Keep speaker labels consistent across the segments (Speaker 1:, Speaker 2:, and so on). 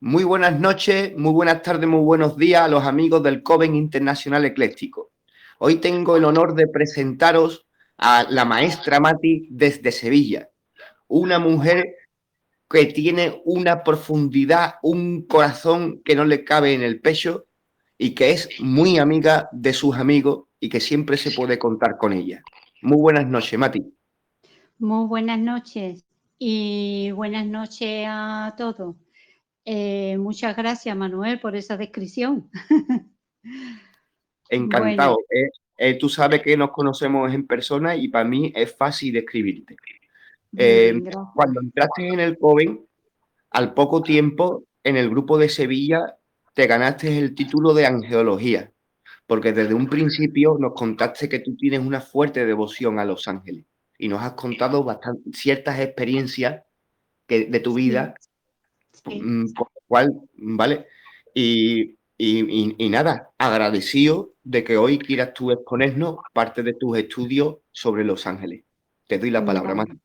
Speaker 1: Muy buenas noches, muy buenas tardes, muy buenos días a los amigos del Coven Internacional Ecléctico. Hoy tengo el honor de presentaros a la maestra Mati desde Sevilla, una mujer que tiene una profundidad, un corazón que no le cabe en el pecho y que es muy amiga de sus amigos y que siempre se puede contar con ella. Muy buenas noches, Mati.
Speaker 2: Muy buenas noches y buenas noches a todos. Muchas gracias, Manuel, por esa descripción. Bueno,
Speaker 1: Encantado. Tú sabes que nos conocemos en persona y para mí es fácil describirte. Eh,
Speaker 2: bien, gracias.
Speaker 1: Cuando entraste en el Coven, al poco tiempo, en el grupo de Sevilla, te ganaste el título de Angelología, porque desde un principio nos contaste que tú tienes una fuerte devoción a los ángeles y nos has contado ciertas experiencias de tu
Speaker 2: Sí,
Speaker 1: vida,
Speaker 2: sí.
Speaker 1: por lo cual, ¿vale? Y nada, agradecido de que hoy quieras tú exponernos parte de tus estudios sobre los ángeles. Te doy la palabra,
Speaker 2: Vale,
Speaker 1: Mati.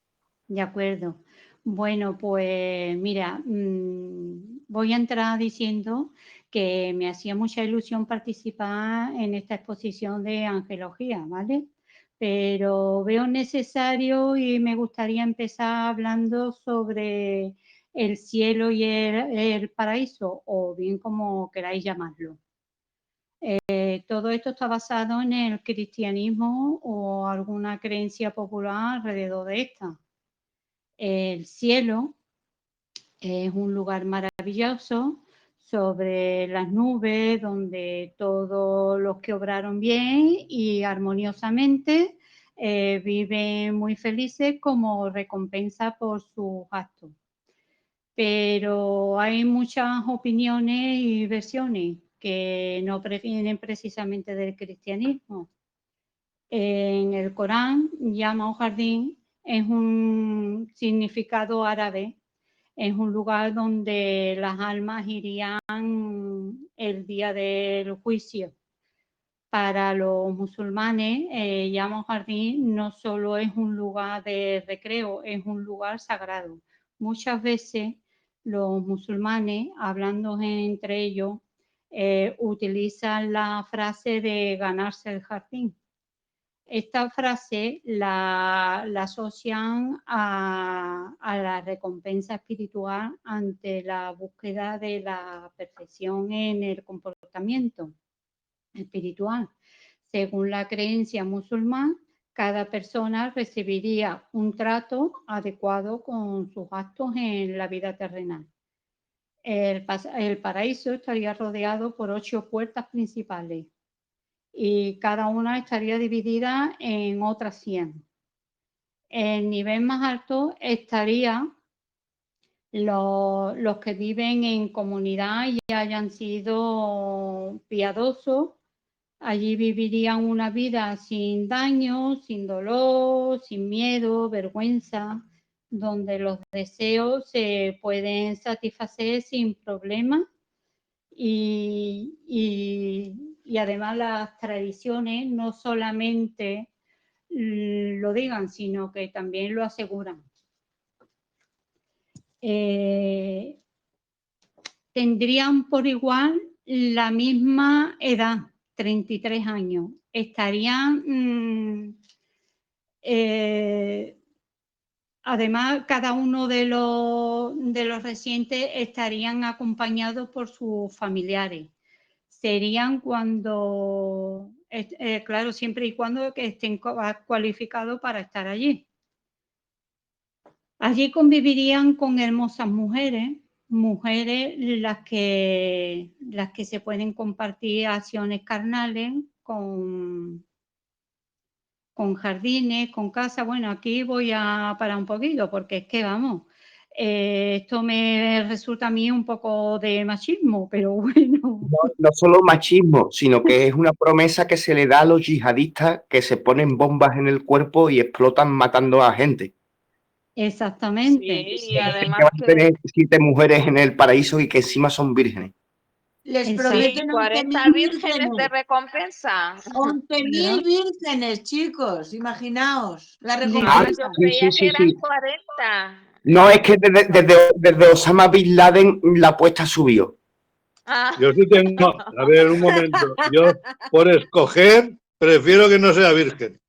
Speaker 2: de acuerdo. Bueno, pues mira, voy a entrar diciendo que me hacía mucha ilusión participar en esta exposición de angelología, ¿vale? Pero veo necesario y me gustaría empezar hablando sobre el cielo y el paraíso, o bien como queráis llamarlo. Todo esto está basado en el cristianismo o alguna creencia popular alrededor de esta. El cielo es un lugar maravilloso sobre las nubes donde todos los que obraron bien y armoniosamente viven muy felices como recompensa por sus actos. Pero hay muchas opiniones y versiones que no previenen precisamente del cristianismo. En el Corán, llama un jardín es un significado árabe, es un lugar donde las almas irían el día del juicio. Para los musulmanes, Llama Jardín no solo es un lugar de recreo, es un lugar sagrado. Muchas veces los musulmanes, hablando entre ellos, utilizan la frase de ganarse el jardín. Esta frase la asocian a la recompensa espiritual ante la búsqueda de la perfección en el comportamiento espiritual. Según la creencia musulmana, cada persona recibiría un trato adecuado con sus actos en la vida terrenal. El paraíso estaría rodeado por 8 puertas principales y cada una estaría dividida en otras 100. El nivel más alto estaría los que viven en comunidad y hayan sido piadosos. Allí vivirían una vida sin daño, sin dolor, sin miedo, vergüenza, donde los deseos se pueden satisfacer sin problema y además las tradiciones no solamente lo digan, sino que también lo aseguran. Tendrían por igual la misma edad, 33 años. Estarían, además, cada uno de los residentes estarían acompañados por sus familiares. Serían claro, siempre y cuando que estén cualificados para estar allí. Allí convivirían con hermosas mujeres, las que se pueden compartir acciones carnales con jardines, con casas. Bueno, aquí voy a parar un poquito porque es que vamos, esto me resulta a mí un poco de machismo, pero bueno.
Speaker 1: No, no solo machismo, sino que es una promesa que se le da a los yihadistas que se ponen bombas en el cuerpo y explotan matando a gente.
Speaker 2: Exactamente.
Speaker 3: Sí, y
Speaker 1: Que
Speaker 3: además
Speaker 1: van a tener 7 mujeres en el paraíso y que encima son vírgenes.
Speaker 4: Les
Speaker 2: Exacto.
Speaker 3: sí,
Speaker 4: prometen
Speaker 3: 40
Speaker 4: 11.000
Speaker 3: vírgenes de
Speaker 4: vírgenes.
Speaker 3: recompensa.
Speaker 4: 11.000 vírgenes, chicos, imaginaos. La
Speaker 1: Ah,
Speaker 3: Ah,
Speaker 4: recompensa.
Speaker 3: yo
Speaker 1: sí, sí,
Speaker 3: creía que
Speaker 1: sí,
Speaker 3: eran
Speaker 1: sí.
Speaker 3: 40.
Speaker 1: No, es que desde Osama Bin Laden la apuesta subió.
Speaker 3: Yo sí tengo, a ver, un momento. Yo, por escoger, prefiero que no sea virgen.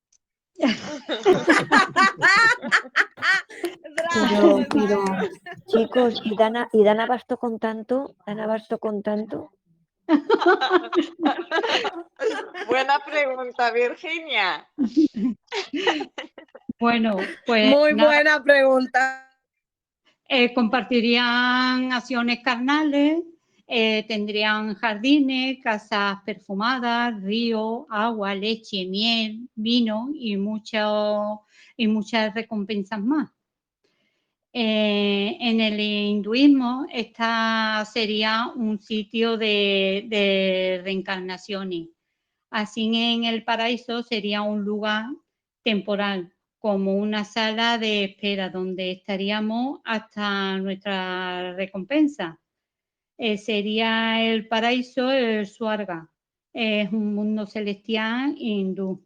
Speaker 5: Pero, chicos, ¿y dan abasto con tanto? ¿Dan abasto con tanto?
Speaker 6: Buena pregunta, Virginia.
Speaker 2: Bueno, pues
Speaker 4: Muy
Speaker 2: nada,
Speaker 4: buena pregunta.
Speaker 2: compartirían acciones carnales, tendrían jardines, casas perfumadas, ríos, agua, leche, miel, vino y muchas recompensas más. En el hinduismo, esta sería un sitio de reencarnaciones. Así en el paraíso sería un lugar temporal, como una sala de espera donde estaríamos hasta nuestra recompensa. Sería el paraíso, el Swarga. Es un mundo celestial hindú.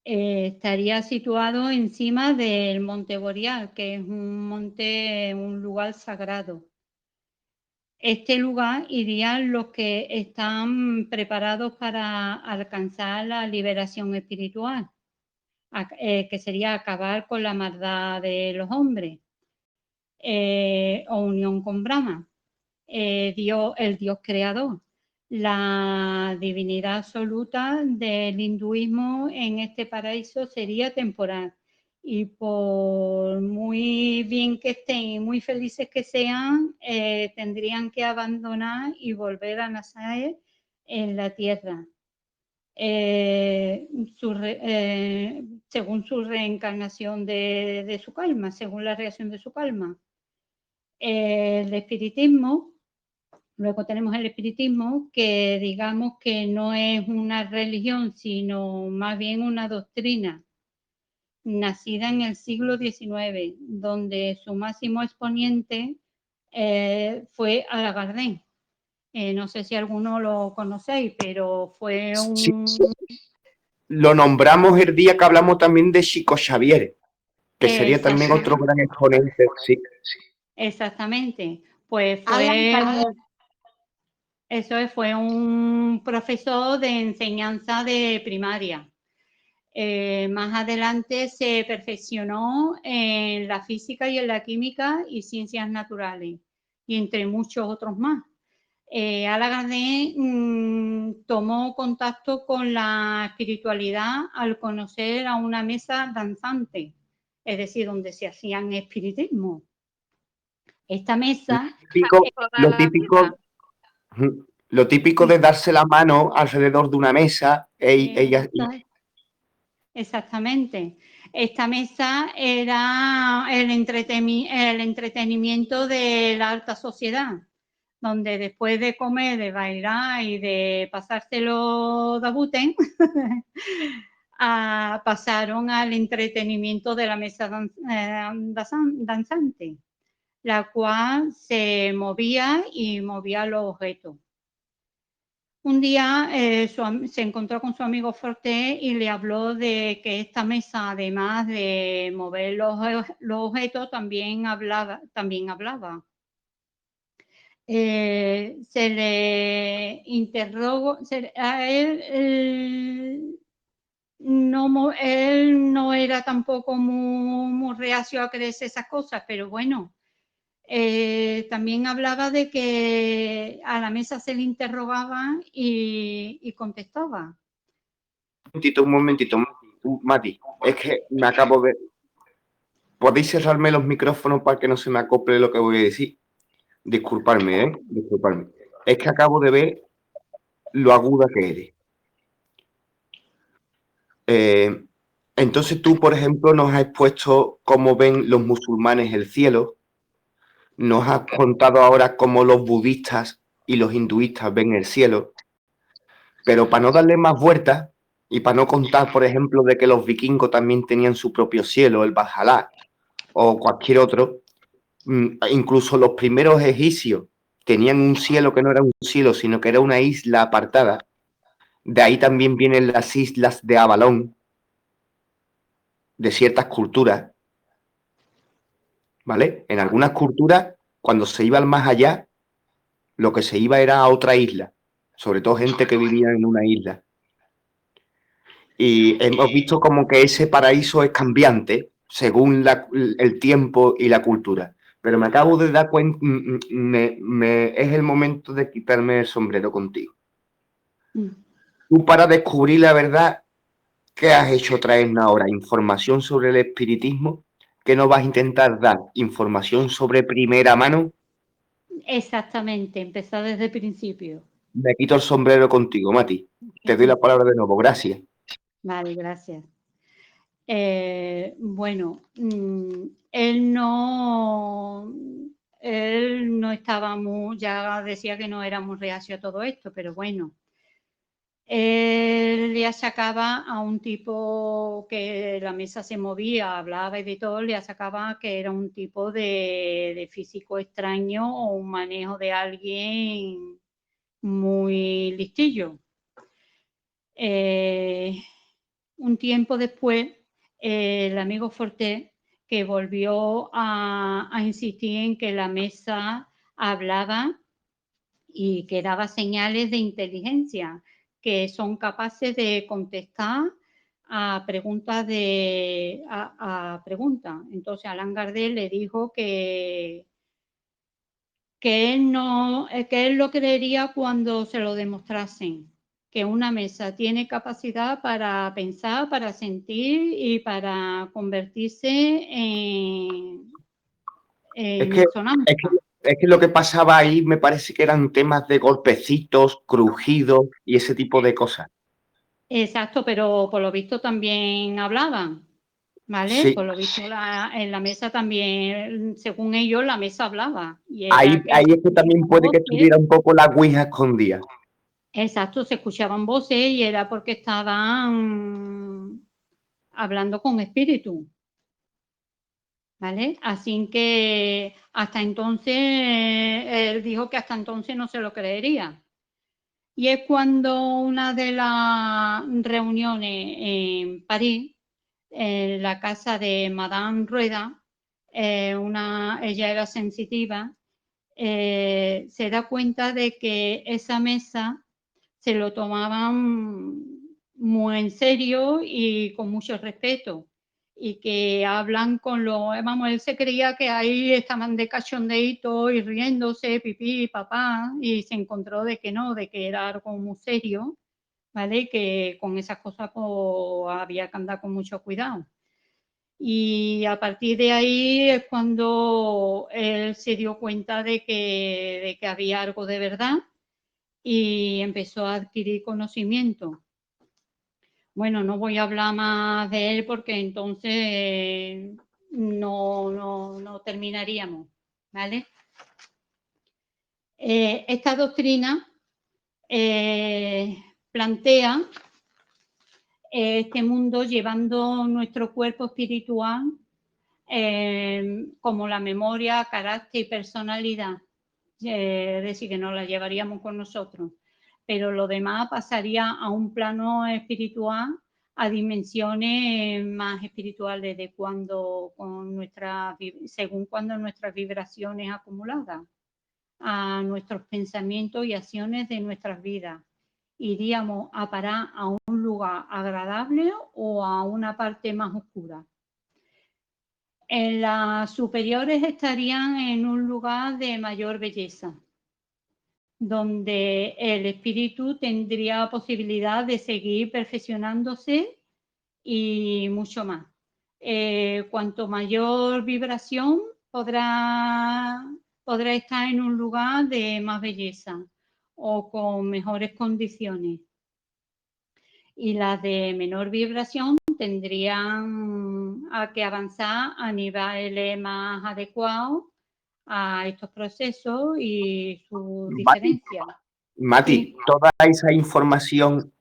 Speaker 2: Estaría situado encima del Monte Boreal, que es un lugar sagrado. Este lugar irían los que están preparados para alcanzar la liberación espiritual, que sería acabar con la maldad de los hombres, o unión con Brahma, el Dios creador. La divinidad absoluta del hinduismo en este paraíso sería temporal. Y por muy bien que estén y muy felices que sean, tendrían que abandonar y volver a nacer en la tierra, según su reencarnación de su karma, según la reacción de su karma. El espiritismo, luego tenemos el espiritismo, que digamos que no es una religión, sino más bien una doctrina nacida en el siglo XIX, donde su máximo exponente fue Alagardén. No sé si alguno lo conocéis, pero fue un...
Speaker 1: Sí, lo nombramos el día que hablamos también de Chico Xavier, que sería también otro gran exponente. Sí.
Speaker 2: Exactamente. Pues fue un profesor de enseñanza de primaria. Más adelante se perfeccionó en la física y en la química y ciencias naturales, y entre muchos otros más. Alagardén tomó contacto con la espiritualidad al conocer a una mesa danzante, es decir, donde se hacían espiritismo. Esta mesa...
Speaker 1: Lo típico de darse la mano alrededor de una mesa.
Speaker 2: Exactamente. Esta mesa era el entretenimiento de la alta sociedad, donde después de comer, de bailar y de pasárselo de buten, pasaron al entretenimiento de la mesa danzante, la cual se movía y movía los objetos. Un día se encontró con su amigo Forte y le habló de que esta mesa, además de mover los objetos, también hablaba. Se le interrogó, a él no era tampoco muy reacio a creerse esas cosas, pero bueno, también hablaba de que a la mesa se le interrogaba y contestaba.
Speaker 1: Un momentito, Mati, es que me acabo de... ¿Podéis cerrarme los micrófonos para que no se me acople lo que voy a decir? Disculparme, ¿eh? Disculparme. Es que acabo de ver lo aguda que eres. Entonces tú, por ejemplo, nos has expuesto cómo ven los musulmanes el cielo. Nos has contado ahora cómo los budistas y los hinduistas ven el cielo. Pero para no darle más vueltas y para no contar, por ejemplo, de que los vikingos también tenían su propio cielo, el Valhalla, o cualquier otro, incluso los primeros egipcios tenían un cielo que no era un cielo, sino que era una isla apartada. De ahí también vienen las islas de Avalón, de ciertas culturas. ¿vale? En algunas culturas, cuando se iba al más allá, lo que se iba era a otra isla, sobre todo gente que vivía en una isla. Y hemos visto como que ese paraíso es cambiante según el tiempo y la cultura. Pero me acabo de dar cuenta, es el momento de quitarme el sombrero contigo. Tú, para descubrir la verdad, ¿qué has hecho traernos ahora? ¿Información sobre el espiritismo? ¿Qué nos vas a intentar dar? ¿Información sobre primera mano?
Speaker 2: Exactamente, empezar desde el principio.
Speaker 1: Me quito el sombrero contigo, Mati. Te doy la palabra de nuevo. Gracias.
Speaker 2: Vale, gracias. Bueno, él no estaba muy, ya decía que no era muy reacio a todo esto, pero bueno, él le achacaba a un tipo que la mesa se movía, hablaba y de todo, le achacaba que era un tipo de físico extraño o un manejo de alguien muy listillo. Un tiempo después, el amigo Forté, que volvió a insistir en que la mesa hablaba y que daba señales de inteligencia, que son capaces de contestar a preguntas a preguntas. Entonces Alain Gardel le dijo que él lo creería cuando se lo demostrasen, que una mesa tiene capacidad para pensar, para sentir y para convertirse
Speaker 1: Es
Speaker 2: en
Speaker 1: que,
Speaker 2: sonámbula.
Speaker 1: es que lo que pasaba ahí me parece que eran temas de golpecitos, crujidos y ese tipo de cosas.
Speaker 2: Exacto, pero por lo visto también hablaban, ¿vale?
Speaker 1: Sí,
Speaker 2: Por lo visto en la mesa también, según ellos, la mesa hablaba. Y
Speaker 1: ahí
Speaker 2: era que
Speaker 1: es que también puede que
Speaker 2: voces.
Speaker 1: estuviera un poco la ouija escondida.
Speaker 2: Exacto, se escuchaban voces y era porque estaban hablando con espíritu, ¿vale? Así que hasta entonces, él dijo que hasta entonces no se lo creería. Y es cuando una de las reuniones en París, en la casa de Madame Rueda, ella era sensitiva, se da cuenta de que esa mesa se lo tomaban muy en serio y con mucho respeto y que hablan con vamos, él se creía que ahí estaban de cachondeito y riéndose, pipí, papá, y se encontró de que no, de que era algo muy serio, ¿vale? Que con esas cosas pues, había que andar con mucho cuidado. Y a partir de ahí es cuando él se dio cuenta de que había algo de verdad y empezó a adquirir conocimiento. Bueno, no voy a hablar más de él porque entonces no terminaríamos, ¿vale? Esta doctrina plantea este mundo llevando nuestro cuerpo espiritual como la memoria, carácter y personalidad. Es decir, que nos la llevaríamos con nosotros. Pero lo demás pasaría a un plano espiritual, a dimensiones más espirituales de según cuando nuestras vibraciones acumuladas, a nuestros pensamientos y acciones de nuestras vidas. Iríamos a parar a un lugar agradable o a una parte más oscura. En las superiores estarían en un lugar de mayor belleza, donde el espíritu tendría posibilidad de seguir perfeccionándose y mucho más. Cuanto mayor vibración podrá estar en un lugar de más belleza o con mejores condiciones. Y las de menor vibración tendrían que avanzar a niveles más adecuados a estos procesos y sus diferencias.
Speaker 1: Mati,
Speaker 2: Sí.
Speaker 1: toda esa información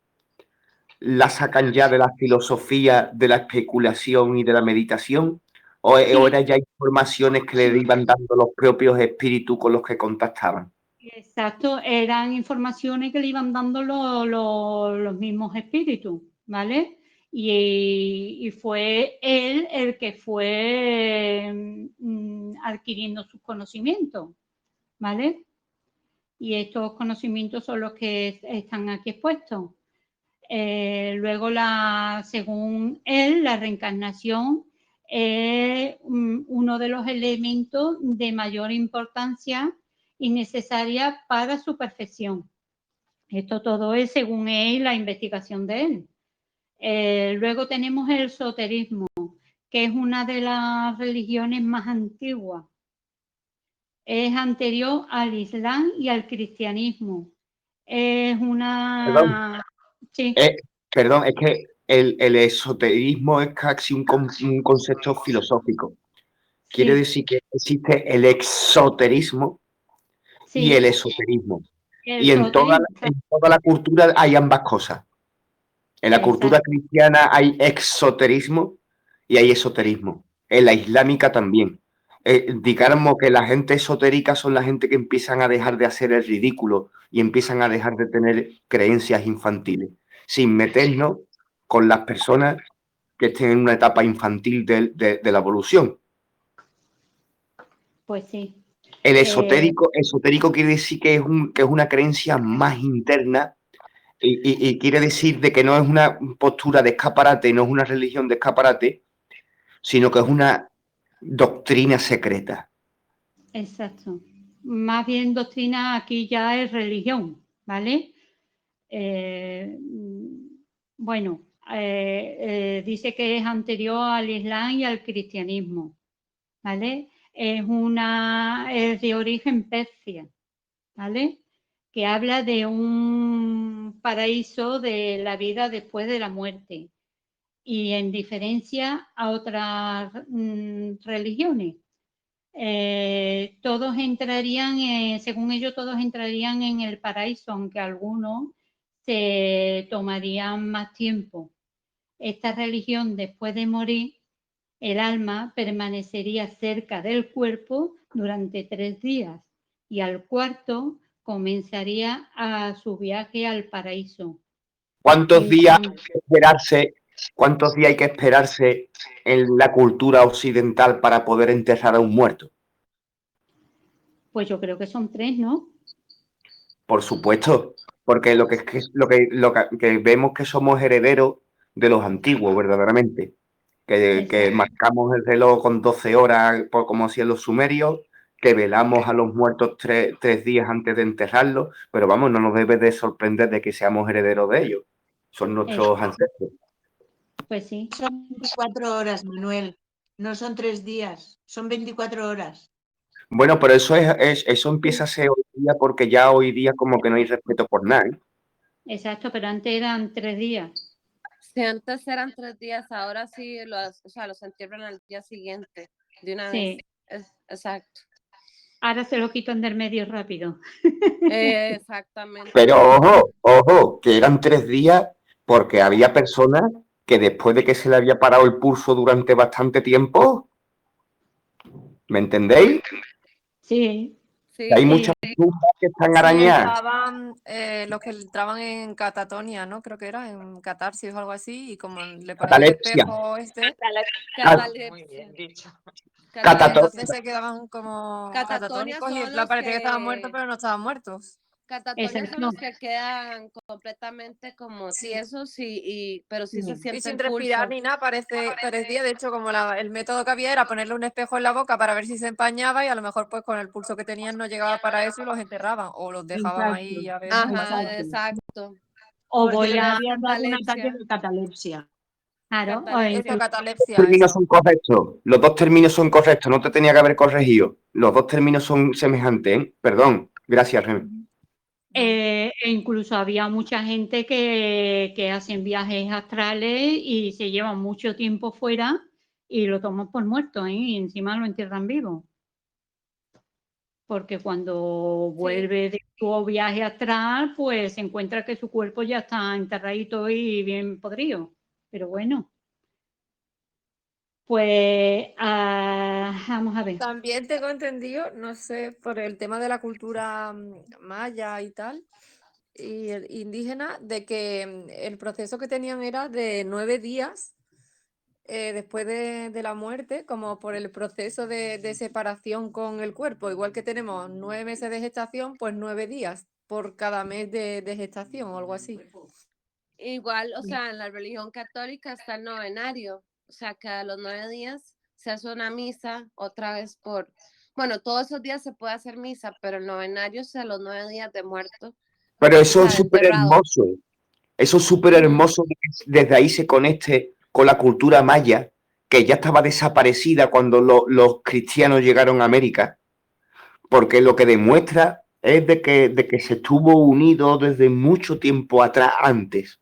Speaker 1: la sacan ya de la filosofía, de la especulación y de la meditación, o eran ya informaciones que le iban dando los propios espíritus con los que contactaban.
Speaker 2: Exacto, eran informaciones que le iban dando los mismos espíritus, ¿vale? Y fue él el que fue adquiriendo sus conocimientos, ¿vale? Y estos conocimientos son los que están aquí expuestos. Luego, según él, la reencarnación es uno de los elementos de mayor importancia y necesaria para su perfección. Esto todo es, según él, la investigación de él. Luego tenemos el esoterismo, que es una de las religiones más antiguas. Es anterior al Islam y al cristianismo. Es una... Sí.
Speaker 1: Perdón, es que el esoterismo es casi un concepto filosófico. Quiere
Speaker 2: Sí.
Speaker 1: decir que existe el exoterismo y
Speaker 2: Sí.
Speaker 1: el esoterismo.
Speaker 2: El
Speaker 1: Y en toda
Speaker 2: esoterismo.
Speaker 1: la cultura hay ambas cosas. En la cultura
Speaker 2: Exacto.
Speaker 1: cristiana hay exoterismo y hay esoterismo. En la islámica también. Digamos que la gente esotérica son la gente que empiezan a dejar de hacer el ridículo y empiezan a dejar de tener creencias infantiles, sin meternos con las personas que estén en una etapa infantil de la evolución.
Speaker 2: Pues sí.
Speaker 1: El esotérico quiere decir que es una creencia más interna y quiere decir de que no es una postura de escaparate, no es una religión de escaparate, sino que es una doctrina secreta.
Speaker 2: Exacto. Más bien doctrina aquí ya es religión, ¿vale? Bueno, dice que es anterior al Islam y al cristianismo, ¿vale? Es de origen persia, ¿vale? Que habla de un paraíso de la vida después de la muerte y en diferencia a otras religiones. Todos entrarían, según ellos, todos entrarían en el paraíso, aunque algunos se tomarían más tiempo. Esta religión, después de morir, el alma permanecería cerca del cuerpo durante 3 días y al cuarto comenzaría a su viaje al paraíso.
Speaker 1: ¿Cuántos días hay que esperarse en la cultura occidental para poder enterrar a un muerto?
Speaker 2: Pues yo creo que son 3, ¿no?
Speaker 1: Por supuesto, porque lo que vemos que somos herederos de los antiguos, verdaderamente. Que marcamos el reloj con 12 horas, como hacían los sumerios, que velamos a los muertos 3 días antes de enterrarlos, pero vamos, no nos debe de sorprender de que seamos herederos de ellos. Son nuestros ancestros.
Speaker 2: Pues sí.
Speaker 4: Son 24 horas, Manuel. No son 3 días, son 24 horas.
Speaker 1: Bueno, pero eso empieza a ser hoy día porque ya hoy día como que no hay respeto por nada.
Speaker 2: Exacto, pero antes eran 3 días.
Speaker 7: Si antes eran 3 días, ahora sí los entierran al día siguiente, de una vez. Exacto.
Speaker 2: Ahora se lo quitan del medio rápido.
Speaker 7: Exactamente.
Speaker 1: Pero ojo, que eran 3 días porque había personas que después de que se le había parado el pulso durante bastante tiempo, ¿me entendéis?
Speaker 2: Sí.
Speaker 7: Sí,
Speaker 1: Hay muchas tumbas que están arañadas.
Speaker 7: los que entraban en catatonia, ¿no? Creo que era en catarsis o algo así, y como le ponían el
Speaker 1: Catalepsia.
Speaker 7: espejo
Speaker 6: Muy bien dicho.
Speaker 7: entonces se quedaban como catatónicos y en plan parecía que estaban muertos, pero no estaban muertos. Catatonia son los que quedan completamente como tiesos pero sí se siente sin respirar ni nada, parecía, de hecho, como el método que había era ponerle un espejo en la boca para ver si se empañaba y a lo mejor pues con el pulso que tenían no llegaba para eso y los enterraban o los dejaban ahí a ver. Ajá, exacto.
Speaker 2: O
Speaker 4: Porque
Speaker 2: voy
Speaker 4: le
Speaker 2: a...
Speaker 4: habían dado un ataque de catalepsia.
Speaker 2: Claro,
Speaker 7: Catalepsia,
Speaker 1: Los términos son correctos. Los dos términos son correctos. No te tenía que haber corregido. Los dos términos son semejantes, ¿eh? Perdón. Gracias, Rem.
Speaker 2: incluso había mucha gente que hacen viajes astrales y se llevan mucho tiempo fuera y lo toman por muerto, ¿eh? Y encima lo entierran vivo. Porque cuando vuelve de su viaje astral, pues se encuentra que su cuerpo ya está enterradito y bien podrido. Pero bueno. Pues vamos a ver.
Speaker 7: También tengo entendido, no sé, por el tema de la cultura maya y tal, y indígena, de que el proceso que tenían era de 9 días
Speaker 6: después de la muerte, como por el proceso de separación con el cuerpo. Igual que tenemos 9 meses de gestación, pues 9 días por cada mes de gestación o algo así.
Speaker 7: Igual, o sea, en la religión católica está el novenario, o sea, que a los 9 días se hace una misa otra vez bueno, todos esos días se puede hacer misa, pero el novenario es a los 9 días de muerto.
Speaker 1: Pero eso
Speaker 7: O
Speaker 1: es
Speaker 7: sea,
Speaker 1: súper
Speaker 7: enterrado.
Speaker 1: hermoso. Eso es súper hermoso que desde ahí se conecte con la cultura maya, que ya estaba desaparecida cuando los cristianos llegaron a América, porque lo que demuestra es de que se estuvo unido desde mucho tiempo atrás antes.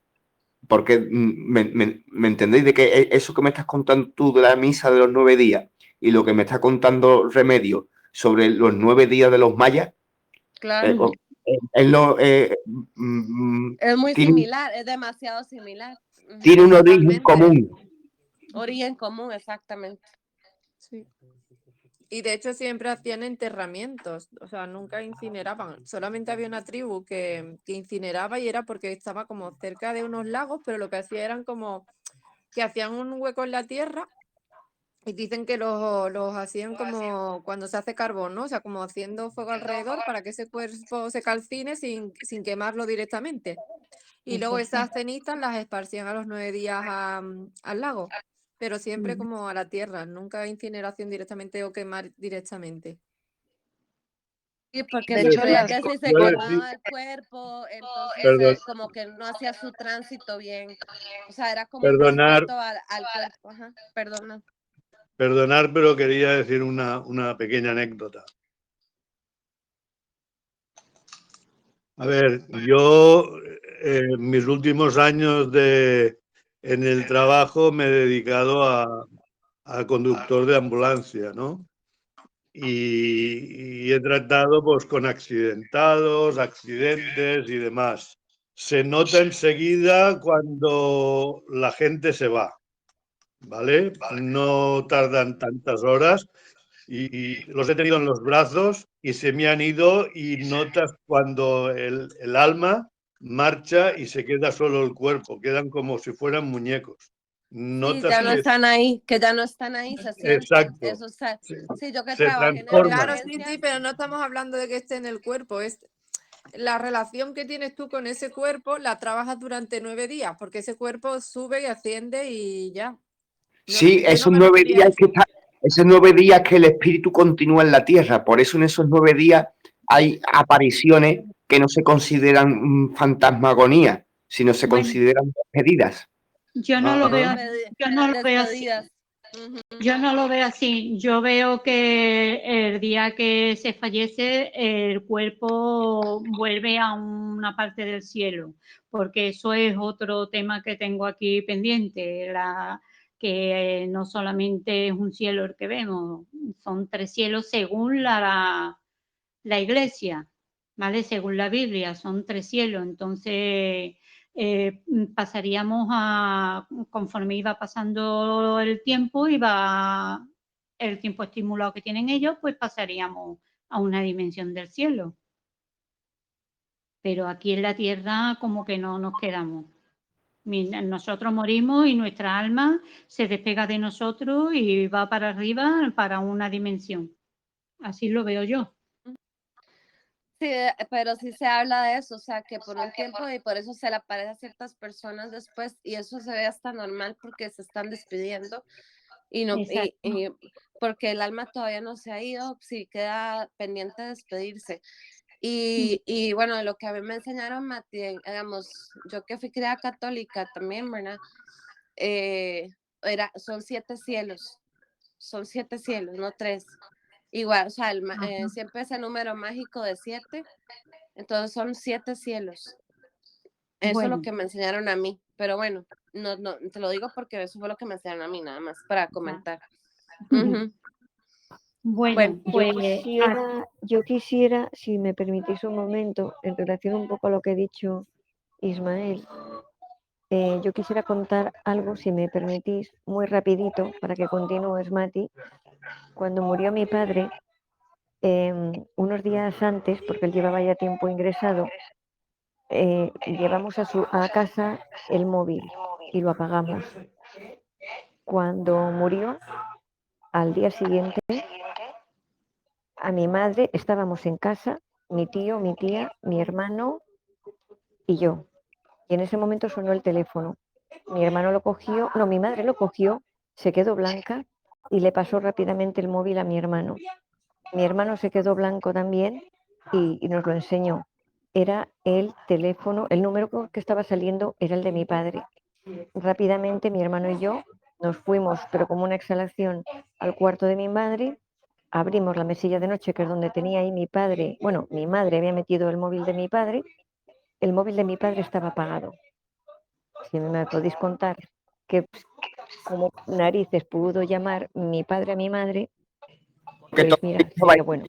Speaker 1: Porque me entendéis de que eso que me estás contando tú de la misa de los 9 días y lo que me está contando Remedio sobre los 9 días de los mayas,
Speaker 7: Claro.
Speaker 1: es
Speaker 7: Es muy similar, es demasiado similar.
Speaker 1: Tiene un origen
Speaker 6: Totalmente.
Speaker 1: común.
Speaker 7: Origen común, exactamente.
Speaker 6: Sí. Y de hecho siempre hacían enterramientos, o sea, nunca incineraban. Solamente había una tribu que incineraba y era porque estaba como cerca de unos lagos, pero lo que hacía eran como que hacían un hueco en la tierra y dicen que los hacían como cuando se hace carbón, ¿no? O sea, como haciendo fuego alrededor para que ese cuerpo se calcine sin quemarlo directamente. Y luego esas cenizas las esparcían a los 9 días al lago, pero siempre como a la tierra, nunca incineración directamente o quemar directamente.
Speaker 7: Sí, porque
Speaker 6: De
Speaker 7: se
Speaker 6: hecho,
Speaker 7: creía
Speaker 6: las-
Speaker 7: que si se
Speaker 3: Yo
Speaker 7: quemaba el cuerpo, entonces
Speaker 3: Perdón.
Speaker 7: como que no hacía su tránsito bien. O sea, era como
Speaker 3: Perdonar.
Speaker 7: un respeto al cuerpo. Ajá, perdona.
Speaker 3: Perdonar, pero quería decir una pequeña anécdota. A ver, yo en mis últimos años en el trabajo me he dedicado a conductor de ambulancia, ¿no? Y he tratado pues con accidentados, accidentes y demás. Se nota enseguida cuando la gente se va, ¿vale? No tardan tantas horas y los he tenido en los brazos y se me han ido y notas cuando el alma marcha y se queda solo el cuerpo, quedan como si fueran muñecos.
Speaker 7: Sí,
Speaker 3: Notas
Speaker 7: ya no
Speaker 3: que
Speaker 7: están ahí, que ya no están ahí, se siente.
Speaker 3: exacto.
Speaker 7: Eso está. Sí, yo que
Speaker 3: Se
Speaker 7: trabajé en
Speaker 3: transforman.
Speaker 6: Claro, sí,
Speaker 7: emergencias.
Speaker 6: pero no estamos hablando de que esté en el cuerpo, es la relación que tienes tú con ese cuerpo, la trabajas durante 9 días, porque ese cuerpo sube y asciende y ya.
Speaker 1: Sí,
Speaker 6: Yo no
Speaker 1: esos
Speaker 6: me
Speaker 1: 9
Speaker 6: refería a
Speaker 1: días
Speaker 6: eso.
Speaker 1: esos 9 días que el espíritu continúa en la tierra. Por eso en esos 9 días hay apariciones que no se consideran fantasmagonías, sino se
Speaker 2: Bueno.
Speaker 1: consideran despedidas.
Speaker 2: Yo no lo veo,
Speaker 7: Despedi-
Speaker 2: yo no lo veo así.
Speaker 7: despedidas. Ujú.
Speaker 2: Yo no lo veo así. Yo veo que el día que se fallece, el cuerpo vuelve a una parte del cielo, porque eso es otro tema que tengo aquí pendiente, que no solamente es un cielo el que vemos, son 3 cielos según la iglesia, ¿vale? Según la Biblia, son 3 cielos. Entonces, pasaríamos conforme iba pasando el tiempo, iba el tiempo estimulado que tienen ellos, pues pasaríamos a una dimensión del cielo. Pero aquí en la tierra como que no nos quedamos. Nosotros morimos y nuestra alma se despega de nosotros y va para arriba, para una dimensión. Así lo veo yo.
Speaker 7: Sí, pero sí se habla de eso, o sea, que por un tiempo y por eso se le aparece a ciertas personas después y eso se ve hasta normal porque se están despidiendo y no y porque el alma todavía no se ha ido, sí queda pendiente de despedirse. Y bueno, lo que a mí me enseñaron, Mati, digamos, yo que fui criada católica también, ¿verdad? Son 7 cielos, no 3. Igual, o sea, siempre ese número mágico de 7, entonces son 7 cielos. Eso
Speaker 2: Bueno.
Speaker 7: es lo que me enseñaron a mí, pero bueno, no, te lo digo porque eso fue lo que me enseñaron a mí, nada más para comentar.
Speaker 2: Bueno, pues
Speaker 5: yo quisiera, si me permitís un momento, en relación un poco a lo que ha dicho Ismael, yo quisiera contar algo, si me permitís, muy rapidito, para que continúes, Mati. Cuando murió mi padre, unos días antes, porque él llevaba ya tiempo ingresado, llevamos a casa el móvil y lo apagamos. cuando murió, al día siguiente, a mi madre, estábamos en casa, mi tío, mi tía, mi hermano y yo. Y en ese momento sonó el teléfono. Mi hermano lo cogió, no, mi madre lo cogió, se quedó blanca y le pasó rápidamente el móvil a mi hermano. Mi hermano se quedó blanco también y nos lo enseñó. Era el teléfono, el número que estaba saliendo era el de mi padre. Rápidamente mi hermano y yo nos fuimos, pero como una exhalación, al cuarto de mi madre, abrimos la mesilla de noche, que es donde tenía ahí mi padre, bueno, mi madre había metido el móvil de mi padre, el móvil de mi padre estaba apagado. Si me podéis contar que como narices pudo llamar mi padre a mi madre,
Speaker 1: Que
Speaker 5: pues mira, sería bueno.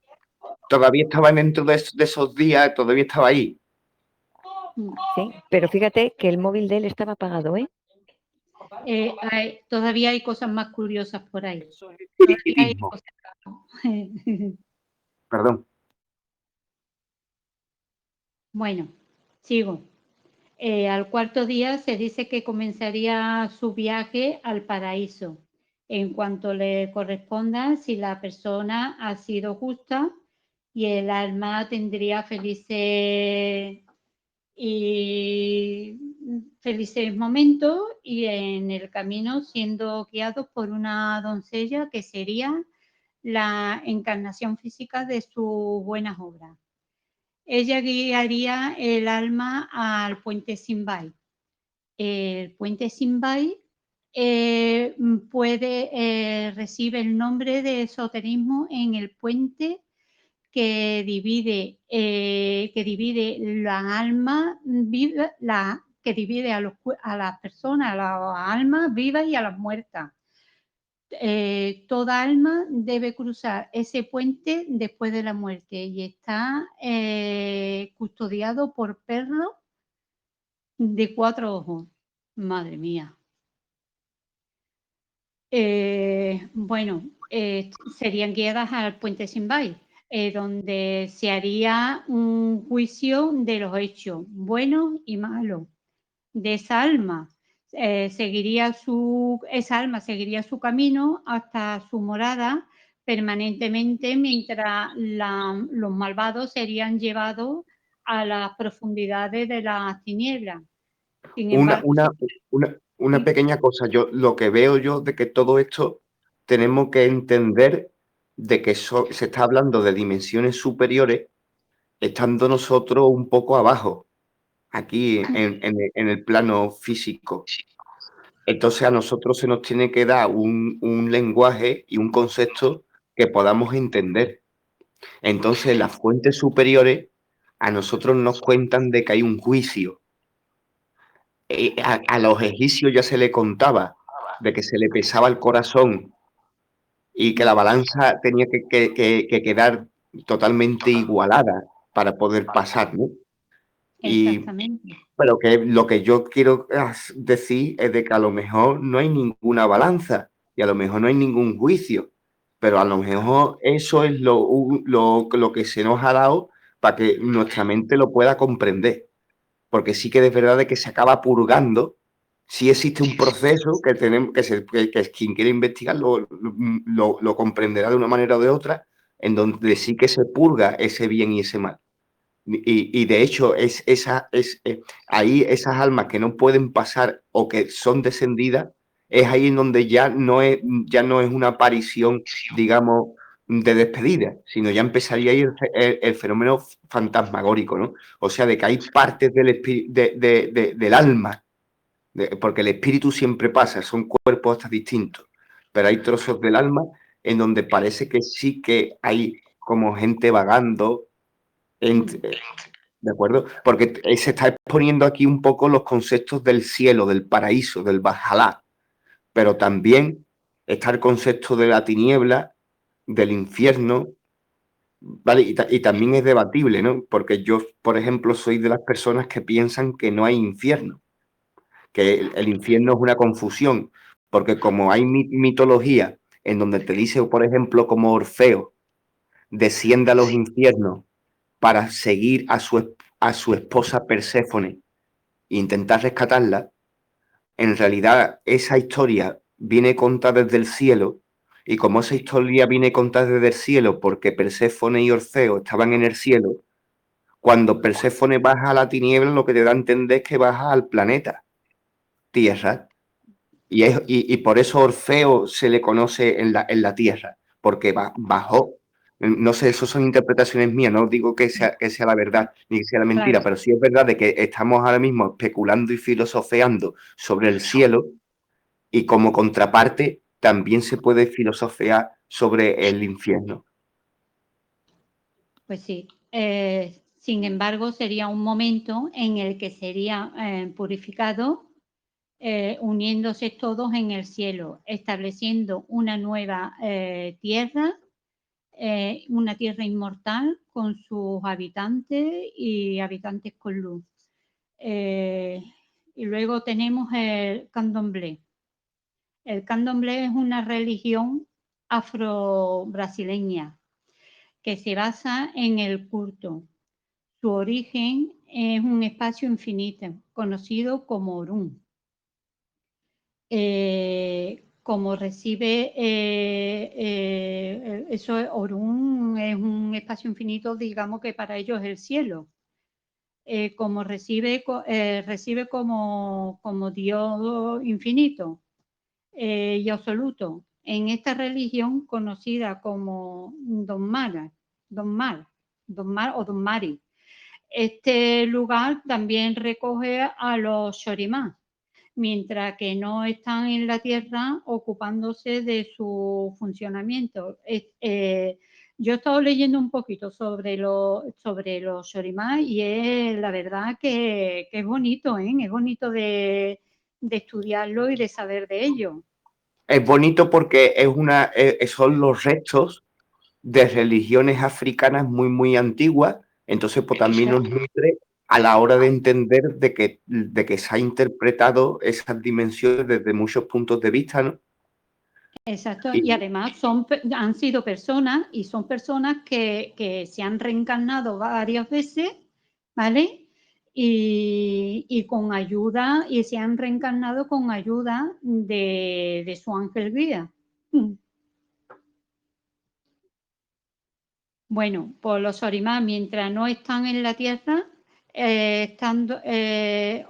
Speaker 1: todavía estaba dentro de esos días, todavía estaba ahí.
Speaker 5: Sí, pero fíjate que el móvil de él estaba apagado, ¿eh?
Speaker 2: Todavía hay cosas más curiosas por ahí.
Speaker 1: Perdón.
Speaker 2: Bueno, sigo. Al cuarto día se dice que comenzaría su viaje al paraíso, en cuanto le corresponda, si la persona ha sido justa y el alma tendría felices momentos y en el camino siendo guiados por una doncella que sería la encarnación física de sus buenas obras. Ella guiaría el alma al puente Sinbai. El puente Sinbai recibe el nombre de esoterismo en el puente que divide la alma viva, que divide a las personas, a las almas vivas y a las muertas. Toda alma debe cruzar ese puente después de la muerte y está custodiado por perros de 4 ojos. Madre mía. Bueno, serían guiadas al puente Sinbai, donde se haría un juicio de los hechos buenos y malos de esa alma. Esa alma seguiría su camino hasta su morada permanentemente, mientras los malvados serían llevados a las profundidades de las tinieblas. Sin embargo,
Speaker 1: Una pequeña cosa, lo que veo yo de que todo esto tenemos que entender de que se está hablando de dimensiones superiores, estando nosotros un poco abajo, aquí en el plano físico. Entonces a nosotros se nos tiene que dar un lenguaje y un concepto que podamos entender. Entonces las fuentes superiores a nosotros nos cuentan de que hay un juicio. A los egipcios ya se le contaba de que se le pesaba el corazón y que la balanza tenía que quedar totalmente igualada para poder pasar, ¿no?
Speaker 2: exactamente.
Speaker 1: Pero que lo que yo quiero decir es de que a lo mejor no hay ninguna balanza y a lo mejor no hay ningún juicio, pero a lo mejor eso es lo que se nos ha dado para que nuestra mente lo pueda comprender. Porque sí que es verdad de que se acaba purgando. Sí existe un proceso que tenemos que quien quiere investigar lo comprenderá de una manera o de otra, en donde sí que se purga ese bien y ese mal. Y de hecho, ahí esas almas que no pueden pasar o que son descendidas, es ahí en donde ya no es una aparición, digamos, de despedida, sino ya empezaría ahí el fenómeno fantasmagórico, ¿no? O sea, de que hay partes del alma, porque el espíritu siempre pasa, son cuerpos hasta distintos, pero hay trozos del alma en donde parece que sí que hay como gente vagando. ¿De acuerdo? Porque se está exponiendo aquí un poco los conceptos del cielo, del paraíso, del Valhalla, pero también está el concepto de la tiniebla, del infierno, ¿vale? Y también es debatible, ¿no? Porque yo, por ejemplo, soy de las personas que piensan que no hay infierno, que el infierno es una confusión, porque como hay mitología en donde te dice, por ejemplo, como Orfeo desciende a los infiernos para seguir a su esposa Perséfone e intentar rescatarla, en realidad esa historia viene contada desde el cielo, y como esa historia viene contada desde el cielo porque Perséfone y Orfeo estaban en el cielo, cuando Perséfone baja a la tiniebla, lo que te da a entender es que baja al planeta Tierra. Y por eso Orfeo se le conoce en la Tierra, porque bajó. No sé, eso son interpretaciones mías, no digo que sea la verdad ni que sea la mentira,
Speaker 2: Claro.
Speaker 1: pero sí es verdad de que estamos ahora mismo especulando y filosofeando sobre el cielo, y como contraparte también se puede filosofear sobre el infierno.
Speaker 2: Pues sí. Sin embargo, sería un momento en el que sería purificado, uniéndose todos en el cielo, estableciendo una nueva tierra, una tierra inmortal con sus habitantes y habitantes con luz. Y luego tenemos el candomblé. El candomblé es una religión afro-brasileña que se basa en el culto. Su origen es un espacio infinito, conocido como Orún. Como recibe, eso, Orún es un espacio infinito, digamos que para ellos es el cielo. Como recibe como Dios infinito y absoluto. En esta religión conocida como Don Mar o Don Mari. Este lugar también recoge a los Shorimá, mientras que no están en la tierra ocupándose de su funcionamiento. Yo he estado leyendo un poquito sobre los Shorimá y es la verdad que es bonito, ¿eh? Es bonito de estudiarlo y de saber de ello.
Speaker 1: Es bonito porque son los restos de religiones africanas muy, muy antiguas, entonces pues también nos nutre a la hora de entender de que se ha interpretado esas dimensiones desde muchos puntos de vista, ¿no?
Speaker 2: Exacto, y además han sido personas y son personas que se han reencarnado varias veces, ¿vale? Y con ayuda, y se han reencarnado con ayuda de su ángel guía. Bueno, pues los Sorimá, mientras no están en la tierra, están en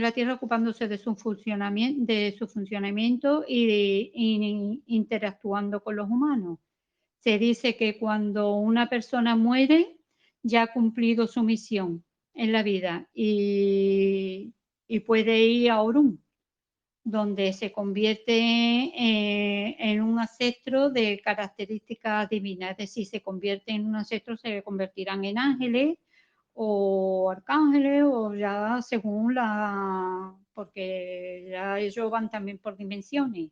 Speaker 2: la tierra ocupándose de su funcionamiento y interactuando con los humanos. Se dice que cuando una persona muere, ya ha cumplido su misión en la vida y puede ir a Orún, donde se convierte en un ancestro de características divinas, es decir, se convierte en un ancestro, se convertirán en ángeles o arcángeles o ya según porque ya ellos van también por dimensiones.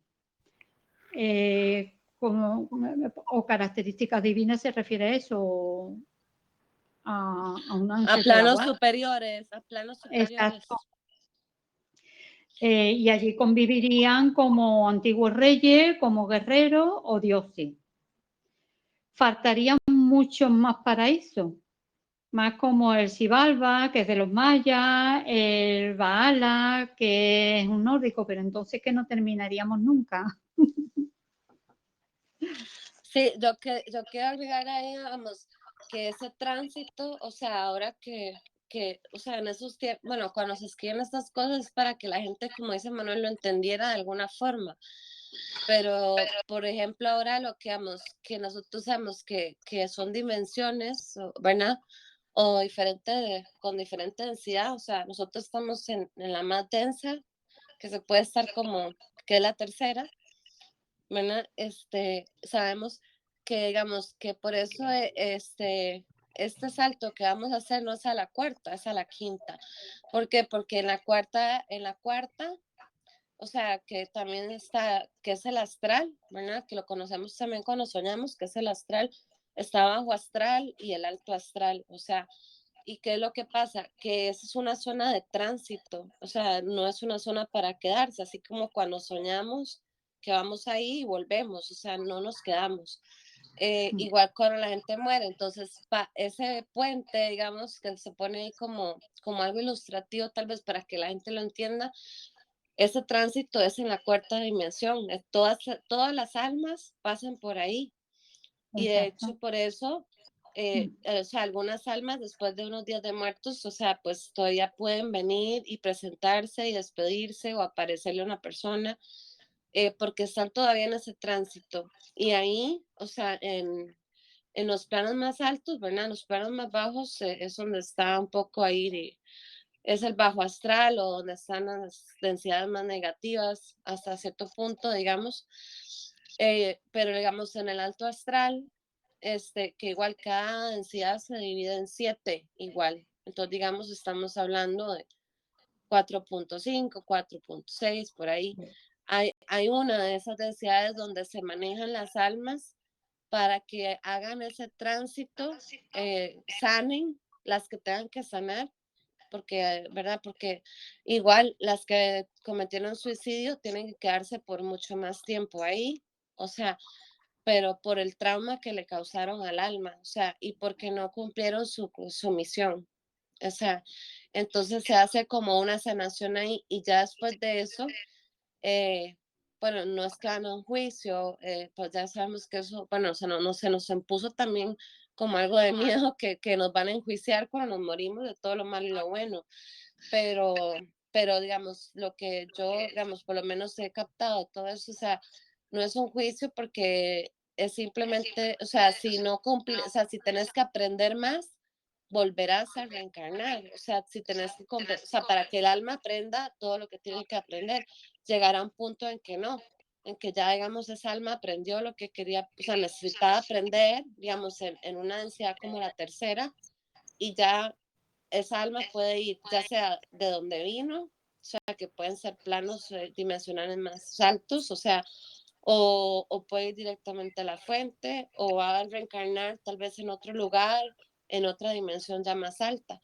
Speaker 2: O características divinas se refiere a eso, a un ángel.
Speaker 7: A planos superiores, a planos superiores.
Speaker 2: Exacto. Y allí convivirían como antiguos reyes, como guerreros o dioses. Faltarían muchos más para eso, más como el Xibalba, que es de los mayas, el Baala, que es un nórdico, pero entonces que no terminaríamos nunca.
Speaker 7: Sí, yo quiero agregar ahí, vamos, que ese tránsito, o sea, ahora que o sea, en esos tiempos, bueno, cuando se escriben estas cosas es para que la gente, como dice Manuel, lo entendiera de alguna forma. Pero, por ejemplo, ahora lo que vamos, que nosotros sabemos que son dimensiones, ¿verdad? O con diferente densidad, o sea, nosotros estamos en la más densa, que se puede estar como, que es la tercera, ¿verdad? Sabemos que, digamos, que por eso este salto que vamos a hacer no es a la cuarta, es a la quinta. ¿Por qué? Porque en la cuarta, o sea, que también está, que es el astral, ¿verdad? Que lo conocemos también cuando soñamos, que es el astral, está bajo astral y el alto astral, o sea, ¿y qué es lo que pasa? Que esa es una zona de tránsito, o sea, no es una zona para quedarse, así como cuando soñamos que vamos ahí y volvemos, o sea, no nos quedamos. Igual cuando la gente muere, entonces ese puente, digamos, que se pone ahí como algo ilustrativo tal vez para que la gente lo entienda, ese tránsito es en la cuarta dimensión. Todas las almas pasan por ahí. Y de hecho, por eso, o sea, algunas almas después de unos días de muertos, o sea, pues todavía pueden venir y presentarse y despedirse o aparecerle a una persona, porque están todavía en ese tránsito. Y ahí, o sea, en los planos más altos, ¿verdad? En los planos más bajos es donde está un poco ahí, es el bajo astral o donde están las densidades más negativas hasta cierto punto, digamos. Pero digamos en el alto astral, que igual cada densidad se divide en 7 igual. Entonces, digamos, estamos hablando de 4.5, 4.6, por ahí. Hay una de esas densidades donde se manejan las almas para que hagan ese tránsito, sanen las que tengan que sanar, porque, ¿verdad? Porque igual las que cometieron suicidio tienen que quedarse por mucho más tiempo ahí, o sea, pero por el trauma que le causaron al alma, o sea, y porque no cumplieron su misión. O sea, entonces se hace como una sanación ahí y ya después de eso, bueno, no es que hagan un juicio, pues ya sabemos que eso, bueno, no se nos impuso también como algo de miedo que nos van a enjuiciar cuando nos morimos de todo lo malo y lo bueno, pero, pero digamos, lo que yo, digamos, por lo menos he captado todo eso, o sea, no es un juicio porque es simplemente, o sea, si no cumple, o sea, si tenés que aprender más, volverás a reencarnar, o sea, si tenés que, o sea, para que el alma aprenda todo lo que tiene que aprender, llegará un punto en que no, en que ya, digamos, esa alma aprendió lo que quería, o sea, necesitaba aprender, digamos, en una densidad como la tercera, y ya esa alma puede ir, ya sea de donde vino, o sea, que pueden ser planos dimensionales más altos, o sea, o puede ir directamente a la fuente, o va a reencarnar tal vez en otro lugar, en otra dimensión ya más alta.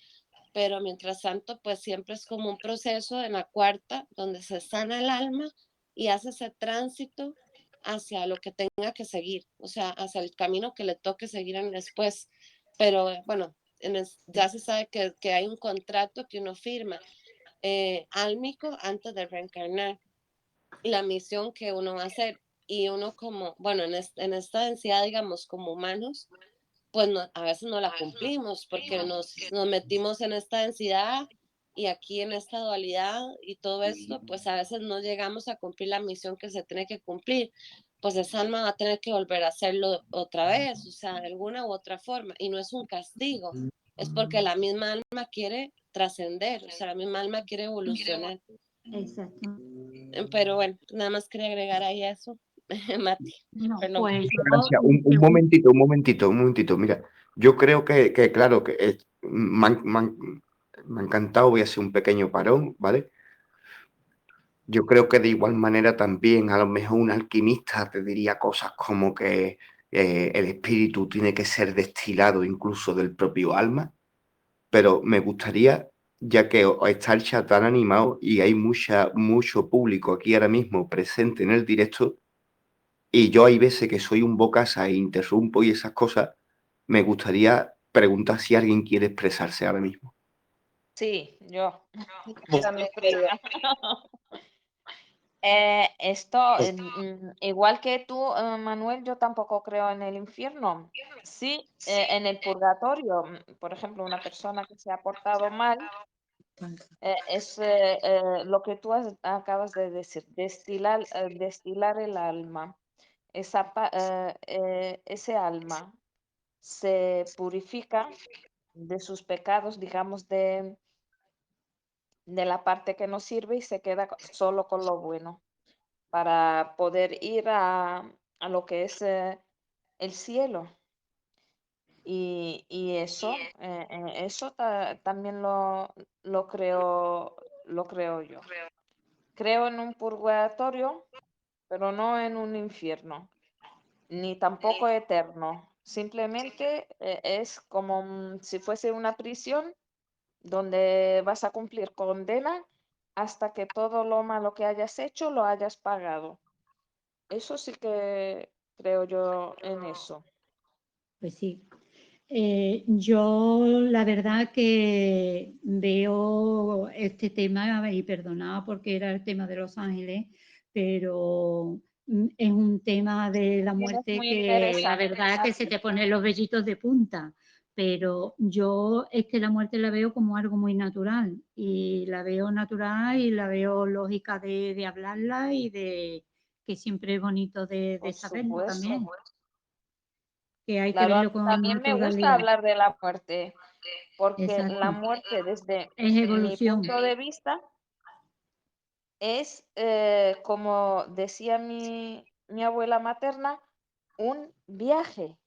Speaker 7: Pero mientras tanto, pues siempre es como un proceso en la cuarta, donde se sana el alma y hace ese tránsito hacia lo que tenga que seguir, o sea, hacia el camino que le toque seguir en después. Pero bueno, ya se sabe que hay un contrato que uno firma álmico antes de reencarnar y la misión que uno va a hacer. Y uno como, bueno, en esta densidad, digamos, como humanos, pues a veces no la cumplimos porque nos metimos en esta densidad y aquí en esta dualidad y todo esto, pues a veces no llegamos a cumplir la misión que se tiene que cumplir. Pues esa alma va a tener que volver a hacerlo otra vez, o sea, de alguna u otra forma. Y no es un castigo, es porque la misma alma quiere trascender, o sea, la misma alma quiere evolucionar.
Speaker 2: Exacto.
Speaker 7: Pero bueno, nada más quería agregar ahí eso, Mati.
Speaker 2: No,
Speaker 7: Perdón.
Speaker 2: pues
Speaker 1: Gracias. Un momentito. Mira, yo creo que claro, que me ha encantado, voy a hacer un pequeño parón, ¿vale? Yo creo que de igual manera también a lo mejor un alquimista te diría cosas como que el espíritu tiene que ser destilado incluso del propio alma, pero me gustaría, ya que está el chat tan animado y hay mucho público aquí ahora mismo presente en el directo, y yo hay veces que soy un bocasa e interrumpo y esas cosas, me gustaría preguntar si alguien quiere expresarse ahora mismo.
Speaker 8: Sí, yo también creo. Igual que tú, Manuel, yo tampoco creo en el infierno. Sí, en el purgatorio, por ejemplo, una persona que se ha portado mal, es lo que tú acabas de decir, destilar el alma. Ese alma se purifica de sus pecados, digamos, de la parte que no sirve y se queda solo con lo bueno para poder ir a lo que es el cielo. Y eso también lo creo yo. Creo en un purgatorio, pero no en un infierno, ni tampoco eterno. Simplemente es como si fuese una prisión donde vas a cumplir condena hasta que todo lo malo que hayas hecho lo hayas pagado. Eso sí que creo yo en eso.
Speaker 2: Pues sí. Yo la verdad que veo este tema, y perdonad porque era el tema de Los Ángeles, pero es un tema de la
Speaker 8: Es
Speaker 2: muerte
Speaker 8: muy
Speaker 2: que la
Speaker 8: interesante.
Speaker 2: verdad que se te ponen los vellitos de punta, pero yo es que la muerte la veo como algo muy natural y la veo natural y la veo lógica de hablarla y de que siempre es bonito de
Speaker 8: Por
Speaker 2: saberlo también,
Speaker 8: supuesto.
Speaker 2: que hay que
Speaker 8: Claro, a
Speaker 2: verlo
Speaker 8: mí
Speaker 2: con
Speaker 8: también me gusta
Speaker 2: naturalidad.
Speaker 8: hablar de la muerte, porque la
Speaker 2: Exacto.
Speaker 8: muerte desde
Speaker 2: Es
Speaker 8: mi
Speaker 2: evolución.
Speaker 8: punto de vista es, como decía mi abuela materna, un viaje.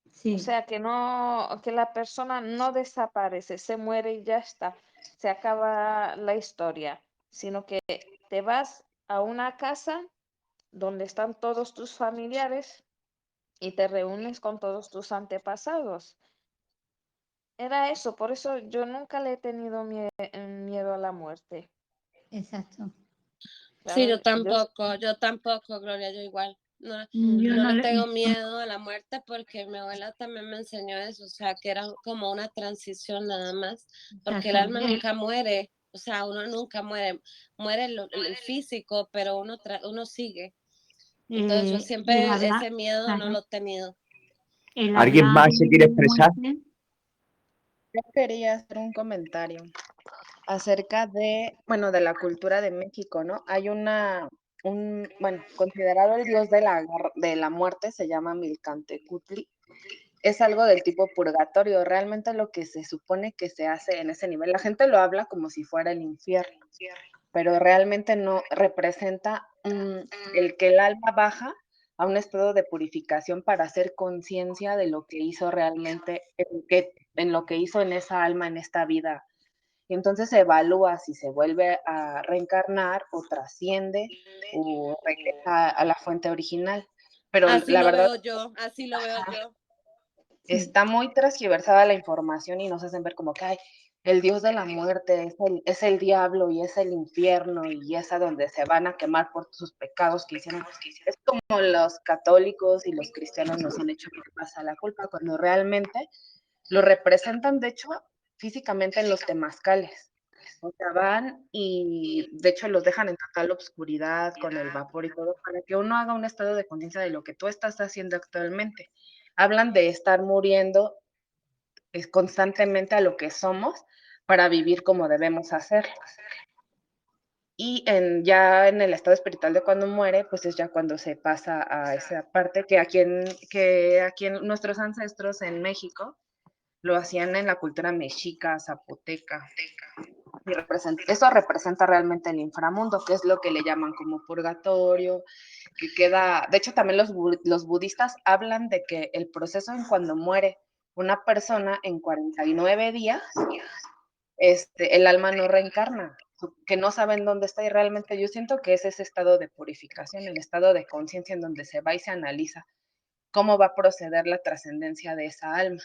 Speaker 8: O
Speaker 2: Sí,
Speaker 8: sea, que la persona no desaparece, se muere y ya está, se acaba la historia, sino que te vas a una casa donde están todos tus familiares y te reúnes con todos tus antepasados. Era eso, por eso yo nunca le he tenido miedo a la muerte.
Speaker 2: exacto.
Speaker 7: Sí,
Speaker 8: Claro,
Speaker 7: yo tampoco, Gloria, yo igual. No,
Speaker 2: Yo
Speaker 7: no
Speaker 2: no
Speaker 7: le
Speaker 2: le...
Speaker 7: tengo miedo a la muerte porque mi abuela también me enseñó eso, o sea, que era como una transición nada más, porque el
Speaker 2: Exacto.
Speaker 7: alma nunca muere, o sea, uno nunca muere, muere el físico, pero uno sigue. Entonces yo
Speaker 2: El
Speaker 7: siempre
Speaker 2: hablar,
Speaker 7: ese miedo no
Speaker 2: claro,
Speaker 7: lo he tenido.
Speaker 2: el
Speaker 1: ¿Alguien
Speaker 2: hablar
Speaker 1: más se quiere
Speaker 2: de
Speaker 1: expresar?
Speaker 2: muerte,
Speaker 9: Yo quería hacer un comentario acerca de, bueno, de la cultura de México, ¿no? Hay bueno, considerado el dios de la muerte, se llama Milcantecutli. Es algo del tipo purgatorio, realmente lo que se supone que se hace en ese nivel. La gente lo habla como si fuera el infierno, pero realmente no representa el que el alma baja a un estado de purificación para hacer conciencia de lo que hizo realmente, en lo que hizo en esa alma, en esta vida. Y entonces se evalúa si se vuelve a reencarnar o trasciende o regresa a la fuente original. Pero
Speaker 7: Así
Speaker 9: la
Speaker 7: lo
Speaker 9: verdad
Speaker 7: veo yo, así lo veo yo.
Speaker 2: sí.
Speaker 9: está muy transgiversada la información y nos hacen ver como que ay, el dios de la muerte es el diablo y es el infierno y es a donde se van a quemar por sus pecados que hicieron. Es como los católicos y los cristianos nos han hecho que pasa la culpa, cuando realmente lo representan, de hecho, físicamente en los temazcales. O sea, van y de hecho los dejan en total obscuridad con el vapor y todo para que uno haga un estado de conciencia de lo que tú estás haciendo actualmente. Hablan de estar muriendo constantemente a lo que somos para vivir como debemos hacerlo. Y ya en el estado espiritual de cuando muere, pues es ya cuando se pasa a esa parte que aquí en nuestros ancestros en México lo hacían en la cultura mexica, zapoteca. Y eso representa realmente el inframundo, que es lo que le llaman como purgatorio, que queda, de hecho también los budistas hablan de que el proceso en cuando muere una persona en 49 días, el alma no reencarna, que no saben dónde está y realmente yo siento que es ese estado de purificación, el estado de conciencia en donde se va y se analiza cómo va a proceder la trascendencia de esa alma.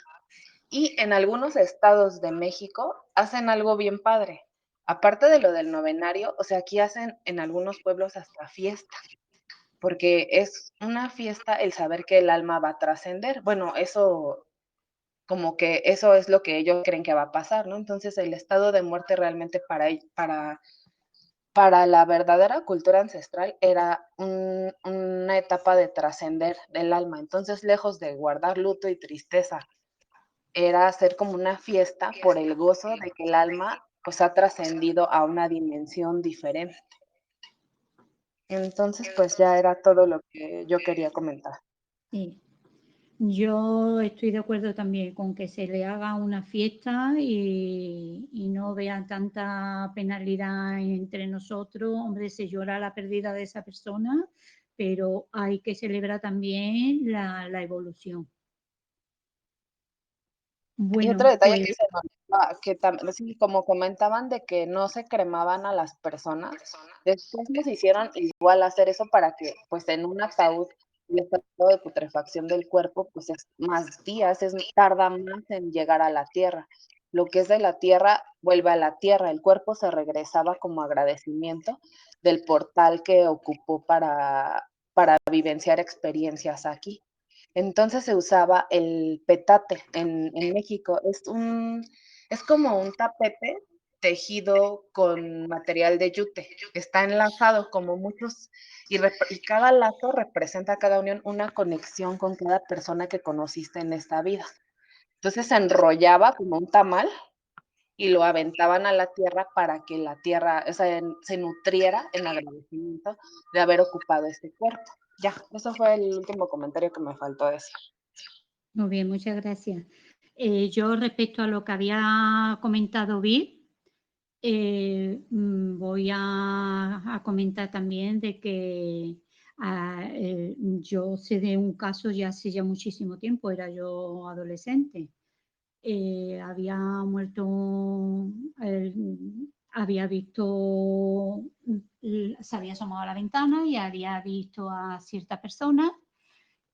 Speaker 9: Y en algunos estados de México hacen algo bien padre. Aparte de lo del novenario, o sea, aquí hacen en algunos pueblos hasta fiesta, porque es una fiesta el saber que el alma va a trascender. Bueno, eso como que eso es lo que ellos creen que va a pasar, ¿no? Entonces el estado de muerte realmente para la verdadera cultura ancestral era una etapa de trascender del alma. Entonces, lejos de guardar luto y tristeza, era hacer como una fiesta por el gozo de que el alma pues ha trascendido a una dimensión diferente. Entonces, pues ya era todo lo que yo quería comentar.
Speaker 2: Sí. Yo estoy de acuerdo también con que se le haga una fiesta y no vean tanta penalidad entre nosotros. Hombre, se llora la pérdida de esa persona, pero hay que celebrar también la evolución.
Speaker 9: Y otro
Speaker 2: Bueno,
Speaker 9: detalle
Speaker 2: pues
Speaker 9: que se me olvidaba, que también, sí, como comentaban de que no se cremaban a las personas, después nos hicieron igual hacer eso para que, pues, en un ataúd, el estado de putrefacción del cuerpo, pues, es más días, tarda más en llegar a la tierra. Lo que es de la tierra vuelve a la tierra, el cuerpo se regresaba como agradecimiento del portal que ocupó para vivenciar experiencias aquí. Entonces se usaba el petate en México. Es como un tapete tejido con material de yute. Está enlazado como muchos, y cada lazo representa a cada unión una conexión con cada persona que conociste en esta vida. Entonces se enrollaba como un tamal y lo aventaban a la tierra para que la tierra, o sea, se nutriera en agradecimiento de haber ocupado este cuerpo. Ya, eso fue el último comentario que me faltó decir.
Speaker 2: Muy bien, muchas gracias. Yo respecto a lo que había comentado Vic, voy a comentar también de que yo sé de un caso ya hace ya muchísimo tiempo, era yo adolescente. Había muerto, había visto, se había asomado a la ventana y había visto a cierta persona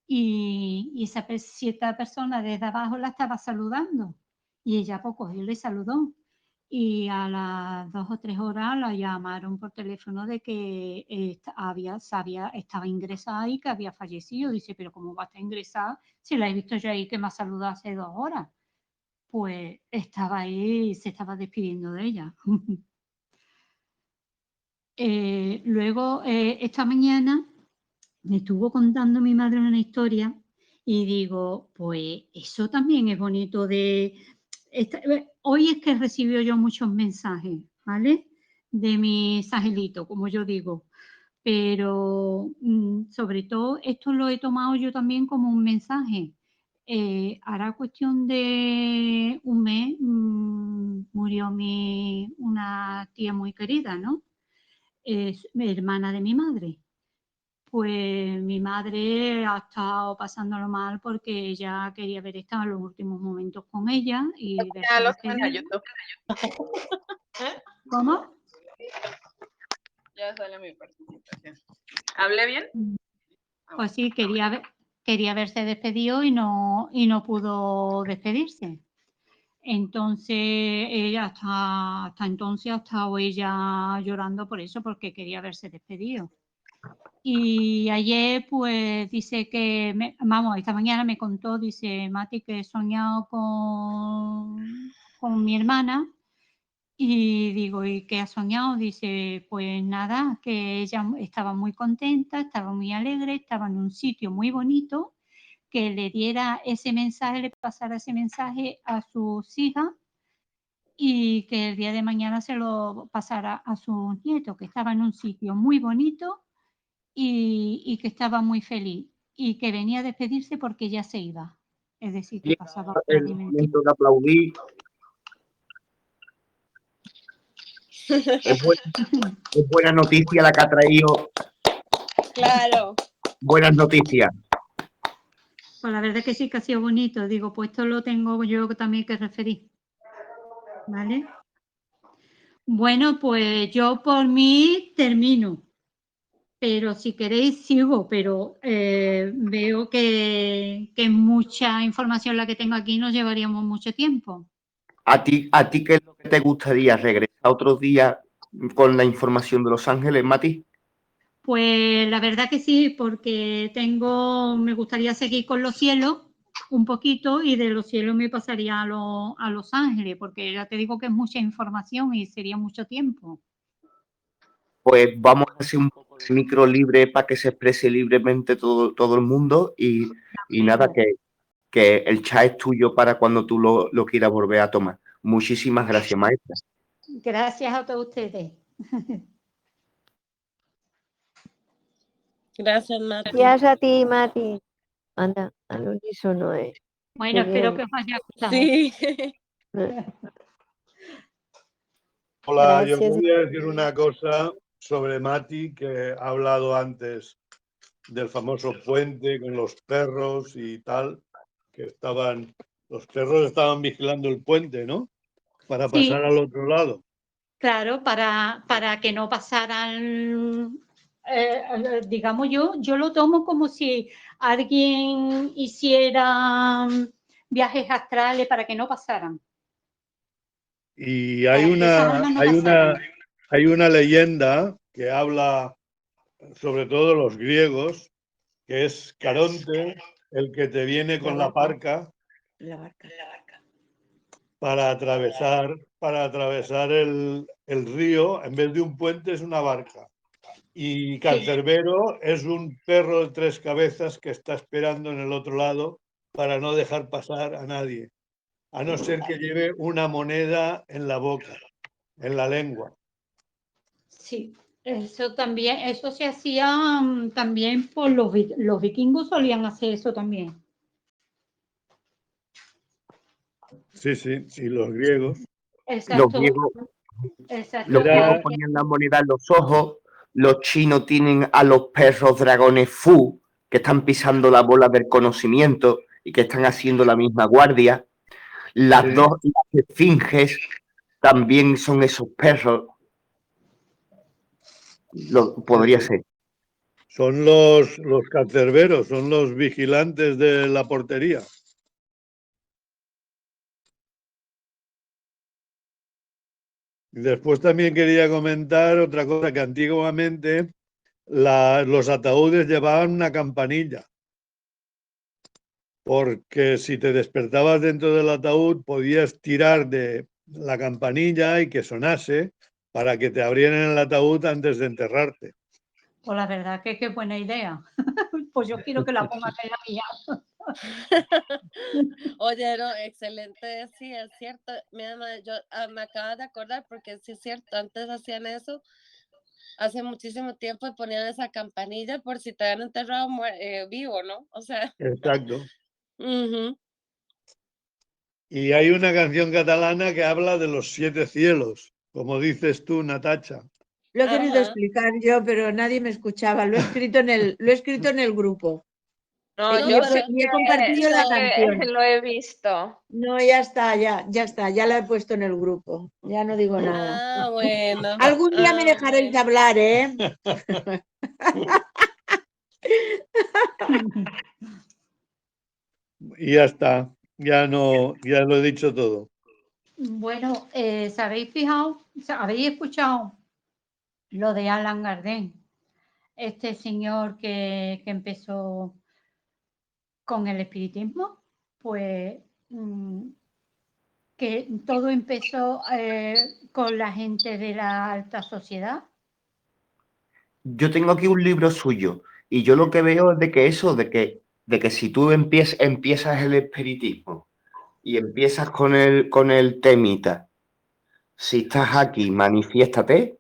Speaker 2: y esa cierta persona desde abajo la estaba saludando y ella pues cogió y le saludó. Y a las 2 o 3 horas la llamaron por teléfono de que estaba ingresada y que había fallecido. Dice, pero ¿cómo va a estar ingresada si la he visto yo ahí que me ha saludado hace 2 horas? Pues estaba ahí y se estaba despidiendo de ella. Luego, esta mañana me estuvo contando mi madre una historia y digo, pues eso también es bonito de... Hoy es que recibió yo muchos mensajes, ¿vale? De mis angelitos, como yo digo. Pero sobre todo esto lo he tomado yo también como un mensaje. Hará cuestión de un mes murió una tía muy querida, ¿no? Es hermana de mi madre. Pues mi madre ha estado pasándolo mal porque ella quería haber estado en los últimos momentos con ella y verse
Speaker 9: Ya lo suena a
Speaker 2: despedida.
Speaker 9: YouTube.
Speaker 2: ¿Cómo?
Speaker 9: Ya sale mi participación. ¿Hablé bien?
Speaker 2: Pues sí, quería verse despedido y no pudo despedirse. Entonces, ella hasta entonces ha estado ella llorando por eso, porque quería verse despedido. Y ayer, pues, dice que, esta mañana me contó, dice, Mati, que he soñado con mi hermana. Y digo, ¿y qué ha soñado? Dice, pues nada, que ella estaba muy contenta, estaba muy alegre, estaba en un sitio muy bonito, que le diera ese mensaje, le pasara ese mensaje a sus hijas y que el día de mañana se lo pasara a sus nietos, que estaba en un sitio muy bonito y que estaba muy feliz y que venía a despedirse porque ya se iba. Es decir, que pasaba otra
Speaker 1: El
Speaker 2: dimensión.
Speaker 1: momento de aplaudir. Es buena noticia la que ha traído.
Speaker 7: Claro.
Speaker 1: Buenas noticias.
Speaker 2: Pues la verdad es que sí que ha sido bonito. Digo, pues esto lo tengo yo también que referir. ¿Vale? Bueno, pues yo por mí termino. Pero si queréis sigo, pero veo que mucha información la que tengo aquí nos llevaríamos mucho tiempo.
Speaker 1: ¿A ti qué es lo que te gustaría? ¿Regresar otros días con la información de Los Ángeles, Mati?
Speaker 2: Pues la verdad que sí, porque me gustaría seguir con los cielos un poquito y de los cielos me pasaría a Los Ángeles, porque ya te digo que es mucha información y sería mucho tiempo.
Speaker 1: Pues vamos a hacer un poco de micro libre para que se exprese libremente todo el mundo y nada, que el chat es tuyo para cuando tú lo quieras volver a tomar. Muchísimas gracias, maestra.
Speaker 2: Gracias a todos ustedes.
Speaker 7: Gracias, Mati.
Speaker 5: Gracias a ti, Mati. Anda, al unísono,
Speaker 2: Bueno,
Speaker 5: Qué
Speaker 2: espero
Speaker 5: bien.
Speaker 2: que os haya gustado.
Speaker 7: Sí.
Speaker 3: Hola, yo
Speaker 5: Gracias.
Speaker 3: quería decir una cosa sobre Mati, que ha hablado antes del famoso puente con los perros y tal, que los perros estaban vigilando el puente, ¿no? Para
Speaker 2: Sí.
Speaker 3: pasar al otro lado.
Speaker 2: Claro, para que no pasaran, digamos yo lo tomo como si alguien hiciera viajes astrales para que no pasaran.
Speaker 3: Y
Speaker 2: Para que esas almas no pasaran.
Speaker 3: hay una leyenda que habla sobre todo los griegos, que es Caronte, el que te viene con la
Speaker 4: barca.
Speaker 3: parca
Speaker 4: La barca.
Speaker 3: para atravesar el río. En vez de un puente es una barca. Y Cancerbero es un perro de 3 cabezas que está esperando en el otro lado para no dejar pasar a nadie, a no ser que lleve una moneda en la boca, en la lengua.
Speaker 2: Sí, eso también, eso se hacía también por los vikingos solían hacer eso también.
Speaker 3: Sí, sí, y los griegos.
Speaker 2: Exacto.
Speaker 1: Los griegos ponían la moneda en los ojos, los chinos tienen a los perros dragones Fu, que están pisando la bola del conocimiento y que están haciendo la misma guardia. Las dos esfinges también son esos perros. Podría ser.
Speaker 3: Son los cancerberos, son los vigilantes de la portería. Y después también quería comentar otra cosa, que antiguamente los ataúdes llevaban una campanilla, porque si te despertabas dentro del ataúd podías tirar de la campanilla y que sonase para que te abrieran el ataúd antes de enterrarte.
Speaker 2: Pues la verdad que qué buena idea. Pues yo quiero que la pongas en la mía.
Speaker 7: Oye, no, excelente, sí, es cierto. Mira, yo me acabo de acordar porque sí es cierto, antes hacían eso hace muchísimo tiempo y ponían esa campanilla por si te habían enterrado vivo, ¿no? O sea.
Speaker 3: Exacto. Y hay una canción catalana que habla de los 7 cielos, como dices tú, Natacha.
Speaker 4: Lo he querido explicar yo, pero nadie me escuchaba. Lo he escrito en el grupo.
Speaker 8: No,
Speaker 4: Y
Speaker 8: yo
Speaker 4: he compartido la canción.
Speaker 8: lo he visto.
Speaker 4: No, ya está, ya la he puesto en el grupo. Ya no digo nada.
Speaker 7: Ah, bueno.
Speaker 4: Algún día me dejaréis de hablar, ¿eh?
Speaker 3: Y ya está, ya lo he dicho todo.
Speaker 2: Bueno, ¿habéis escuchado lo de Alan Garden? Este señor que empezó con el espiritismo, pues que todo empezó con la gente de la alta sociedad.
Speaker 1: Yo tengo aquí un libro suyo y yo lo que veo es de que si tú empiezas el espiritismo y empiezas con el temita, si estás aquí, manifiéstate,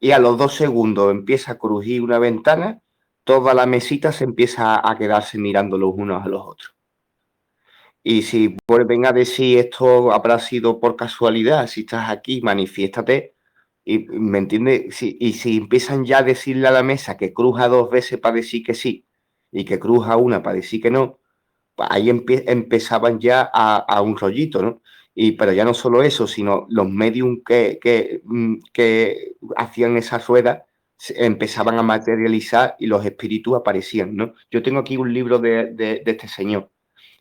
Speaker 1: y a los 2 segundos empieza a crujir una ventana, toda la mesita se empieza a quedarse mirando los unos a los otros. Y si vuelven a decir esto habrá sido por casualidad, si estás aquí, manifiéstate, y ¿me entiendes? Y si empiezan ya a decirle a la mesa que cruja 2 veces para decir que sí, y que cruja una para decir que no, pues ahí empezaban ya a un rollito, ¿no? Pero ya no solo eso, sino los medium que hacían esa rueda empezaban a materializar y los espíritus aparecían, ¿no? Yo tengo aquí un libro de este señor,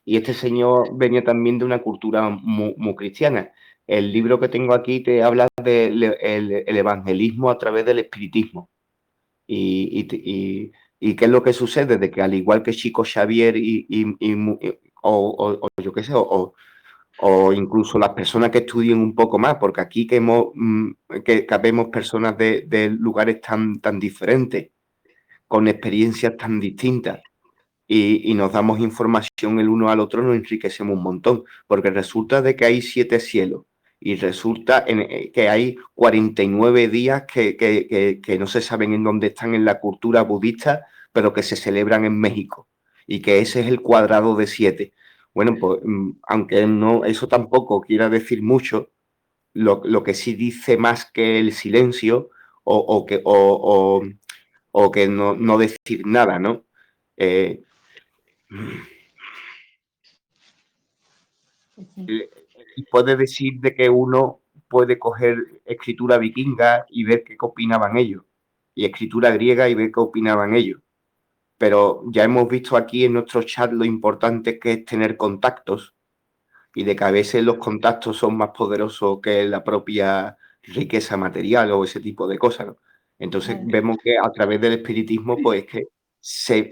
Speaker 1: y este señor venía también de una cultura muy cristiana. El libro que tengo aquí te habla del el evangelismo a través del espiritismo. ¿Y qué es lo que sucede? De que al igual que Chico Xavier o yo qué sé, o incluso las personas que estudien un poco más, porque aquí que vemos personas de lugares tan diferentes, con experiencias tan distintas, y nos damos información el uno al otro, nos enriquecemos un montón, porque resulta de que hay 7 cielos, y resulta que hay 49 días que no se saben en dónde están en la cultura budista, pero que se celebran en México, y que ese es el cuadrado de 7. Bueno, pues aunque no, eso tampoco quiera decir mucho, lo que sí dice más que el silencio o que no decir nada, ¿no? Y puede decir de que uno puede coger escritura vikinga y ver qué opinaban ellos, y escritura griega y ver qué opinaban ellos. Pero ya hemos visto aquí en nuestro chat lo importante que es tener contactos, y de que a veces los contactos son más poderosos que la propia riqueza material o ese tipo de cosas, ¿no? Entonces vemos que a través del espiritismo, pues que se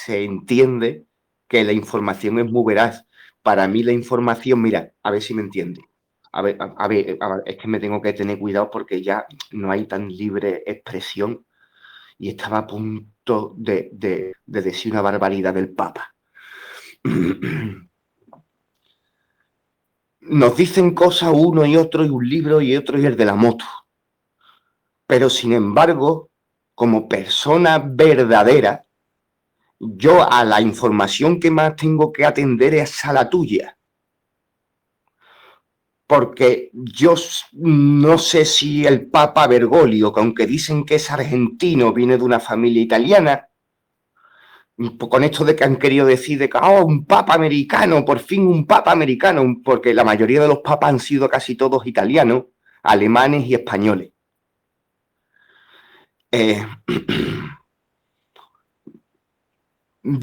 Speaker 1: entiende que la información es muy veraz. Para mí la información, mira, a ver si me entiende. A ver, es que me tengo que tener cuidado porque ya no hay tan libre expresión y estaba a punto de decir una barbaridad del Papa. Nos dicen cosas uno y otro, y un libro y otro y el de la moto. Pero sin embargo, como persona verdadera, yo a la información que más tengo que atender es a la tuya. Porque yo no sé si el Papa Bergoglio, que aunque dicen que es argentino, viene de una familia italiana, con esto de que han querido decir de que un papa americano, por fin un papa americano, porque la mayoría de los papas han sido casi todos italianos, alemanes y españoles.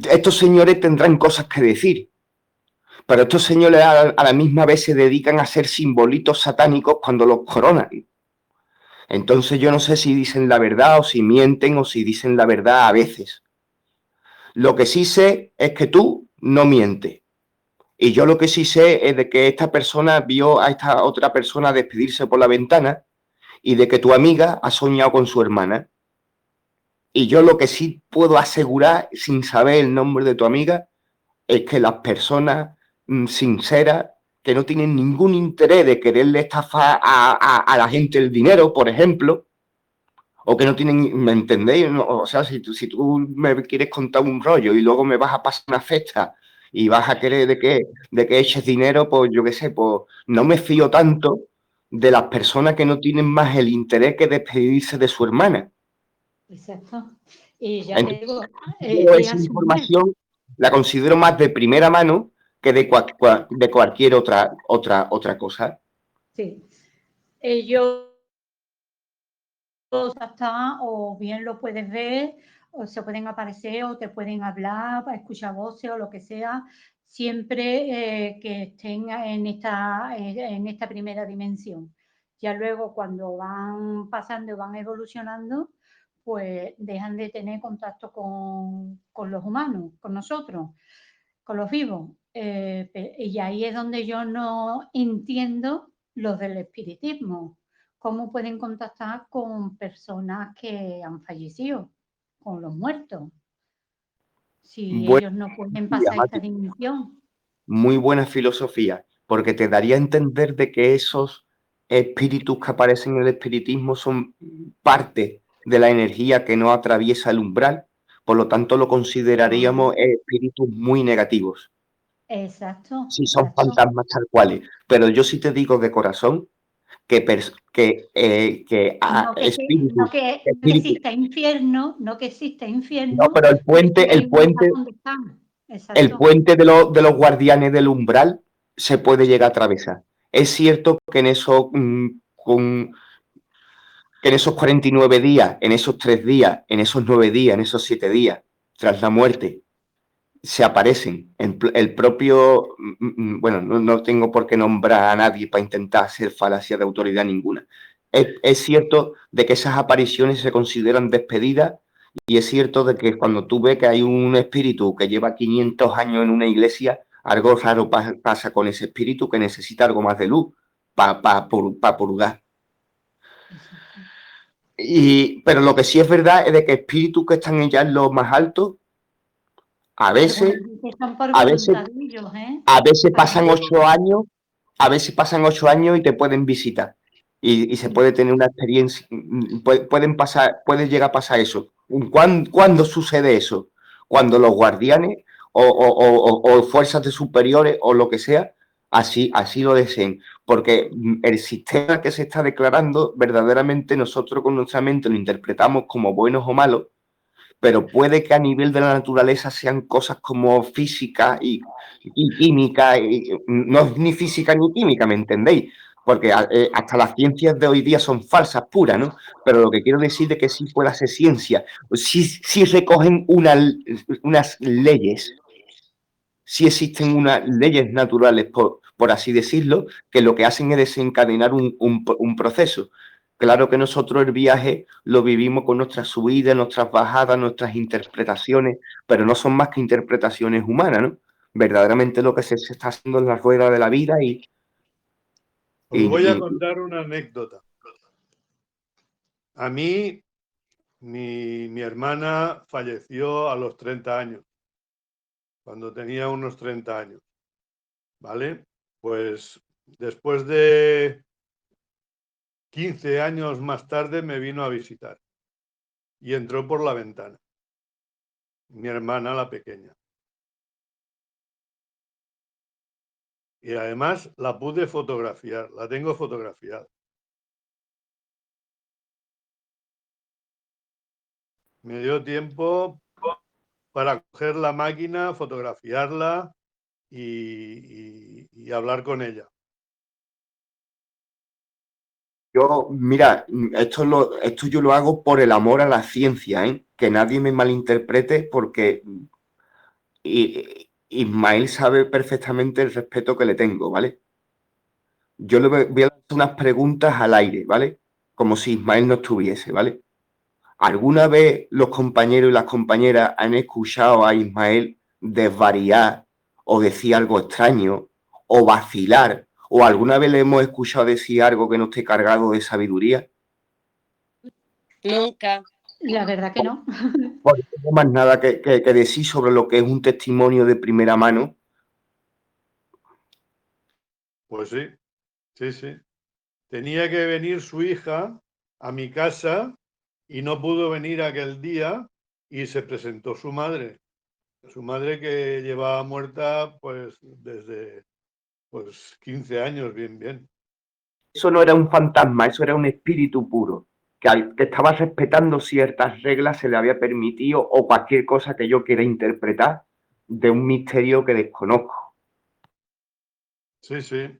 Speaker 1: Estos señores tendrán cosas que decir, pero estos señores a la misma vez se dedican a hacer simbolitos satánicos cuando los coronan. Entonces yo no sé si dicen la verdad o si mienten o si dicen la verdad a veces. Lo que sí sé es que tú no mientes. Y yo lo que sí sé es de que esta persona vio a esta otra persona despedirse por la ventana y de que tu amiga ha soñado con su hermana. Y yo lo que sí puedo asegurar, sin saber el nombre de tu amiga, es que las personas sinceras, que no tienen ningún interés de quererle estafar a la gente el dinero, por ejemplo, o que no tienen, ¿me entendéis? No, o sea, si tú me quieres contar un rollo y luego me vas a pasar una fiesta y vas a querer de que eches dinero, pues yo qué sé, pues no me fío tanto de las personas que no tienen más el interés que despedirse de su hermana.
Speaker 2: Exacto. Y ya
Speaker 1: Entonces,
Speaker 2: te digo,
Speaker 1: esa información la considero más de primera mano que de cualquier otra cosa.
Speaker 2: Sí. Ellos hasta, o bien lo puedes ver, o se pueden aparecer, o te pueden hablar, escuchar voces o lo que sea, siempre que estén en esta primera dimensión. Ya luego cuando van pasando y van evolucionando, pues dejan de tener contacto con los humanos, con nosotros, con los vivos. Y ahí es donde yo no entiendo los del espiritismo. ¿Cómo pueden contactar con personas que han fallecido, con los muertos? Si
Speaker 1: Buena
Speaker 2: ellos no pueden
Speaker 1: filosofía,
Speaker 2: pasar esta
Speaker 1: Mati.
Speaker 2: dimensión.
Speaker 1: Muy buena filosofía, porque te daría a entender de que esos espíritus que aparecen en el espiritismo son parte de la energía que no atraviesa el umbral, por lo tanto lo consideraríamos espíritus muy negativos,
Speaker 2: Exacto,
Speaker 1: si son
Speaker 2: exacto.
Speaker 1: fantasmas tal cuales. Pero yo sí te digo de corazón que
Speaker 2: No
Speaker 1: espíritus,
Speaker 2: que exista infierno, no que exista
Speaker 1: no,
Speaker 2: infierno,
Speaker 1: pero el
Speaker 2: y que
Speaker 1: puente,
Speaker 2: no hay nada donde están.
Speaker 1: el
Speaker 2: Exacto.
Speaker 1: puente de los guardianes del umbral se puede llegar a atravesar. Es cierto que en esos 49 días, en esos 3 días, en esos 9 días, en esos 7 días, tras la muerte, se aparecen. El propio, bueno, no tengo por qué nombrar a nadie para intentar hacer falacia de autoridad ninguna. Es cierto de que esas apariciones se consideran despedidas y es cierto de que cuando tú ves que hay un espíritu que lleva 500 años en una iglesia, algo raro pasa con ese espíritu que necesita algo más de luz para purgar. Pero lo que sí es verdad es de que espíritus que están ya en lo más alto, a veces pasan 8 años, a veces pasan 8 años y te pueden visitar. Y se puede tener una experiencia, puede llegar a pasar eso. ¿Cuándo sucede eso? Cuando los guardianes o fuerzas de superiores o lo que sea, así lo deseen. Porque el sistema que se está declarando, verdaderamente nosotros con nuestra mente lo interpretamos como buenos o malos, pero puede que a nivel de la naturaleza sean cosas como física y química, no es ni física ni química, ¿me entendéis? Porque hasta las ciencias de hoy día son falsas puras, ¿no? Pero lo que quiero decir es que sí puede ser ciencia, sí recogen unas leyes, sí existen unas leyes naturales, por así decirlo, que lo que hacen es desencadenar un proceso. Claro que nosotros el viaje lo vivimos con nuestras subidas, nuestras bajadas, nuestras interpretaciones, pero no son más que interpretaciones humanas, ¿no? Verdaderamente lo que se está haciendo en la rueda de la vida
Speaker 3: Os voy a
Speaker 1: y
Speaker 3: contar una anécdota. A mí, mi hermana falleció a los 30 años, cuando tenía unos 30 años, ¿vale? Pues después de 15 años más tarde me vino a visitar y entró por la ventana, mi hermana la pequeña. Y además la pude fotografiar, la tengo fotografiada. Me dio tiempo para coger la máquina, fotografiarla y hablar con ella.
Speaker 1: yo, mira, esto yo lo hago por el amor a la ciencia, ¿eh? Que nadie me malinterprete porque Ismael sabe perfectamente el respeto que le tengo, ¿vale? Yo le voy a hacer unas preguntas al aire, ¿vale? Como si Ismael no estuviese, ¿vale? ¿Alguna vez los compañeros y las compañeras han escuchado a Ismael desvariar o decir algo extraño o vacilar? ¿O alguna vez le hemos escuchado decir algo que no esté cargado de sabiduría?
Speaker 7: Nunca.
Speaker 2: La verdad que no.
Speaker 1: Pues no tengo más nada que decir sobre lo que es un testimonio de primera mano.
Speaker 3: Pues sí, sí, sí. Tenía que venir su hija a mi casa y no pudo venir aquel día y se presentó su madre que llevaba muerta pues desde 15 años, bien.
Speaker 1: Eso no era un fantasma, eso era un espíritu puro, que estaba respetando ciertas reglas, se le había permitido, o cualquier cosa que yo quiera interpretar de un misterio que desconozco.
Speaker 3: Sí, sí.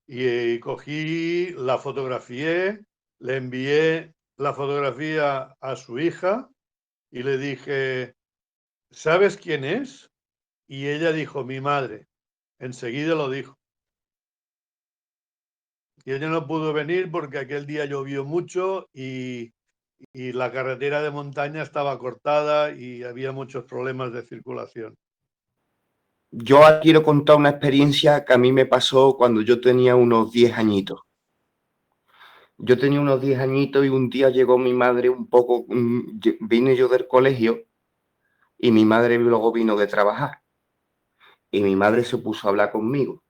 Speaker 3: Y cogí, la fotografié, le envié la fotografía a su hija y le dije, ¿sabes quién es? Y ella dijo, mi madre. Enseguida lo dijo. Y ella no pudo venir porque aquel día llovió mucho y la carretera de montaña estaba cortada y había muchos problemas de circulación.
Speaker 1: Yo quiero contar una experiencia que a mí me pasó cuando yo tenía unos 10 añitos. Yo tenía unos 10 añitos y un día llegó mi madre un poco, vine yo del colegio y mi madre luego vino de trabajar. Y mi madre se puso a hablar conmigo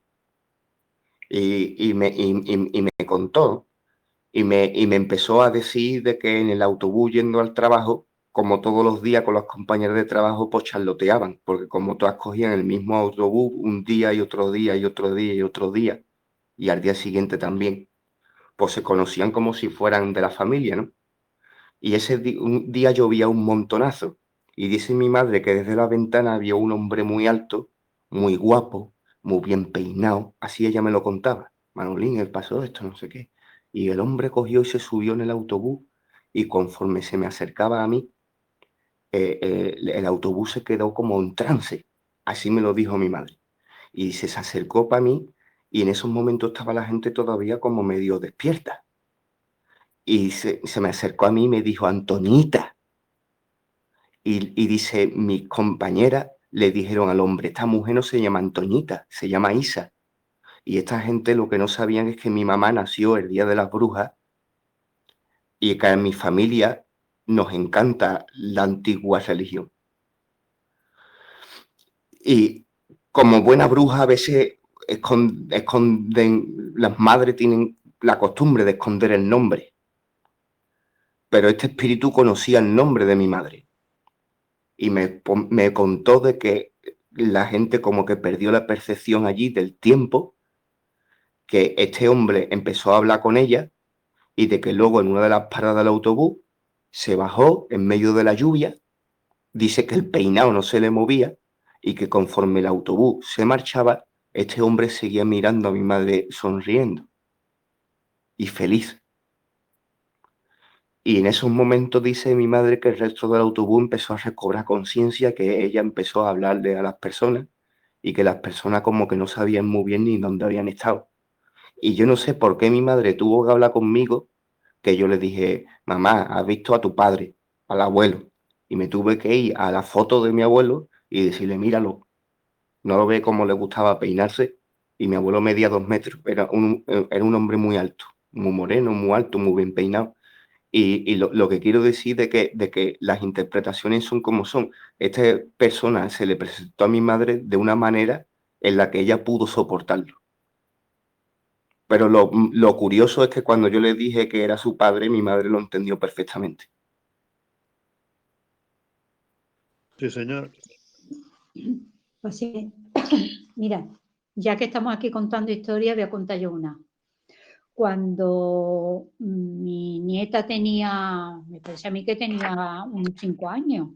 Speaker 1: y me contó y me empezó a decir de que en el autobús yendo al trabajo, como todos los días con los compañeros de trabajo, pues charloteaban, porque como todas cogían el mismo autobús un día y otro día y otro día y otro día, y al día siguiente también, pues se conocían como si fueran de la familia, ¿no? Y un día llovía un montonazo, y dice mi madre que desde la ventana vio un hombre muy alto, muy guapo, muy bien peinado, así ella me lo contaba. Manolín, él pasó esto, no sé qué. Y el hombre cogió y se subió en el autobús, y conforme se me acercaba a mí, el autobús se quedó como en trance. Así me lo dijo mi madre. Y se acercó para mí, y en esos momentos estaba la gente todavía como medio despierta. Y se me acercó a mí y me dijo, Antonita. Y dice, mis compañeras le dijeron al hombre, esta mujer no se llama Antoñita, se llama Isa. Y esta gente lo que no sabían es que mi mamá nació el Día de las Brujas y que en mi familia nos encanta la antigua religión. Y como buena bruja a veces esconden, las madres tienen la costumbre de esconder el nombre. Pero este espíritu conocía el nombre de mi madre. Y me contó de que la gente como que perdió la percepción allí del tiempo, que este hombre empezó a hablar con ella y de que luego en una de las paradas del autobús se bajó en medio de la lluvia, dice que el peinado no se le movía y que conforme el autobús se marchaba, este hombre seguía mirando a mi madre sonriendo y feliz. Y en esos momentos dice mi madre que el resto del autobús empezó a recobrar conciencia, que ella empezó a hablarle a las personas y que las personas como que no sabían muy bien ni dónde habían estado. Y yo no sé por qué mi madre tuvo que hablar conmigo que yo le dije, mamá, ¿has visto a tu padre, al abuelo? Y me tuve que ir a la foto de mi abuelo y decirle, míralo, no lo ve cómo le gustaba peinarse. Y mi abuelo medía 2 metros, era un hombre muy alto, muy moreno, muy alto, muy bien peinado. Y lo que quiero decir de que las interpretaciones son como son. Esta persona se le presentó a mi madre de una manera en la que ella pudo soportarlo. Pero lo curioso es que cuando yo le dije que era su padre, mi madre lo entendió perfectamente.
Speaker 3: Sí, señor.
Speaker 2: Pues sí. Mira, ya que estamos aquí contando historias, voy a contar yo una. Cuando mi nieta tenía, me parece a mí que tenía unos 5 años,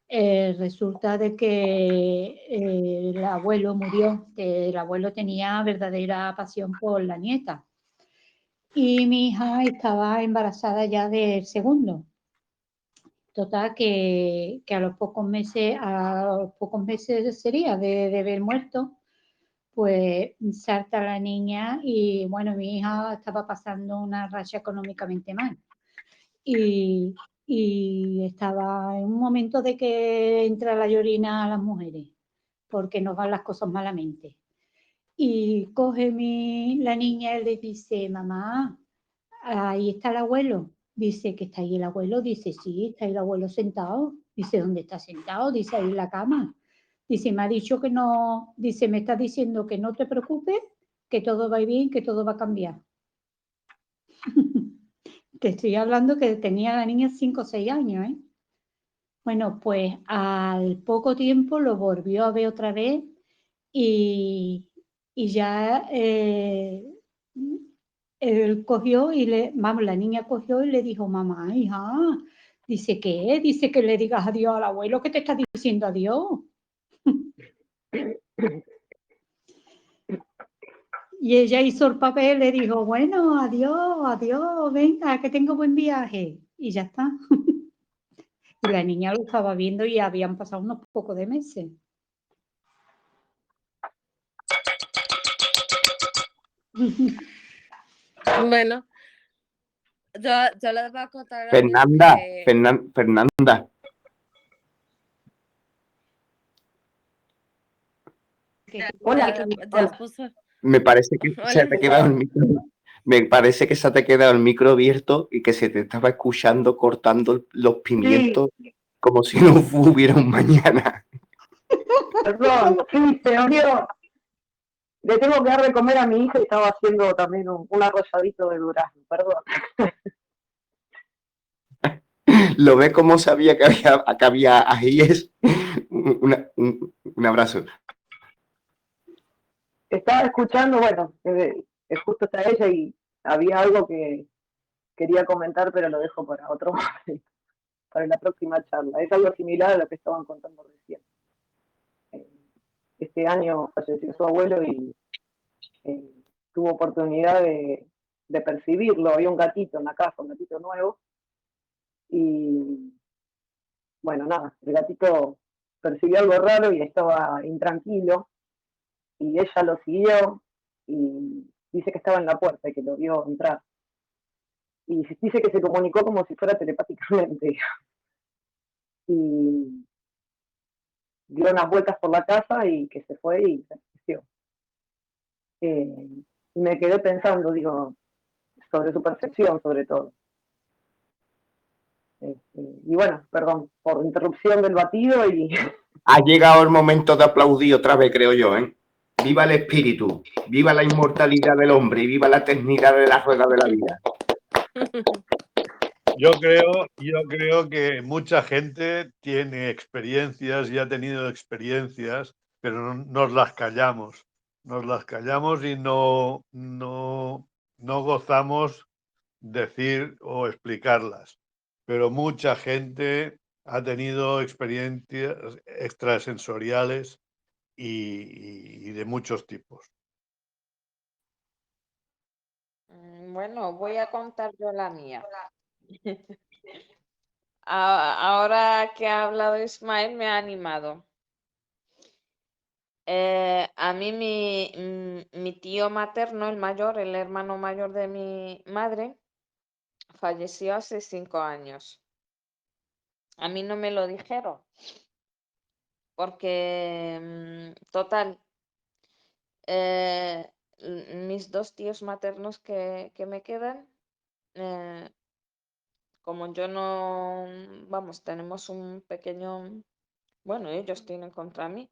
Speaker 2: resulta de que el abuelo murió, que el abuelo tenía verdadera pasión por la nieta. Y mi hija estaba embarazada ya del segundo. Total, que a los pocos meses sería de haber muerto, pues salta la niña y bueno, mi hija estaba pasando una racha económicamente mal. Y estaba en un momento de que entra la llorina a las mujeres, porque nos van las cosas malamente. Y coge la niña y le dice, mamá, ahí está el abuelo. Dice, ¿que está ahí el abuelo? Dice, sí, está ahí el abuelo sentado. Dice, ¿dónde está sentado? Dice, ahí en la cama. Dice, me ha dicho que no, dice, me está diciendo que no te preocupes, que todo va bien, que todo va a cambiar. Te estoy hablando que tenía la niña 5 o 6 años, ¿eh? Bueno, pues al poco tiempo lo volvió a ver otra vez y ya él cogió y la niña cogió y le dijo, mamá, hija, dice, ¿qué? Dice que le digas adiós al abuelo, que te está diciendo adiós. Y ella hizo el papel, le dijo, bueno, adiós, adiós, venga, que tenga buen viaje. Y ya está. Y la niña lo estaba viendo y habían pasado unos pocos de meses.
Speaker 7: Bueno, yo les voy a contar algo
Speaker 1: Fernanda,
Speaker 7: que...
Speaker 1: Fernanda,
Speaker 7: Ya, ya os puso...
Speaker 1: me parece que se
Speaker 7: Hola.
Speaker 1: te ha quedado el micro. Me parece que se te ha quedado el micro abierto y que se te estaba escuchando cortando los pimientos como si no hubiera un mañana.
Speaker 10: Perdón, sí, se abrió. Le tengo que dar de comer a mi hija y estaba haciendo también un arrolladito de durazno, perdón.
Speaker 1: ¿Lo ves como sabía que había ajíes? Un abrazo.
Speaker 10: Estaba escuchando, bueno, justo está ella y había algo que quería comentar, pero lo dejo para otro momento, para la próxima charla. Es algo similar a lo que estaban contando recién. Este año falleció su abuelo y tuvo oportunidad de percibirlo. Había un gatito en la casa, un gatito nuevo, y bueno, nada, el gatito percibió algo raro y estaba intranquilo, y ella lo siguió y dice que estaba en la puerta y que lo vio entrar. Y dice que se comunicó como si fuera telepáticamente. Y dio unas vueltas por la casa y que se fue y se apareció. Y me quedé pensando, digo, sobre su percepción, sobre todo. Y bueno, perdón por interrupción del batido y...
Speaker 1: Ha llegado el momento de aplaudir otra vez, creo yo, ¿eh? Viva el espíritu, viva la inmortalidad del hombre y viva la eternidad de la rueda de la vida.
Speaker 3: Yo creo que mucha gente tiene experiencias y ha tenido experiencias, pero nos las callamos. Nos las callamos y no gozamos decir o explicarlas. Pero mucha gente ha tenido experiencias extrasensoriales y de muchos tipos.
Speaker 8: Bueno, voy a contar yo la mía. Ahora que ha hablado Ismael, me ha animado. A mí mi tío materno, el mayor, el hermano mayor de mi madre, falleció hace 5 años. A mí no me lo dijeron, porque, total, mis 2 tíos maternos que me quedan, eh, como yo no, vamos, tenemos un pequeño, bueno, ellos tienen contra mí,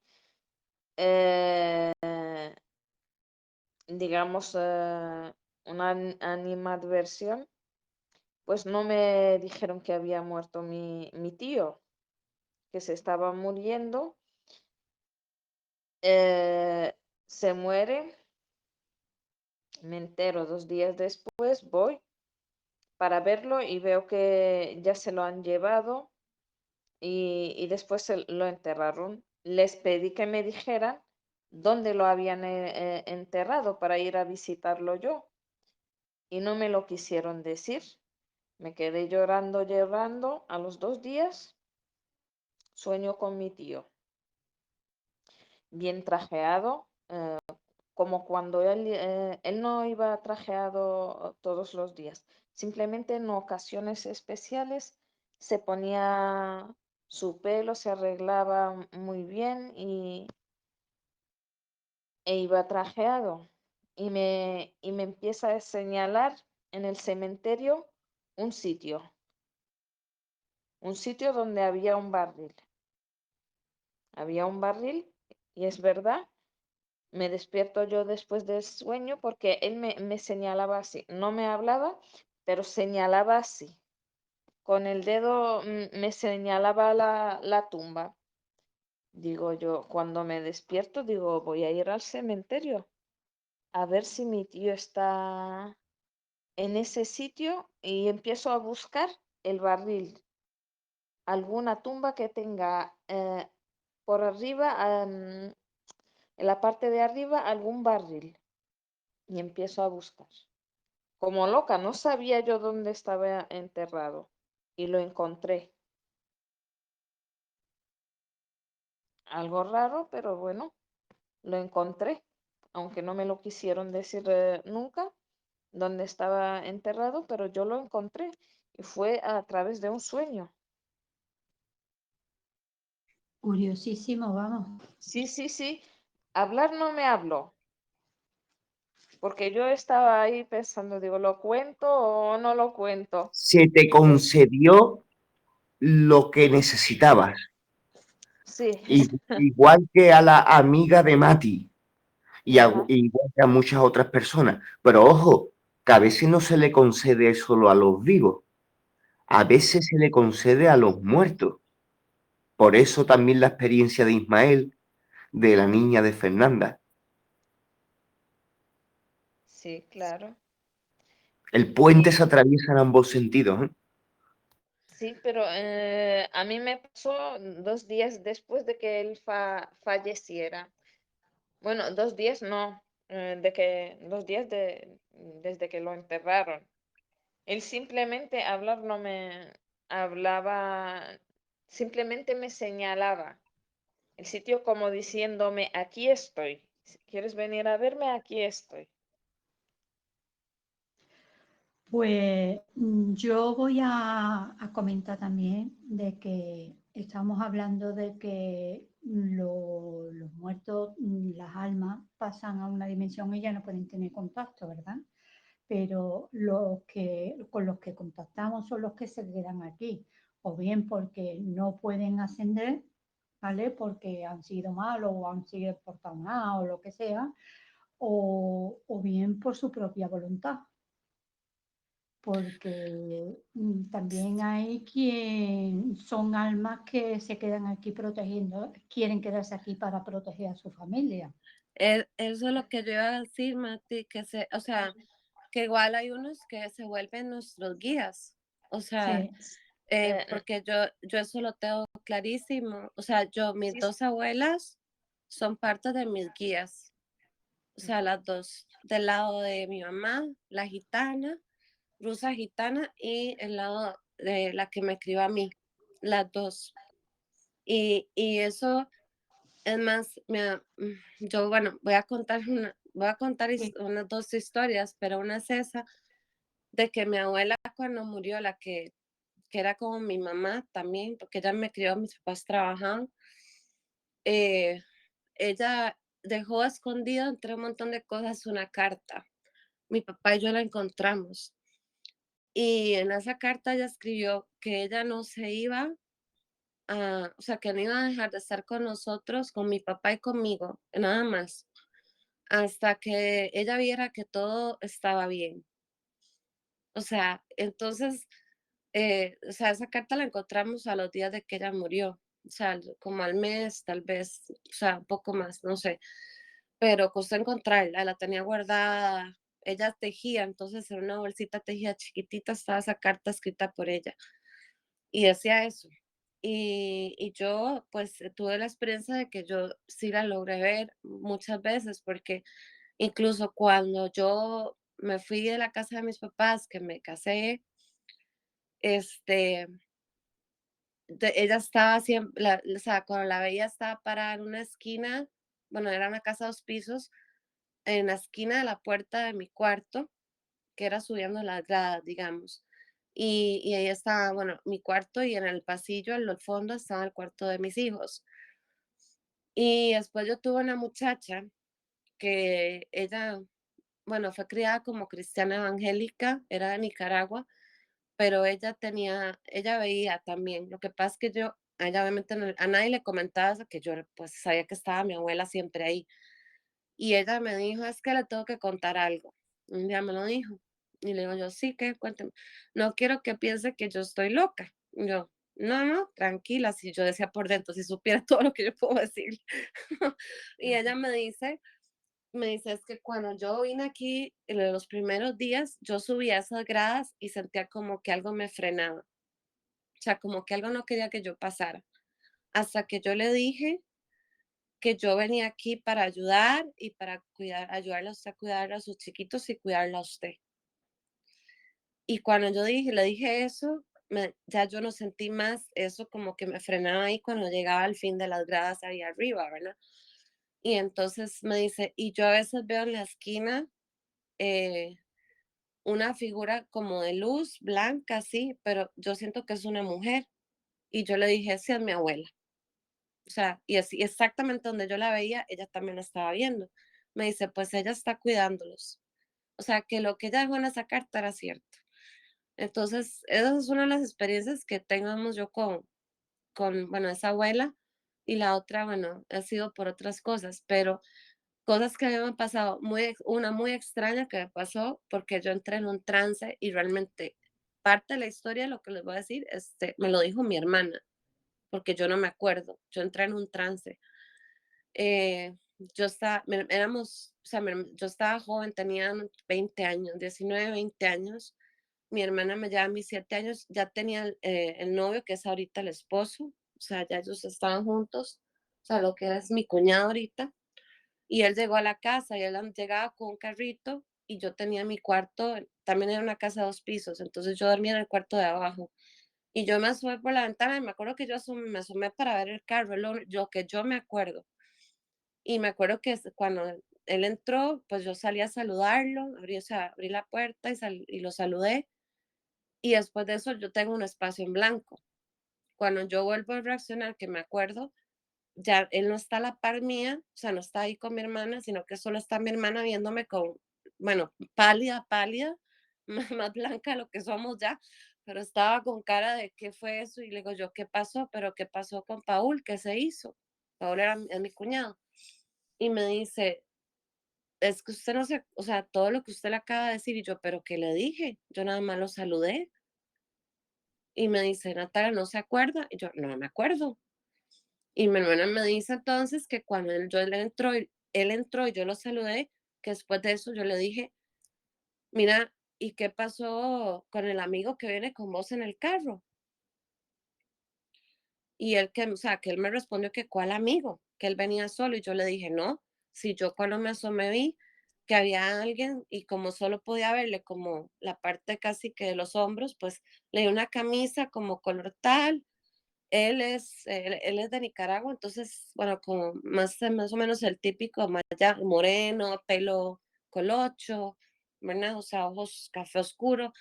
Speaker 8: eh, digamos, una animadversión, pues no me dijeron que había muerto mi tío, que se estaba muriendo, se muere, me entero 2 días después, voy para verlo y veo que ya se lo han llevado y después lo enterraron. Les pedí que me dijeran dónde lo habían enterrado para ir a visitarlo yo y no me lo quisieron decir. Me quedé llorando, llorando. A los 2 días sueño con mi tío, bien trajeado, como cuando él no iba trajeado todos los días, simplemente en ocasiones especiales se ponía su pelo, se arreglaba muy bien e iba trajeado. Y me empieza a señalar en el cementerio un sitio donde había un barril. Había un barril y es verdad. Me despierto yo después del sueño porque él me señalaba así. No me hablaba, pero señalaba así. Con el dedo me señalaba la tumba. Digo yo, cuando me despierto, digo, voy a ir al cementerio a ver si mi tío está en ese sitio y empiezo a buscar el barril. Alguna tumba que tenga por arriba, en la parte de arriba, algún barril. Y empiezo a buscar. Como loca, no sabía yo dónde estaba enterrado y lo encontré. Algo raro, pero bueno, lo encontré, aunque no me lo quisieron decir nunca dónde estaba enterrado, pero yo lo encontré y fue a través de un sueño.
Speaker 2: Curiosísimo, vamos.
Speaker 8: Sí, sí, sí. Hablar no me habló, porque yo estaba ahí pensando, digo, ¿lo cuento o no lo cuento?
Speaker 1: Se te concedió lo que necesitabas.
Speaker 8: Sí.
Speaker 1: Igual que a la amiga de Mati
Speaker 8: Ajá.
Speaker 1: igual que a muchas otras personas. Pero ojo, que a veces no se le concede solo a los vivos, a veces se le concede a los muertos. Por eso también la experiencia de Ismael, de la niña de Fernanda.
Speaker 8: Sí, claro.
Speaker 1: El puente se atraviesa en ambos sentidos, ¿eh?
Speaker 8: Sí, pero a mí me pasó 2 días después de que él falleciera. Bueno, 2 días no, 2 días desde que lo enterraron. Él simplemente hablar no me hablaba, simplemente me señalaba el sitio como diciéndome, aquí estoy. Si quieres venir a verme, aquí estoy.
Speaker 2: Pues yo voy a comentar también de que estamos hablando de que los muertos, las almas, pasan a una dimensión y ya no pueden tener contacto, ¿verdad? Pero con los que contactamos son los que se quedan aquí, o bien porque no pueden ascender, ¿vale? Porque han sido malos o han sido portados mal o lo que sea, o bien por su propia voluntad. Porque también hay quien son almas que se quedan aquí protegiendo, quieren quedarse aquí para proteger a su familia.
Speaker 7: Eso es lo que yo iba a decir, Mati, o sea, que igual hay unos que se vuelven nuestros guías, o sea,
Speaker 2: Sí.
Speaker 7: porque yo eso lo tengo clarísimo, o sea, mis 2 abuelas son parte de mis guías, o sea, las 2, del lado de mi mamá, la gitana, rusa gitana, y el lado de la que me crió a mí, las 2. Y eso, es más, bueno, voy a contar unas 2 historias, pero una es esa, de que mi abuela cuando murió, la que era como mi mamá también, porque ella me crió, mis papás trabajaban, ella dejó escondido entre un montón de cosas una carta. Mi papá y yo la encontramos. Y en esa carta ella escribió que ella no se iba o sea, que no iba a dejar de estar con nosotros, con mi papá y conmigo, nada más, hasta que ella viera que todo estaba bien. O sea, entonces, o sea, esa carta la encontramos a los días de que ella murió, o sea, como al mes, tal vez, o sea, un poco más, no sé, pero costó encontrarla, la tenía guardada, ella tejía, entonces en una bolsita tejida chiquitita estaba esa carta escrita por ella y decía eso. Y yo pues tuve la experiencia de que yo sí la logré ver muchas veces, porque incluso cuando yo me fui de la casa de mis papás, que me casé, este, ella estaba siempre, o sea, cuando la veía estaba parada en una esquina, bueno, era una casa de 2 pisos, en la esquina de la puerta de mi cuarto, que era subiendo las gradas, digamos. Y ahí estaba, bueno, mi cuarto y en el pasillo, al fondo, estaba el cuarto de mis hijos. Y después yo tuve una muchacha que ella, bueno, fue criada como cristiana evangélica, era de Nicaragua, pero ella veía también. Lo que pasa es que yo, a ella obviamente a nadie le comentaba eso, que yo pues sabía que estaba mi abuela siempre ahí. Y ella me dijo, es que le tengo que contar algo. Un día me lo dijo. Y le digo yo, sí, ¿qué? Cuénteme. No quiero que piense que yo estoy loca. Yo, no, no, tranquila. Si yo decía por dentro, si supiera todo lo que yo puedo decir. Y ella me dice, es que cuando yo vine aquí, en los primeros días, yo subía esas gradas y sentía como que algo me frenaba. O sea, como que algo no quería que yo pasara. Hasta que yo le dije que yo venía aquí para ayudar y para ayudarla a usted a cuidar a sus chiquitos y cuidarla a usted. Y cuando yo le dije eso, ya yo no sentí más eso como que me frenaba ahí cuando llegaba al fin de las gradas ahí arriba, ¿verdad? Y entonces me dice, y yo a veces veo en la esquina eh, una figura como de luz blanca, sí, pero yo siento que es una mujer. Y yo le dije, sí, es mi abuela. O sea, y así exactamente donde yo la veía, ella también la estaba viendo. Me dice, pues ella está cuidándolos. O sea, que lo que ella dejó en esa carta era cierto. Entonces, esa es una de las experiencias que tengamos yo bueno, esa abuela, y la otra, bueno, ha sido por otras cosas, pero cosas que a mí me han pasado, una muy extraña que me pasó porque yo entré en un trance y realmente parte de la historia, lo que les voy a decir, me lo dijo mi hermana, porque yo no me acuerdo, yo entré en un trance. Yo estaba, o sea, yo estaba joven, tenía 20 años, 19, 20 años. Mi hermana me lleva a mis 7 años, ya tenía el novio, que es ahorita el esposo, o sea, ya ellos estaban juntos, o sea, lo que es mi cuñado ahorita. Y él llegó a la casa y él llegaba con un carrito y yo tenía mi cuarto, también era una casa de 2 pisos, entonces yo dormía en el cuarto de abajo. Y yo me asomé por la ventana y me acuerdo que me asomé para ver el carro, lo que yo me acuerdo. Y me acuerdo que cuando él entró, pues yo salí a saludarlo, o sea, abrí la puerta y lo saludé. Y después de eso yo tengo un espacio en blanco. Cuando yo vuelvo a reaccionar, que me acuerdo, ya él no está a la par mía, o sea, no está ahí con mi hermana, sino que solo está mi hermana viéndome con, bueno, pálida, pálida, más blanca de lo que somos ya, pero estaba con cara de qué fue eso. Y le digo yo, ¿qué pasó? ¿Pero qué pasó con Paul? ¿Qué se hizo? Paul es mi cuñado. Y me dice, es que usted no se, o sea, todo lo que usted le acaba de decir. Y yo, ¿pero qué le dije? Yo nada más lo saludé. Y me dice, Natalia, ¿no se acuerda? Y yo, no me acuerdo. Y mi hermana me dice entonces que cuando él entró y yo lo saludé, que después de eso yo le dije, mira, ¿y qué pasó con el amigo que viene con vos en el carro? Y o sea, que él me respondió que cuál amigo, que él venía solo. Y yo le dije, no, si yo cuando me asomé vi que había alguien y como solo podía verle como la parte casi que de los hombros, pues le di una camisa como color tal. Él es de Nicaragua, entonces, bueno, como más o menos el típico, moreno, pelo colocho, ¿verdad? O sea, ojos café oscuro.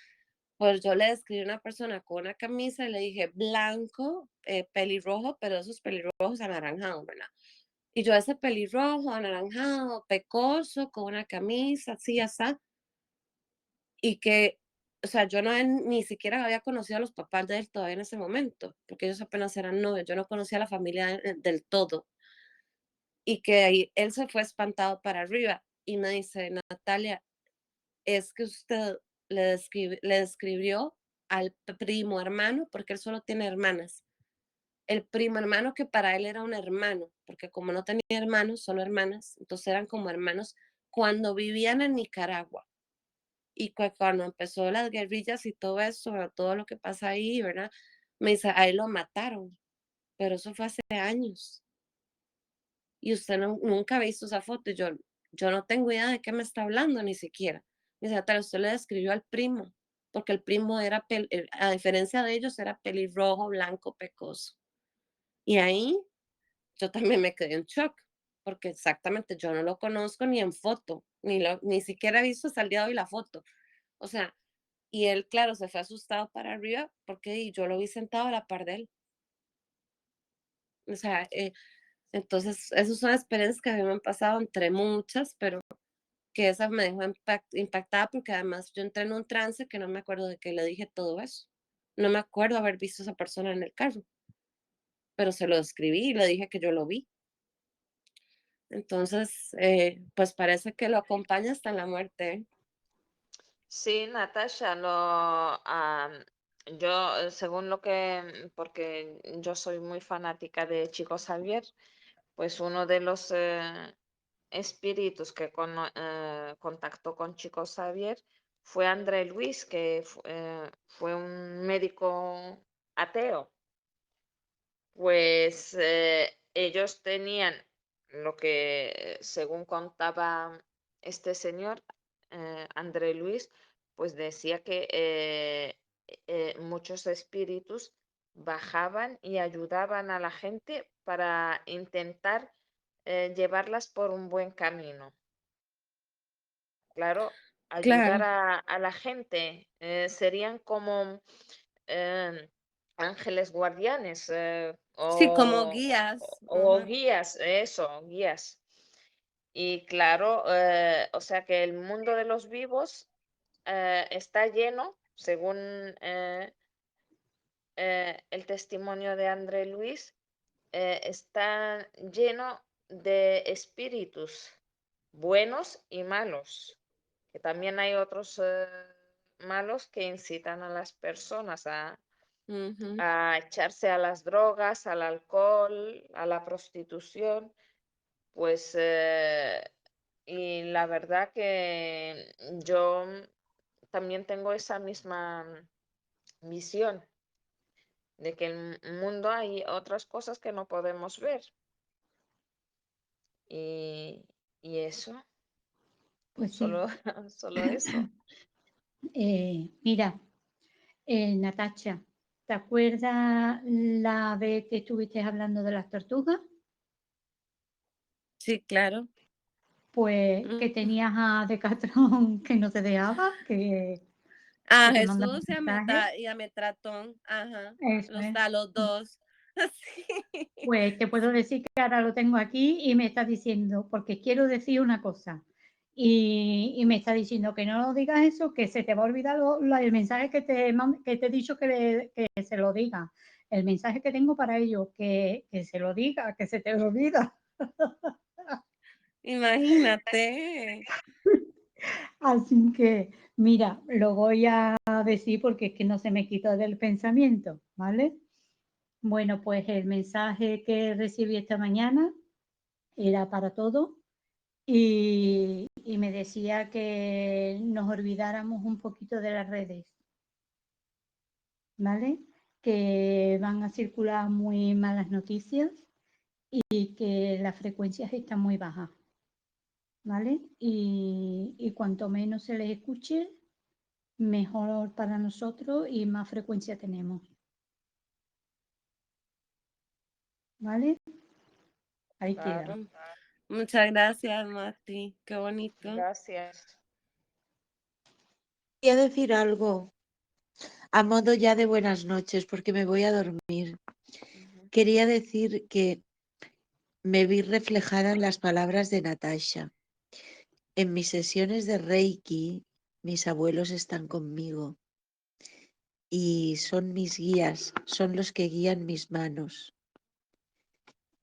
Speaker 7: Pues yo le describí a una persona con una camisa y le dije blanco, pelirrojo, pero esos pelirrojos anaranjados, ¿verdad? Y yo ese pelirrojo, anaranjado, pecoso, con una camisa, así, así. Y que, o sea, yo no ni siquiera había conocido a los papás de él todavía en ese momento, porque ellos apenas eran novios, yo no conocía a la familia del todo. Y que ahí él se fue espantado para arriba y me dice, Natalia, es que usted le describió al primo hermano, porque él solo tiene hermanas, el primo hermano que para él era un hermano, porque como no tenía hermanos, solo hermanas, entonces eran como hermanos cuando vivían en Nicaragua. Y cuando empezó las guerrillas y todo eso, todo lo que pasa ahí, ¿verdad? Me dice, ahí lo mataron, pero eso fue hace años. Y usted nunca ha visto esa foto. Y yo no tengo idea de qué me está hablando ni siquiera. Me dice, tal, usted le describió al primo, porque el primo era, a diferencia de ellos, era pelirrojo, blanco, pecoso. Y ahí yo también me quedé en shock, porque exactamente yo no lo conozco ni en foto, ni siquiera he visto hasta el día de hoy la foto. O sea, y él, claro, se fue asustado para arriba porque yo lo vi sentado a la par de él. O sea, entonces, esas son experiencias que a mí me han pasado entre muchas, pero que esa me dejó impactada porque además yo entré en un trance que no me acuerdo de que le dije todo eso. No me acuerdo haber visto a esa persona en el carro, pero se lo describí y le dije que yo lo vi. Entonces, pues parece que lo acompaña hasta en la muerte.
Speaker 8: Sí, Natasha, yo, según lo que, porque yo soy muy fanática de Chico Xavier, pues uno de los espíritus que contactó con Chico Xavier fue André Luis, que fue un médico ateo. Pues ellos tenían lo que, según contaba este señor, André Luis, pues decía que muchos espíritus bajaban y ayudaban a la gente para intentar llevarlas por un buen camino. Claro, ayudar
Speaker 7: Claro.
Speaker 8: a la gente serían como ángeles guardianes
Speaker 7: Sí, como guías.
Speaker 8: o guías, eso, guías. Y claro, o sea que el mundo de los vivos está lleno, según el testimonio de André Luis, está lleno de espíritus buenos y malos, que también hay otros malos que incitan a las personas a echarse a las drogas, al alcohol, a la prostitución, pues, y la verdad que yo también tengo esa misma visión de que en el mundo hay otras cosas que no podemos ver. Y eso,
Speaker 2: Pues sí.
Speaker 8: solo, solo eso.
Speaker 2: Mira, Natacha, ¿te acuerdas la vez que estuviste hablando de las tortugas?
Speaker 7: Sí, claro.
Speaker 2: Pues que tenías a Decathlon que no te dejaba, que
Speaker 7: A
Speaker 2: te mandaba
Speaker 7: Jesús
Speaker 2: mensajes.
Speaker 7: y a Metratón, ajá,
Speaker 2: Eso es.
Speaker 7: a los dos. Sí.
Speaker 2: Pues te puedo decir que ahora lo tengo aquí y me está diciendo, porque quiero decir una cosa, y me está diciendo que no digas eso, que se te va a olvidar el mensaje que que te he dicho que se lo diga. El mensaje que tengo para ellos, que se lo diga, que se te lo olvida.
Speaker 7: Imagínate.
Speaker 2: Así que, mira, lo voy a decir porque es que no se me quitó del pensamiento, ¿vale? Bueno, pues el mensaje que recibí esta mañana era para todos y me decía que nos olvidáramos un poquito de las redes, ¿vale? Que van a circular muy malas noticias y que las frecuencias están muy bajas, ¿vale? Y cuanto menos se les escuche, mejor para nosotros y más frecuencia tenemos. ¿Vale? Ahí queda.
Speaker 7: Claro. Muchas gracias, Mati. Qué bonito.
Speaker 8: Gracias.
Speaker 4: Quería decir algo a modo ya de buenas noches, porque me voy a dormir. Quería decir que me vi reflejada en las palabras de Natasha. En mis sesiones de Reiki, mis abuelos están conmigo y son mis guías, son los que guían mis manos.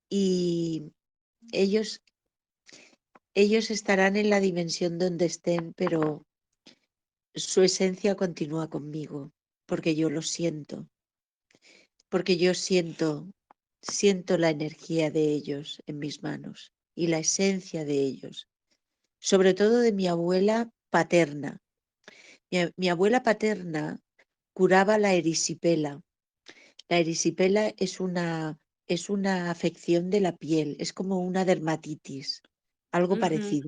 Speaker 4: Y ellos estarán en la dimensión donde estén, pero su esencia continúa conmigo, porque yo lo siento, porque yo siento la energía de ellos en mis manos y la esencia de ellos, sobre todo de mi abuela paterna. Mi abuela paterna curaba la erisipela. La erisipela es una afección de la piel, es como una dermatitis, algo parecido.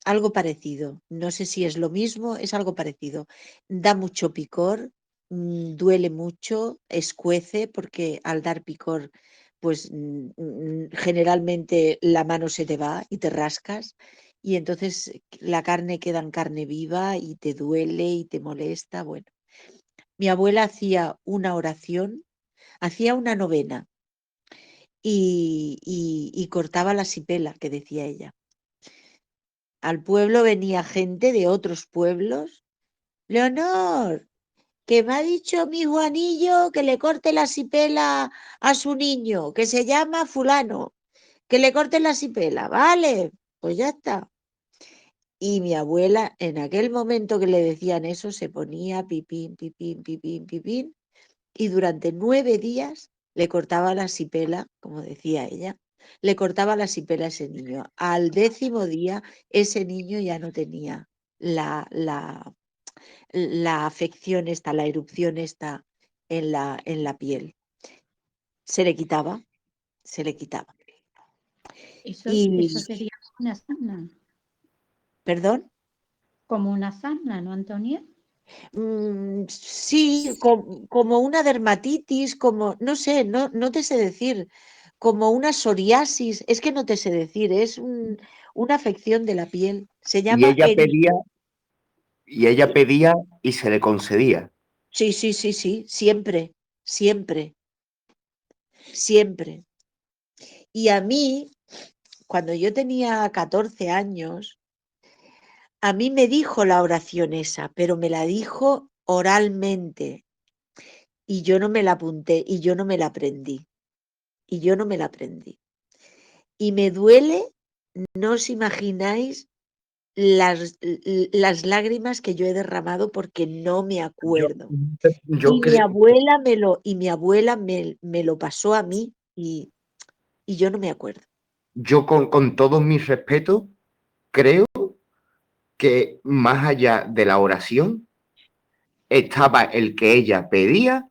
Speaker 4: Algo parecido. No sé si es lo mismo, es algo parecido. Da mucho picor, duele mucho, escuece, porque al dar picor, pues generalmente la mano se te va y te rascas, y entonces la carne queda en carne viva y te duele y te molesta. Bueno, mi abuela hacía una oración, hacía una novena y cortaba la sipela, que decía ella. Al pueblo venía gente de otros pueblos. Leonor, que me ha dicho mi Juanillo que le corte la sipela a su niño, que se llama fulano, que le corte la sipela. Vale, pues ya está. Y mi abuela, en aquel momento que le decían eso, se ponía pipín, pipín, pipín, pipín, y durante 9 días le cortaba la sipela, como decía ella, le cortaba la sipela a ese niño. Al 10.º día, ese niño ya no tenía la afección esta, la erupción esta en la piel. Se le quitaba, se le quitaba.
Speaker 2: Eso sería una sarna.
Speaker 4: ¿Perdón?
Speaker 2: Como una sarna, ¿no, Antonia?
Speaker 4: Sí, como una dermatitis, como, no sé, no te sé decir, como una psoriasis, es que no te sé decir, es una afección de la piel. Se
Speaker 1: Y
Speaker 4: llama
Speaker 1: ella pedía, y se le concedía.
Speaker 4: Sí, sí, sí, sí, siempre, siempre, siempre. Y a mí, cuando yo tenía 14 años, a mí me dijo la oración esa, pero me la dijo oralmente y yo no me la apunté y yo no me la aprendí. Y yo no me la aprendí. Y me duele, no os imagináis las lágrimas que yo he derramado porque no me acuerdo. Y mi abuela me lo pasó a mí y yo no me acuerdo.
Speaker 1: Yo con todo mi respeto, creo que más allá de la oración estaba el que ella pedía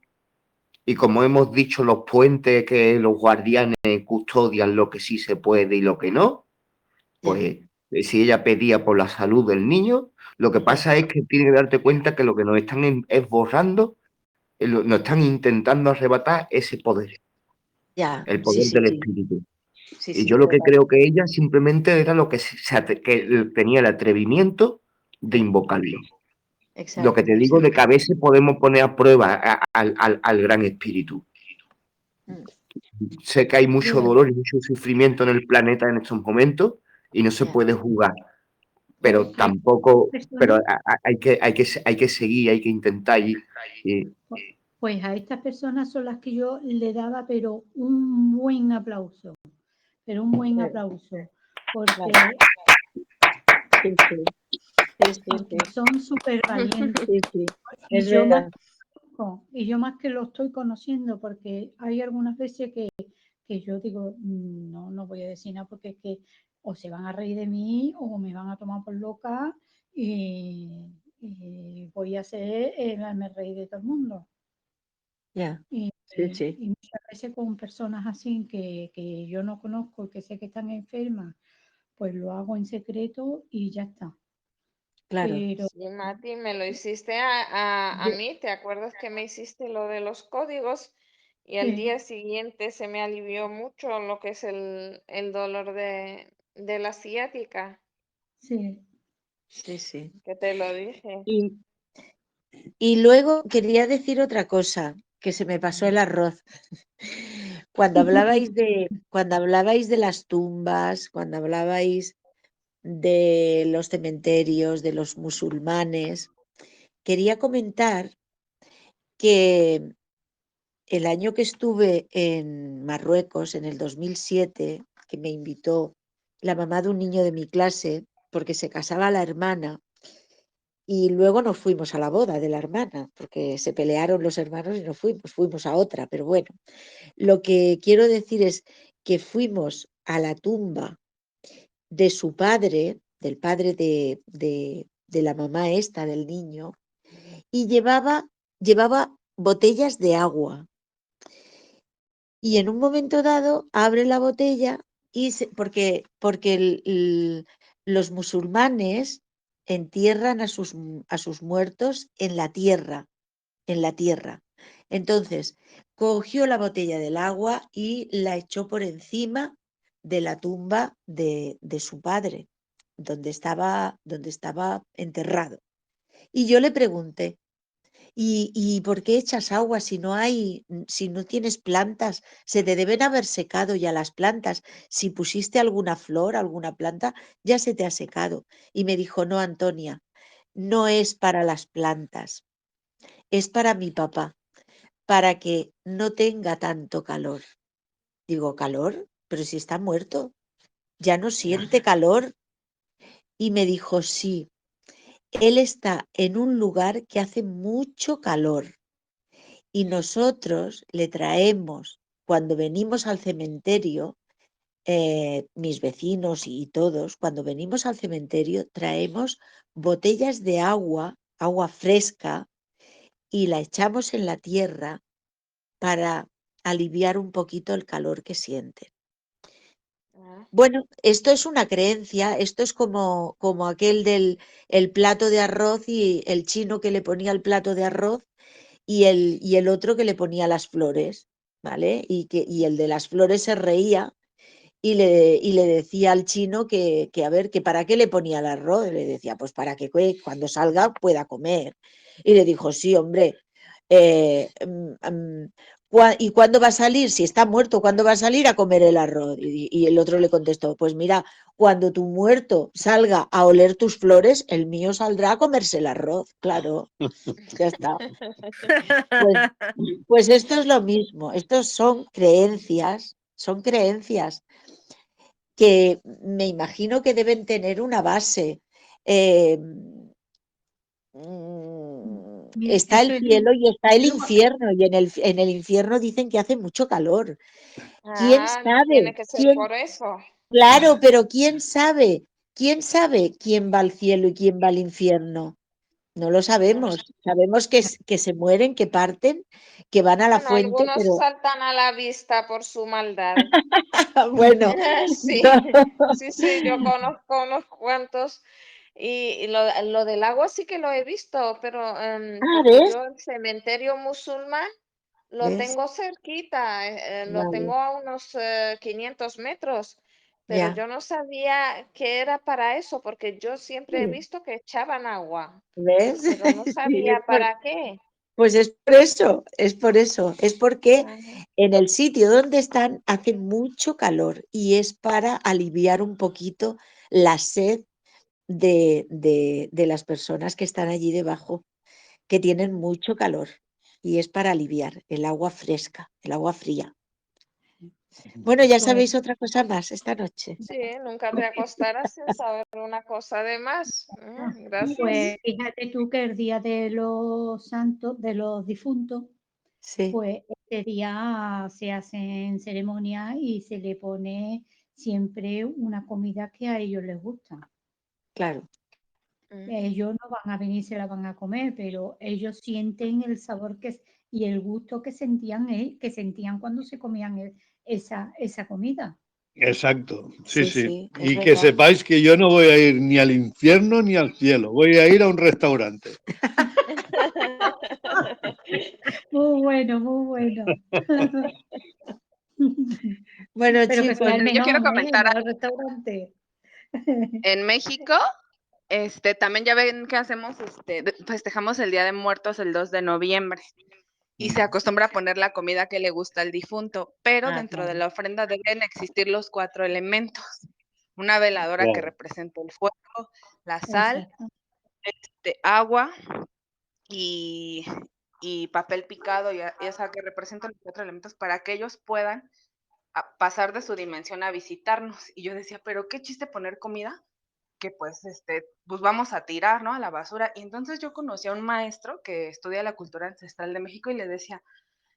Speaker 1: y como hemos dicho, los puentes que los guardianes custodian lo que sí se puede y lo que no, pues si ella pedía por la salud del niño, lo que pasa es que tienes que darte cuenta que lo que nos están es borrando, nos están intentando arrebatar ese poder,
Speaker 4: Ya,
Speaker 1: el
Speaker 4: sí,
Speaker 1: poder
Speaker 4: sí,
Speaker 1: del
Speaker 4: sí.
Speaker 1: espíritu.
Speaker 4: Sí,
Speaker 1: Y
Speaker 4: sí,
Speaker 1: yo lo que creo
Speaker 4: totalmente.
Speaker 1: que ella simplemente era lo que, que tenía el atrevimiento de invocarlo. Lo que
Speaker 4: Exacto.
Speaker 1: te digo de que a veces podemos poner a prueba al gran espíritu. Sé que hay mucho dolor y mucho sufrimiento en el planeta en estos momentos y no se puede jugar, pero tampoco, pero hay que seguir, hay que intentar
Speaker 2: Pues a estas personas son las que yo le daba, pero un buen aplauso, porque, porque son súper valientes.
Speaker 4: Es
Speaker 2: Y yo
Speaker 4: verdad.
Speaker 2: más que lo estoy conociendo, porque hay algunas veces que yo digo, no voy a decir nada, porque es que o se van a reír de mí o me van a tomar por loca y voy a hacer me reír de todo el mundo.
Speaker 4: Ya,
Speaker 2: Y,
Speaker 4: sí, sí.
Speaker 2: y muchas veces con personas así que yo no conozco y que sé que están enfermas, pues lo hago en secreto y ya está.
Speaker 4: Claro.
Speaker 2: Pero
Speaker 8: Sí, Mati, me lo hiciste a mí, ¿te acuerdas que me hiciste lo de los códigos? Y al
Speaker 2: sí,
Speaker 8: día siguiente se me alivió mucho lo que es el dolor de la ciática.
Speaker 2: sí.
Speaker 4: Sí, sí.
Speaker 8: Que te lo dije.
Speaker 4: Y luego quería decir otra cosa, que se me pasó el arroz. Cuando hablabais de las tumbas, cuando hablabais de los cementerios, de los musulmanes, quería comentar que el año que estuve en Marruecos, en el 2007, que me invitó la mamá de un niño de mi clase, porque se casaba la hermana, y luego nos fuimos a la boda de la hermana, porque se pelearon los hermanos y nos fuimos a otra, pero bueno, lo que quiero decir es que fuimos a la tumba de su padre, del padre de la mamá esta del niño, y llevaba botellas de agua. Y en un momento dado abre la botella porque los musulmanes entierran a sus muertos en la tierra, en la tierra. Entonces, cogió la botella del agua y la echó por encima de la tumba de su padre, donde estaba enterrado. Y yo le pregunté, ¿y por qué echas agua si no tienes plantas? Se te deben haber secado ya las plantas. Si pusiste alguna flor, alguna planta, ya se te ha secado. Y me dijo, no, Antonia, no es para las plantas, es para mi papá, para que no tenga tanto calor. Digo, ¿calor? Pero si está muerto, ya no siente calor. Y me dijo, sí, él está en un lugar que hace mucho calor. Y nosotros le traemos, cuando venimos al cementerio, mis vecinos y todos, cuando venimos al cementerio, traemos botellas de agua fresca, y la echamos en la tierra para aliviar un poquito el calor que sienten. Bueno, esto es una creencia, esto es como aquel del el plato de arroz y el chino que le ponía el plato de arroz y el otro que le ponía las flores, ¿vale? Y el de las flores se reía y le decía al chino que a ver, que para qué le ponía el arroz. Y le decía, pues para que cuando salga pueda comer. Y le dijo, sí, hombre, ¿y cuándo va a salir? Si está muerto, ¿cuándo va a salir a comer el arroz? Y el otro le contestó, pues mira, cuando tu muerto salga a oler tus flores, el mío saldrá a comerse el arroz, claro, ya está. Pues esto es lo mismo, estos son creencias que me imagino que deben tener una base.
Speaker 2: Mira,
Speaker 4: Está el
Speaker 2: eso es
Speaker 4: cielo y está el
Speaker 2: lo-
Speaker 4: infierno, y en el infierno dicen que hace mucho calor. ¿Quién
Speaker 8: Tiene
Speaker 4: sabe?
Speaker 8: que ser por eso.
Speaker 4: Claro, pero ¿quién sabe? ¿Quién sabe quién va al cielo y quién va al infierno? No lo sabemos. Sabemos que se mueren, que parten, que van a la
Speaker 8: Bueno,
Speaker 4: fuente,
Speaker 8: algunos
Speaker 4: pero
Speaker 8: saltan a la vista por su maldad.
Speaker 4: bueno.
Speaker 8: Sí, sí, yo conozco unos cuantos y lo del agua sí que lo he visto, pero porque
Speaker 4: ¿Ves?
Speaker 8: yo el cementerio musulmán lo
Speaker 4: ¿Ves?
Speaker 8: tengo cerquita, lo
Speaker 4: Vale,
Speaker 8: tengo a unos 500 metros, pero
Speaker 4: ya.
Speaker 8: yo no sabía que era para eso, porque yo siempre he
Speaker 4: Sí.
Speaker 8: visto que echaban agua,
Speaker 4: ¿Ves?
Speaker 8: pero no
Speaker 4: Sí,
Speaker 8: sabía para qué.
Speaker 4: pues es por eso, es porque
Speaker 8: Ajá.
Speaker 4: en el sitio donde están hace mucho calor y es para aliviar un poquito la sed de las personas que están allí debajo, que tienen mucho calor, y es para aliviar el agua fresca, el agua fría. Bueno, ya
Speaker 2: pues,
Speaker 4: sabéis otra cosa más esta noche.
Speaker 8: Sí, nunca te acostarás sin saber una cosa de más. Gracias.
Speaker 2: pues fíjate tú que el día de los santos, de los difuntos,
Speaker 4: Sí,
Speaker 2: pues este día se hacen ceremonias y se le pone siempre una comida que a ellos les gusta.
Speaker 4: claro.
Speaker 2: Ellos no van a venir, se la van a comer, pero ellos sienten el sabor y el gusto que sentían cuando se comían esa comida.
Speaker 3: Exacto, sí,
Speaker 4: Sí,
Speaker 3: sí.
Speaker 4: sí, es
Speaker 3: Y que
Speaker 4: verdad.
Speaker 3: sepáis que yo no voy a ir ni al infierno ni al cielo, voy a ir a un restaurante.
Speaker 2: Muy bueno, muy bueno.
Speaker 4: Bueno,
Speaker 2: Pero que sea
Speaker 4: chicos,
Speaker 2: el
Speaker 7: Yo quiero
Speaker 2: mejor, ¿eh? El
Speaker 7: comentar
Speaker 2: mejor
Speaker 7: algo.
Speaker 2: restaurante.
Speaker 7: En México
Speaker 9: También ya ven que hacemos, festejamos el Día de Muertos el 2 de noviembre y se acostumbra a poner la comida que le gusta al difunto, pero dentro de la ofrenda deben existir los 4 elementos. Una veladora que
Speaker 3: Claro.
Speaker 9: representa el fuego, la sal,
Speaker 2: Exacto.
Speaker 9: agua y papel picado, y esa que representa los 4 elementos para que ellos puedan pasar de su dimensión a visitarnos. Y yo decía, pero qué chiste poner comida que pues vamos a tirar, ¿no? A la basura. Y entonces yo conocí a un maestro que estudia la cultura ancestral de México y le decía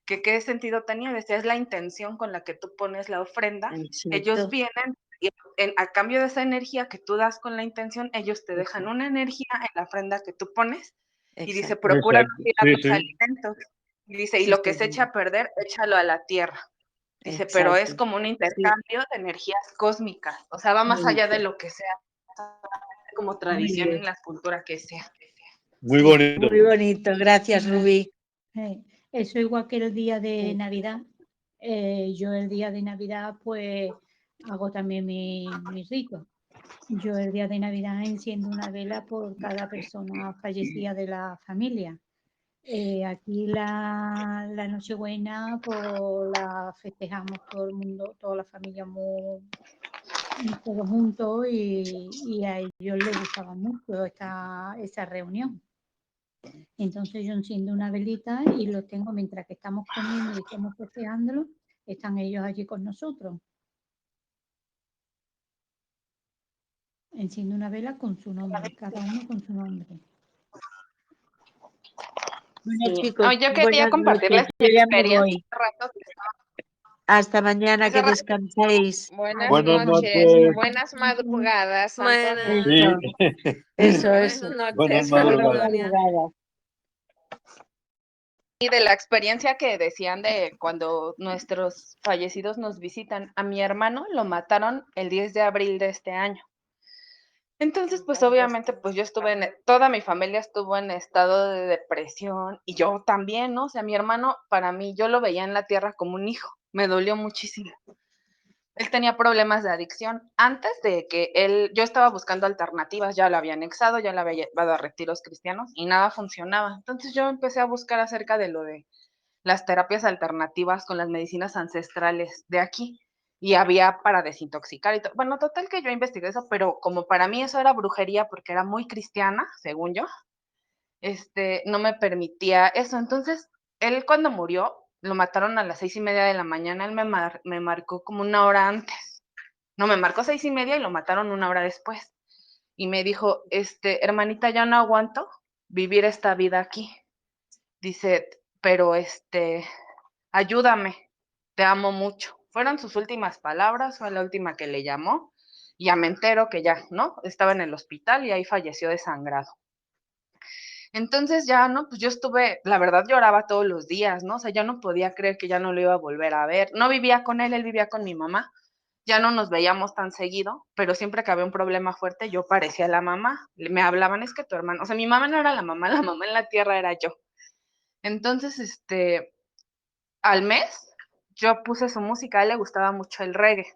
Speaker 9: que qué sentido tenía. Decía, es la intención con la que tú pones la ofrenda. Ellos vienen y a cambio de esa energía que tú das con la intención, ellos te dejan una energía en la ofrenda que tú pones. Y dice, procura no tirar los alimentos. Y dice, y lo que se echa a perder, échalo a la tierra. Dice, pero es como un intercambio de energías cósmicas. O sea, va más allá de lo que sea, como tradición en la cultura que sea.
Speaker 3: Muy bonito.
Speaker 4: Muy bonito, gracias Rubí.
Speaker 2: Eso igual que el día de Navidad. Yo el día de Navidad pues hago también mi rito. Yo el día de Navidad enciendo una vela por cada persona fallecida de la familia. Aquí la Nochebuena pues la festejamos todo el mundo, toda la familia todos juntos y a ellos les gustaba mucho esa reunión. Entonces yo enciendo una velita y lo tengo mientras que estamos comiendo y estamos festejándolo, están ellos allí con nosotros. Enciendo una vela con su nombre, cada uno con su nombre.
Speaker 4: Bueno, chicos,
Speaker 9: yo quería compartirles mi
Speaker 4: yo ya me
Speaker 9: experiencia.
Speaker 4: voy. Hasta mañana, que descanséis.
Speaker 7: Buenas
Speaker 3: Buenas
Speaker 7: noches,
Speaker 3: noches.
Speaker 7: buenas madrugadas, Antonia.
Speaker 4: Eso.
Speaker 7: Buenas noches,
Speaker 3: Buenas
Speaker 4: Buenas
Speaker 3: madrugadas.
Speaker 4: madrugadas.
Speaker 9: Y de la experiencia que decían de cuando nuestros fallecidos nos visitan, a mi hermano lo mataron el 10 de abril de este año. Entonces, pues obviamente, pues yo toda mi familia estuvo en estado de depresión y yo también, ¿no? O sea, mi hermano, para mí, yo lo veía en la tierra como un hijo, me dolió muchísimo. Él tenía problemas de adicción. Antes de que yo estaba buscando alternativas, ya lo había anexado, ya lo había llevado a retiros cristianos y nada funcionaba. Entonces yo empecé a buscar acerca de lo de las terapias alternativas con las medicinas ancestrales de aquí. Y había para desintoxicar y todo. Bueno, total que yo investigué eso, pero como para mí eso era brujería porque era muy cristiana, según yo, no me permitía eso. Entonces, él cuando murió, lo mataron a las 6:30 de la mañana, él me marcó como una hora antes. No, me marcó 6:30 y lo mataron una hora después. Y me dijo, hermanita, ya no aguanto vivir esta vida aquí. Dice, pero ayúdame, te amo mucho. Fueron sus últimas palabras, fue la última que le llamó. Y ya me entero que ya, ¿no? Estaba en el hospital y ahí falleció desangrado. Entonces ya, ¿no? Pues yo la verdad lloraba todos los días, ¿no? O sea, ya no podía creer que ya no lo iba a volver a ver. No vivía con él vivía con mi mamá. Ya no nos veíamos tan seguido, pero siempre que había un problema fuerte, yo parecía la mamá. Me hablaban, es que tu hermano, o sea, mi mamá no era la mamá en la tierra era yo. Entonces, al mes, yo puse su música, a él le gustaba mucho el reggae.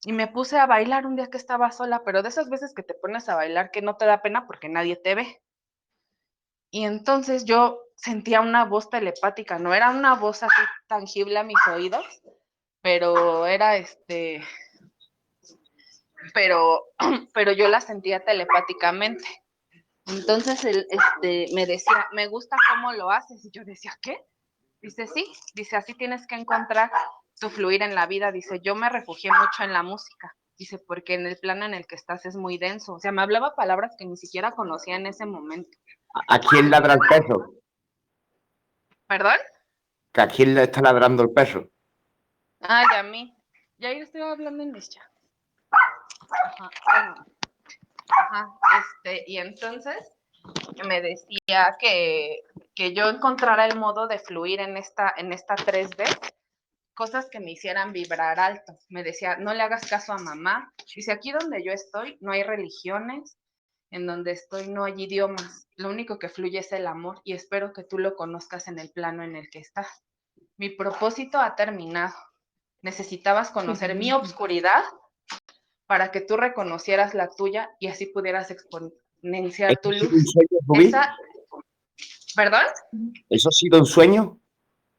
Speaker 9: Y me puse a bailar un día que estaba sola, pero de esas veces que te pones a bailar que no te da pena porque nadie te ve. Y entonces yo sentía una voz telepática, no era una voz así tangible a mis oídos, pero era pero yo la sentía telepáticamente. Entonces él me decía, me gusta cómo lo haces. Y yo decía, ¿qué? Dice, sí, dice, así tienes que encontrar tu fluir en la vida. Dice, yo me refugié mucho en la música. Dice, porque en el plano en el que estás es muy denso. O sea, me hablaba palabras que ni siquiera conocía en ese momento.
Speaker 1: ¿A quién ladra el perro?
Speaker 9: ¿Perdón?
Speaker 1: ¿Que a quién le está ladrando el perro?
Speaker 9: Ay, a mí. Ya yo estoy hablando en mis chats. Ajá, y entonces me decía que yo encontrara el modo de fluir en esta 3D, cosas que me hicieran vibrar alto. Me decía, no le hagas caso a mamá. Dice, aquí donde yo estoy no hay religiones, en donde estoy no hay idiomas, lo único que fluye es el amor y espero que tú lo conozcas en el plano en el que estás. Mi propósito ha terminado. Necesitabas conocer mi obscuridad para que tú reconocieras la tuya y así pudieras exponenciar tu
Speaker 1: ¿Eso ha sido un
Speaker 9: luz.
Speaker 1: sueño, Rubí?
Speaker 9: ¿Perdón?
Speaker 1: ¿Eso ha sido un sueño?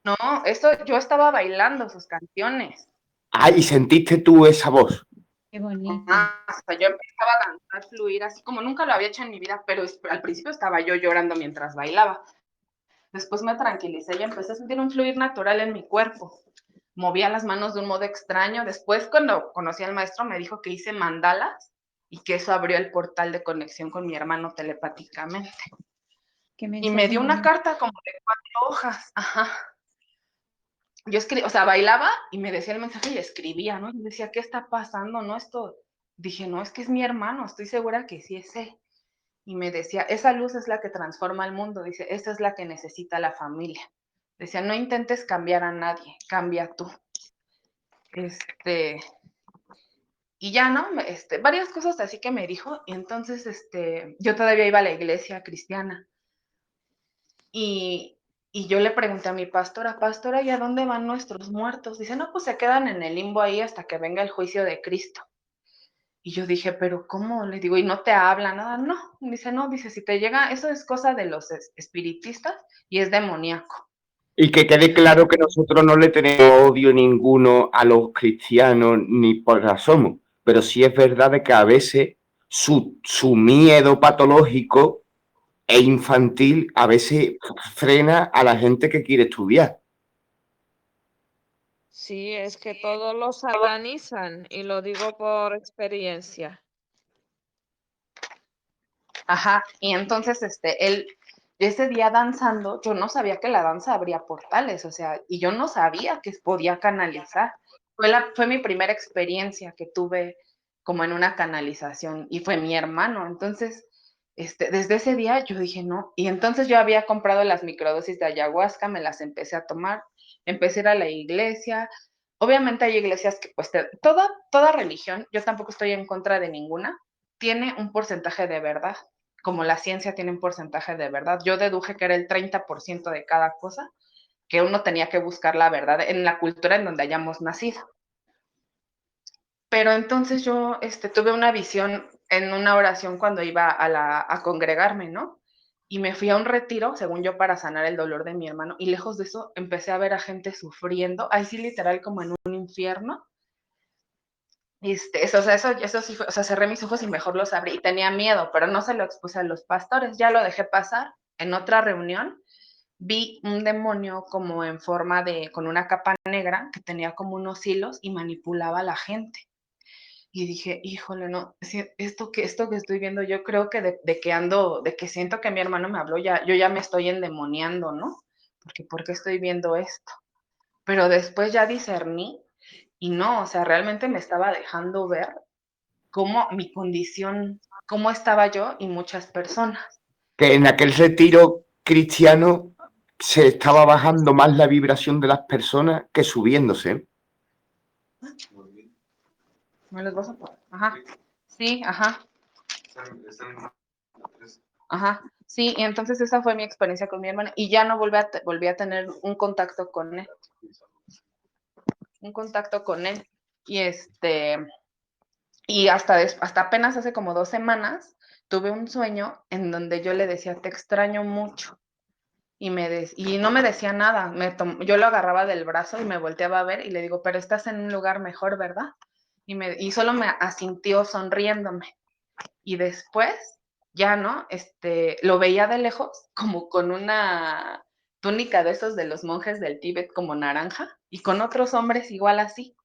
Speaker 9: No, eso yo estaba bailando sus canciones.
Speaker 1: Ah, y sentiste tú esa voz.
Speaker 2: Qué bonito.
Speaker 9: Hasta yo empezaba a danzar, fluir, así como nunca lo había hecho en mi vida, pero al principio estaba yo llorando mientras bailaba. Después me tranquilicé y empecé a sentir un fluir natural en mi cuerpo. Movía las manos de un modo extraño. Después, cuando conocí al maestro, me dijo que hice mandalas y que eso abrió el portal de conexión con mi hermano telepáticamente. Y me dio una carta como de 4 hojas. Ajá. Yo escribía, o sea, bailaba y me decía el mensaje y escribía, ¿no? Y decía, ¿qué está pasando? No, esto. Dije, no, es que es mi hermano, estoy segura que sí es él. Y me decía, esa luz es la que transforma el mundo. Dice, esa es la que necesita la familia. Decía, no intentes cambiar a nadie, cambia tú. Y ya, ¿no? Varias cosas así que me dijo. Y entonces, yo todavía iba a la iglesia cristiana. Y yo le pregunté a mi pastora, ¿y a dónde van nuestros muertos? Dice, no, pues se quedan en el limbo ahí hasta que venga el juicio de Cristo. Y yo dije, ¿pero cómo? Le digo, ¿y no te habla nada? No, dice, no, dice, si te llega, eso es cosa de los espiritistas y es demoníaco.
Speaker 1: Y que quede claro que nosotros no le tenemos odio ninguno a los cristianos ni por asomo, pero sí es verdad de que a veces su miedo patológico e infantil a veces frena a la gente que quiere estudiar.
Speaker 8: Sí, es que todos lo satanizan y lo digo por experiencia.
Speaker 9: Ajá, y entonces él, ese día danzando, yo no sabía que la danza abría portales, o sea, y yo no sabía que podía canalizar. Fue mi primera experiencia que tuve como en una canalización y fue mi hermano. Entonces, desde ese día yo dije no, y entonces yo había comprado las microdosis de ayahuasca, me las empecé a tomar, empecé a ir a la iglesia. Obviamente hay iglesias que pues toda religión, yo tampoco estoy en contra de ninguna, tiene un porcentaje de verdad, como la ciencia tiene un porcentaje de verdad. Yo deduje que era el 30% de cada cosa, que uno tenía que buscar la verdad en la cultura en donde hayamos nacido. Pero entonces yo tuve una visión en una oración cuando iba a congregarme, ¿no? Y me fui a un retiro, según yo, para sanar el dolor de mi hermano. Y lejos de eso, empecé a ver a gente sufriendo, así literal como en un infierno. Eso sí fue, o sea, cerré mis ojos y mejor los abrí. Y tenía miedo, pero no se lo expuse a los pastores, ya lo dejé pasar. En otra reunión vi un demonio como en forma con una capa negra que tenía como unos hilos y manipulaba a la gente. Y dije, híjole, no, esto que estoy viendo, yo creo que de que siento que mi hermano me habló, yo ya me estoy endemoniando, ¿no? ¿Por qué estoy viendo esto? Pero después ya discerní y no, o sea, realmente me estaba dejando ver cómo mi condición, cómo estaba yo y muchas personas.
Speaker 1: Que en aquel retiro cristiano se estaba bajando más la vibración de las personas que subiéndose.
Speaker 9: ¿Me los vas a poner? Ajá. Sí, ajá. Ajá. Sí, y entonces esa fue mi experiencia con mi hermana y ya no volví a tener un contacto con él. Y hasta apenas hace como 2 semanas tuve un sueño en donde yo le decía, te extraño mucho. Y no me decía nada. Yo lo agarraba del brazo y me volteaba a ver y le digo, pero estás en un lugar mejor, ¿verdad? Y solo me asintió sonriéndome. Y después, ya no, lo veía de lejos como con una túnica de esos de los monjes del Tíbet como naranja y con otros hombres igual así.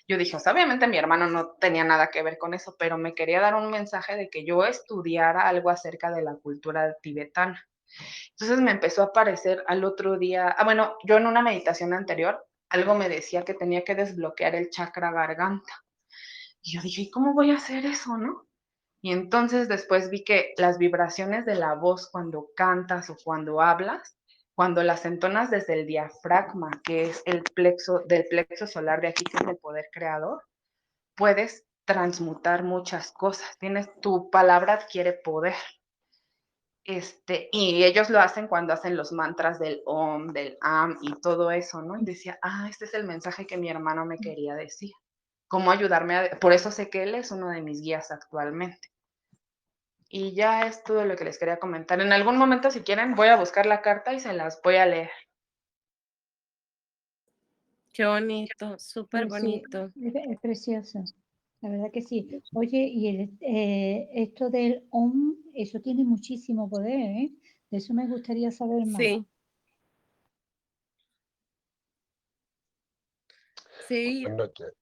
Speaker 9: Yo dije, o sea, obviamente mi hermano no tenía nada que ver con eso, pero me quería dar un mensaje de que yo estudiara algo acerca de la cultura tibetana. Entonces me empezó a aparecer al otro día, bueno, yo en una meditación anterior, algo me decía que tenía que desbloquear el chakra garganta. Y yo dije, ¿y cómo voy a hacer eso, no? Y entonces después vi que las vibraciones de la voz cuando cantas o cuando hablas, cuando las entonas desde el diafragma, que es del plexo solar de aquí, que es el poder creador, puedes transmutar muchas cosas. Tu palabra adquiere poder. Y ellos lo hacen cuando hacen los mantras del Om, del Am y todo eso, ¿no? Y decía, este es el mensaje que mi hermano me quería decir. cómo ayudarme por eso sé que él es uno de mis guías actualmente. Y ya es todo lo que les quería comentar. En algún momento, si quieren, voy a buscar la carta y se las voy a leer.
Speaker 7: Qué bonito, súper
Speaker 2: Pues sí,
Speaker 7: bonito.
Speaker 2: es precioso. La verdad que sí. Oye, y esto del OM, eso tiene muchísimo poder, ¿eh? De eso me gustaría saber más.
Speaker 7: Sí. Sí.
Speaker 11: Buenas noches.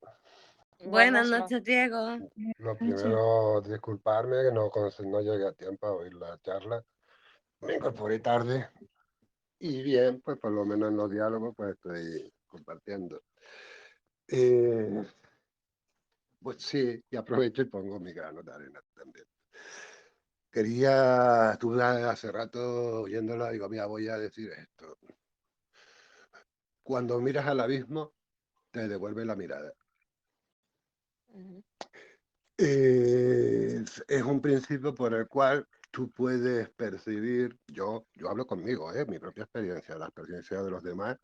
Speaker 7: Buenas noches, Diego.
Speaker 11: Lo primero, disculparme que no llegué a tiempo a oír la charla. Me incorporé tarde y bien, pues por lo menos en los diálogos pues estoy compartiendo. Pues sí, y aprovecho y pongo mi grano de arena también. Estuve hace rato oyéndola, digo, mira, voy a decir esto. Cuando miras al abismo, te devuelve la mirada. Es un principio por el cual tú puedes percibir, yo hablo conmigo, mi propia experiencia, la experiencia de los demás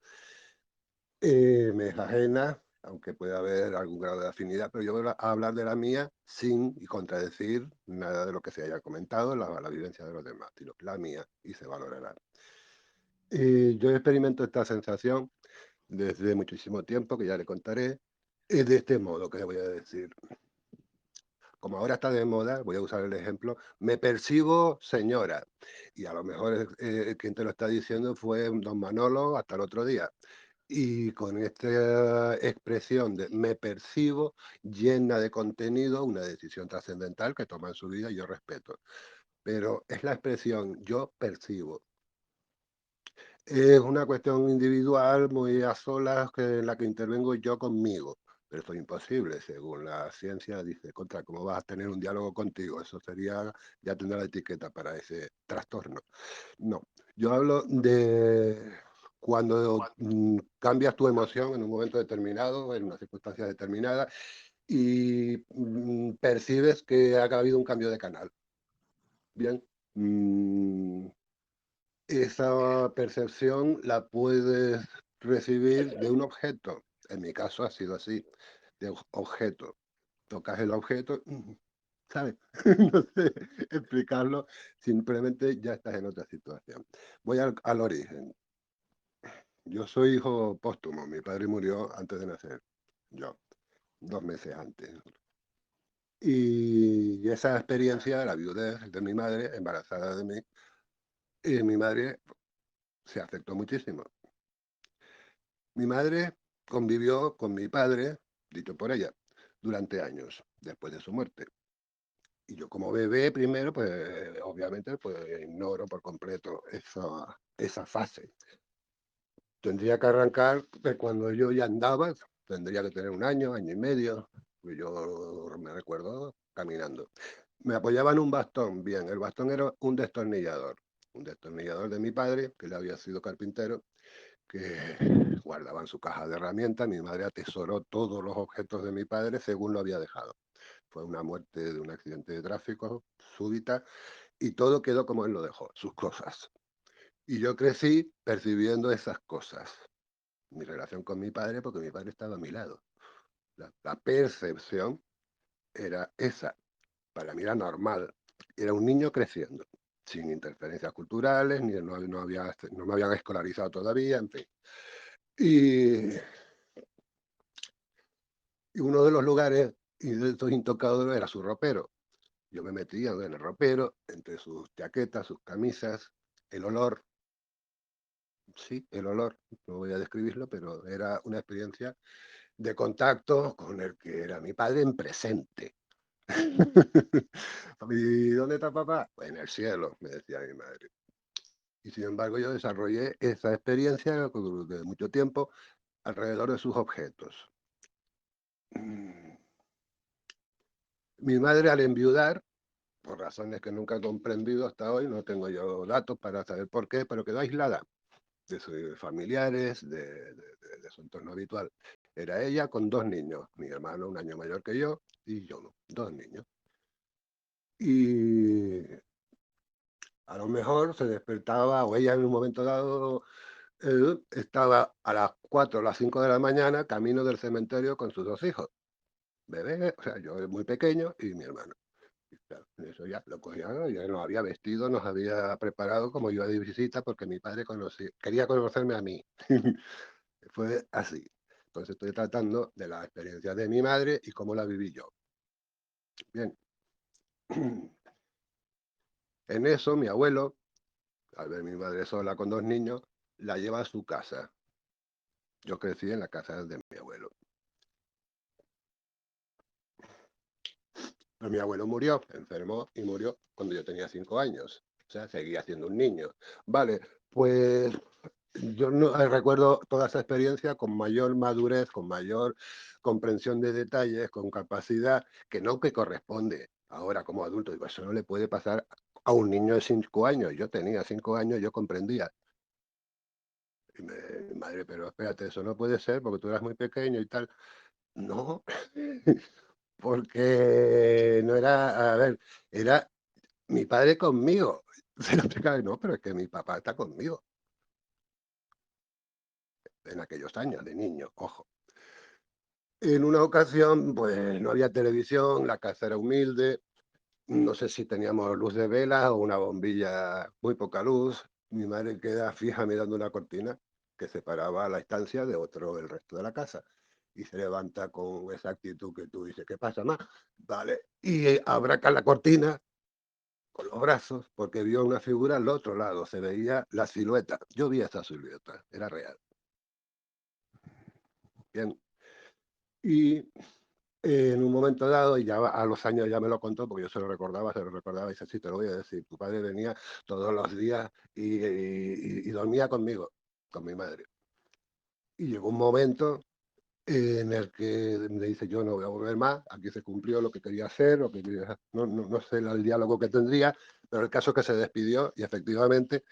Speaker 11: me es ajena, aunque pueda haber algún grado de afinidad, pero yo voy a hablar de la mía sin contradecir nada de lo que se haya comentado, la vivencia de los demás, sino la mía, y se valorará. Yo experimento esta sensación desde muchísimo tiempo, que ya le contaré, de este modo que voy a decir. Como ahora está de moda, voy a usar el ejemplo, me percibo señora. Y a lo mejor quien te lo está diciendo fue don Manolo hasta el otro día. Y con esta expresión de me percibo llena de contenido, una decisión trascendental que toma en su vida y yo respeto. Pero es la expresión yo percibo. Es una cuestión individual, muy a solas, en la que intervengo yo conmigo. Pero esto es imposible, según la ciencia, dice, ¿cómo vas a tener un diálogo contigo? Eso sería, ya tendrá la etiqueta para ese trastorno. No, yo hablo de cuando cambias tu emoción en un momento determinado, en una circunstancia determinada, y percibes que ha habido un cambio de canal. Bien, esa percepción la puedes recibir de un objeto. En mi caso ha sido así, de objeto. Tocas el objeto, ¿sabes? No sé explicarlo, simplemente ya estás en otra situación. Voy al origen. Yo soy hijo póstumo, mi padre murió antes de nacer, yo, 2 meses antes. Y esa experiencia, la viudez de mi madre, embarazada de mí, y mi madre se afectó muchísimo. Mi madre convivió con mi padre, dicho por ella, durante años, después de su muerte. Y yo como bebé primero, pues obviamente pues, ignoro por completo esa fase. Tendría que arrancar de cuando yo ya andaba, tendría que tener 1 año, 1 año y medio, pues yo me recuerdo caminando. Me apoyaba en un bastón, bien, el bastón era un destornillador de mi padre, que él había sido carpintero, que guardaba en su caja de herramientas. Mi madre atesoró todos los objetos de mi padre según lo había dejado. Fue una muerte de un accidente de tráfico súbita y todo quedó como él lo dejó, sus cosas. Y yo crecí percibiendo esas cosas. Mi relación con mi padre, porque mi padre estaba a mi lado. La percepción era esa. Para mí era normal. Era un niño creciendo, sin interferencias culturales, ni no me habían escolarizado todavía, en fin. Y uno de los lugares y de estos intocados era su ropero. Yo me metía en el ropero, entre sus chaquetas, sus camisas, el olor. Sí, el olor, no voy a describirlo, pero era una experiencia de contacto con el que era mi padre en presente. ¿Y dónde está papá? Pues en el cielo, me decía mi madre. Y sin embargo yo desarrollé esa experiencia de mucho tiempo alrededor de sus objetos. Mi madre al enviudar, por razones que nunca he comprendido hasta hoy, no tengo yo datos para saber por qué, pero quedó aislada de sus familiares, de su entorno habitual. Era ella con 2 niños, mi hermano 1 año mayor que yo y yo, 2 niños. Y a lo mejor se despertaba, o ella en un momento dado estaba a las 4 o las 5 de la mañana camino del cementerio con sus 2 hijos. bebé, o sea, yo muy pequeño y mi hermano. Y claro, eso ya lo cogía, ¿no? Ya nos había vestido, nos había preparado como iba de visita porque mi padre quería conocerme a mí. Fue así. Entonces estoy tratando de la experiencia de mi madre y cómo la viví yo. Bien. En eso, mi abuelo, al ver mi madre sola con 2 niños, la lleva a su casa. Yo crecí en la casa de mi abuelo. Pero mi abuelo murió, enfermó y murió cuando yo tenía 5 años. O sea, seguía siendo un niño. Vale, pues yo no recuerdo toda esa experiencia con mayor madurez, con mayor comprensión de detalles, con capacidad que corresponde ahora como adulto. Digo, eso no le puede pasar a un niño de 5 años. Yo tenía 5 años, yo comprendía. Y madre, pero espérate, eso no puede ser porque tú eras muy pequeño y tal. No, porque no era, a ver, era mi padre conmigo. Se lo explicaba, no, pero es que mi papá está conmigo. En aquellos años de niño, ojo. En una ocasión, pues no había televisión, la casa era humilde, no sé si teníamos luz de vela o una bombilla, muy poca luz. Mi madre queda fija mirando una cortina que separaba la estancia de otro, el resto de la casa. Y se levanta con esa actitud que tú dices, ¿qué pasa, ma? Vale. Y abraca la cortina con los brazos porque vio una figura al otro lado, se veía la silueta. Yo vi esa silueta, era real. Bien. Y en un momento dado, y ya a los años ya me lo contó, porque yo se lo recordaba, y dice, sí, te lo voy a decir, tu padre venía todos los días y dormía conmigo, con mi madre. Y llegó un momento en el que me dice, yo no voy a volver más, aquí se cumplió lo que quería hacer, no sé el diálogo que tendría, pero el caso es que se despidió y efectivamente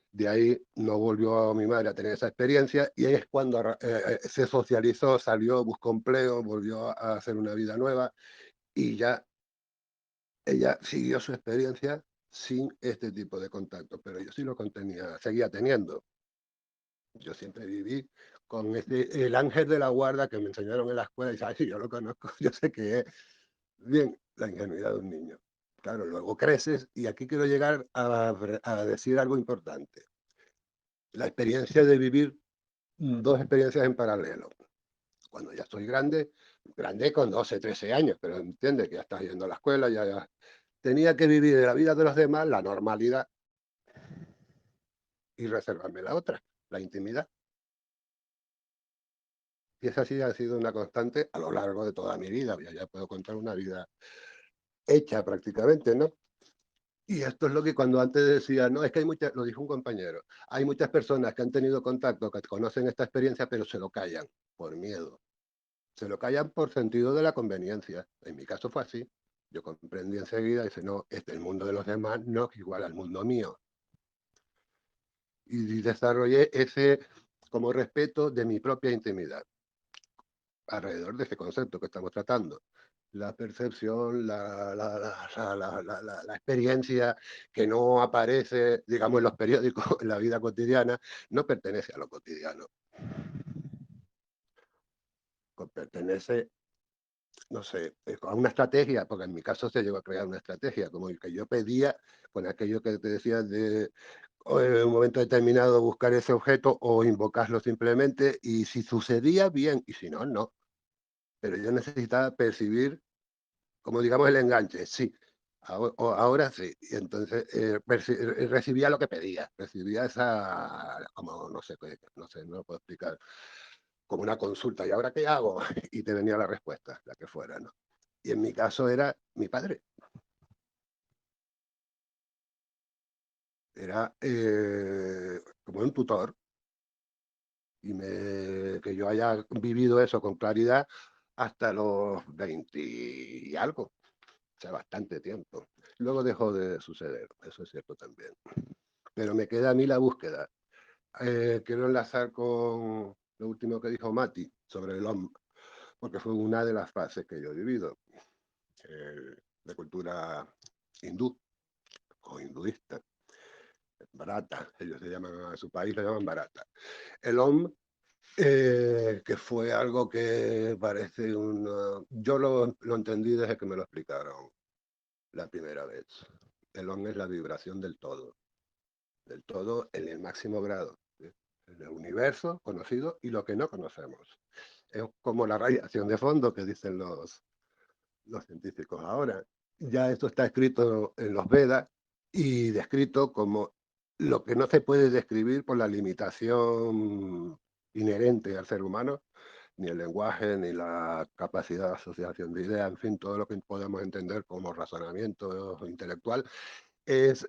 Speaker 11: de ahí no volvió a mi madre a tener esa experiencia y ahí es cuando se socializó, salió, buscó empleo, volvió a hacer una vida nueva y ya ella siguió su experiencia sin este tipo de contacto, pero yo sí lo contenía, seguía teniendo. Yo siempre viví con el ángel de la guarda que me enseñaron en la escuela y ¿sabes? Yo lo conozco, yo sé que es bien la ingenuidad de un niño. Claro, luego creces y aquí quiero llegar a decir algo importante. La experiencia de vivir 2 experiencias en paralelo. Cuando ya estoy grande, grande con 12, 13 años, pero entiende que ya estás yendo a la escuela, ya tenía que vivir de la vida de los demás la normalidad y reservarme la otra, la intimidad. Y esa sí ha sido una constante a lo largo de toda mi vida. Ya puedo contar una vida hecha prácticamente, ¿no? Y esto es lo que cuando antes decía, no, es que hay muchas, lo dijo un compañero, hay muchas personas que han tenido contacto, que conocen esta experiencia, pero se lo callan por miedo. Se lo callan por sentido de la conveniencia. En mi caso fue así. Yo comprendí enseguida y dice, no, el mundo de los demás no es igual al mundo mío. Y desarrollé ese como respeto de mi propia intimidad alrededor de ese concepto que estamos tratando. La percepción, la experiencia que no aparece, digamos, en los periódicos, en la vida cotidiana, no pertenece a lo cotidiano. Pertenece, no sé, a una estrategia, porque en mi caso se llegó a crear una estrategia, como el que yo pedía, con aquello que te decía de en un momento determinado buscar ese objeto o invocarlo simplemente, y si sucedía, bien, y si no, no. Pero yo necesitaba percibir, como digamos, el enganche, sí. Ahora sí. Y entonces recibía lo que pedía, recibía esa, como no sé, no lo puedo explicar, como una consulta. ¿Y ahora qué hago? Y te venía la respuesta, la que fuera, ¿no? Y en mi caso era mi padre. Era como un tutor. Y que yo haya vivido eso con claridad hasta los 20 y algo, o sea, bastante tiempo. Luego dejó de suceder, eso es cierto también. Pero me queda a mí la búsqueda. Quiero enlazar con lo último que dijo Mati sobre el hombre, porque fue una de las fases que yo he vivido, de cultura hindú o hinduista, barata, ellos se llaman, a su país lo llaman barata. El hombre que fue algo que parece una... Yo lo entendí desde que me lo explicaron la primera vez. El Om es la vibración del todo en el máximo grado, ¿sí? En el universo conocido y lo que no conocemos. Es como la radiación de fondo que dicen los científicos ahora. Ya esto está escrito en los Vedas y descrito como lo que no se puede describir por la limitación inherente al ser humano, ni el lenguaje, ni la capacidad de asociación de ideas, en fin, todo lo que podemos entender como razonamiento intelectual, es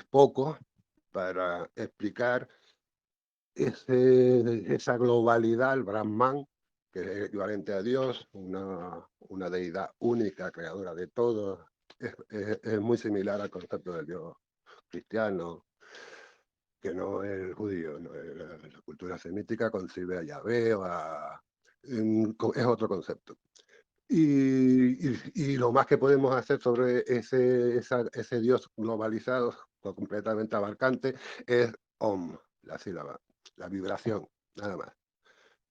Speaker 11: poco para explicar esa globalidad, el Brahman, que es equivalente a Dios, una deidad única, creadora de todo. Es muy similar al concepto del Dios cristiano, que no es el judío. ¿No? La cultura semítica concibe a Yahvé es otro concepto. Y lo más que podemos hacer sobre ese Dios globalizado, completamente abarcante, es Om, la sílaba, la vibración, nada más.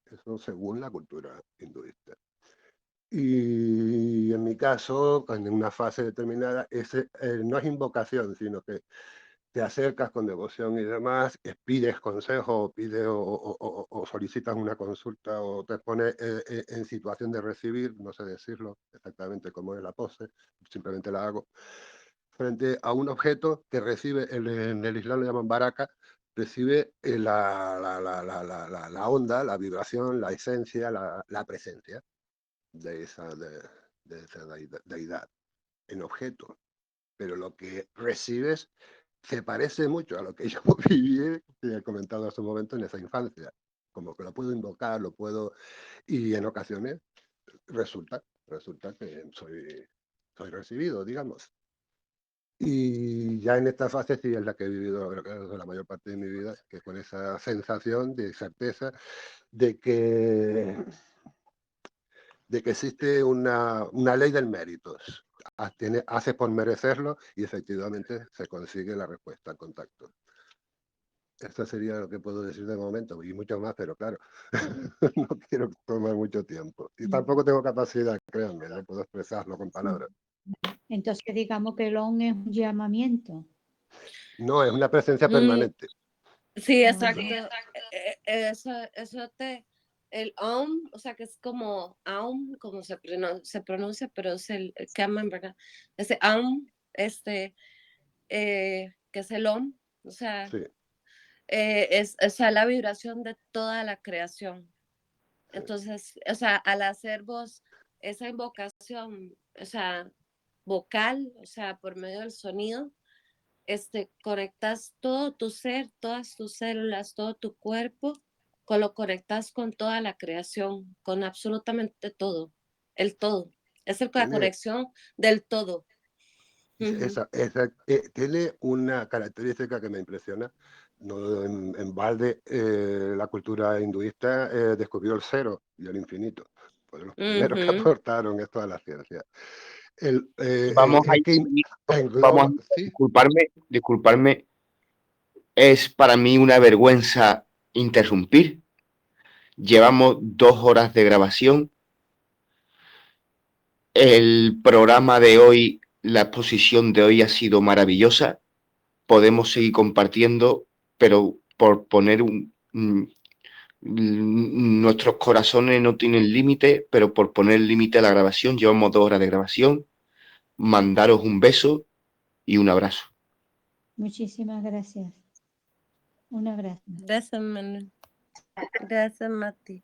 Speaker 11: Eso según la cultura hinduista. Y en mi caso, en una fase determinada, no es invocación, sino que te acercas con devoción y demás, pides consejo, o solicitas una consulta, o te pones en situación de recibir, no sé decirlo exactamente cómo es la pose, simplemente la hago, frente a un objeto que recibe, en el Islam lo llaman baraka, recibe la onda, la vibración, la esencia, la presencia de esa deidad en objeto. Pero lo que recibes se parece mucho a lo que yo viví, que he comentado hace un momento, en esa infancia. Como que lo puedo invocar, y en ocasiones resulta que soy recibido, digamos. Y ya en esta fase sí es la que he vivido, creo que la mayor parte de mi vida, que con esa sensación de certeza de que existe una ley del mérito. Haces por merecerlo y efectivamente se consigue la respuesta al contacto. Esto sería lo que puedo decir de momento, y mucho más, pero claro, no quiero tomar mucho tiempo. Y tampoco tengo capacidad, créanme, no puedo expresarlo con palabras.
Speaker 2: Entonces digamos que el OM es un llamamiento.
Speaker 11: No, es una presencia permanente.
Speaker 7: Sí, exacto. El Om, o sea, que es como Aum, como se pronuncia, pero es el Kaman, ¿verdad? Ese Aum, que es el Om, o sea,
Speaker 11: Sí.
Speaker 7: es la vibración de toda la creación. Entonces, o sea, al hacer vos esa invocación, o sea, vocal, o sea, por medio del sonido, conectas todo tu ser, todas tus células, todo tu cuerpo, lo conectas con toda la creación, con absolutamente todo, el todo. Es la conexión del todo.
Speaker 11: Tiene una característica que me impresiona. No, en balde, la cultura hinduista descubrió el cero y el infinito. Fueron los primeros que aportaron esto a la ciencia.
Speaker 1: Disculparme. Es para mí una vergüenza interrumpir. Llevamos 2 horas de grabación. El programa de hoy, la exposición de hoy ha sido maravillosa. Podemos seguir compartiendo, pero por poner nuestros corazones no tienen límite, pero por poner límite a la grabación, llevamos 2 horas de grabación. Mandaros un beso y un abrazo.
Speaker 2: Muchísimas gracias. Un abrazo.
Speaker 7: Gracias, Manuel. Gracias, Mati.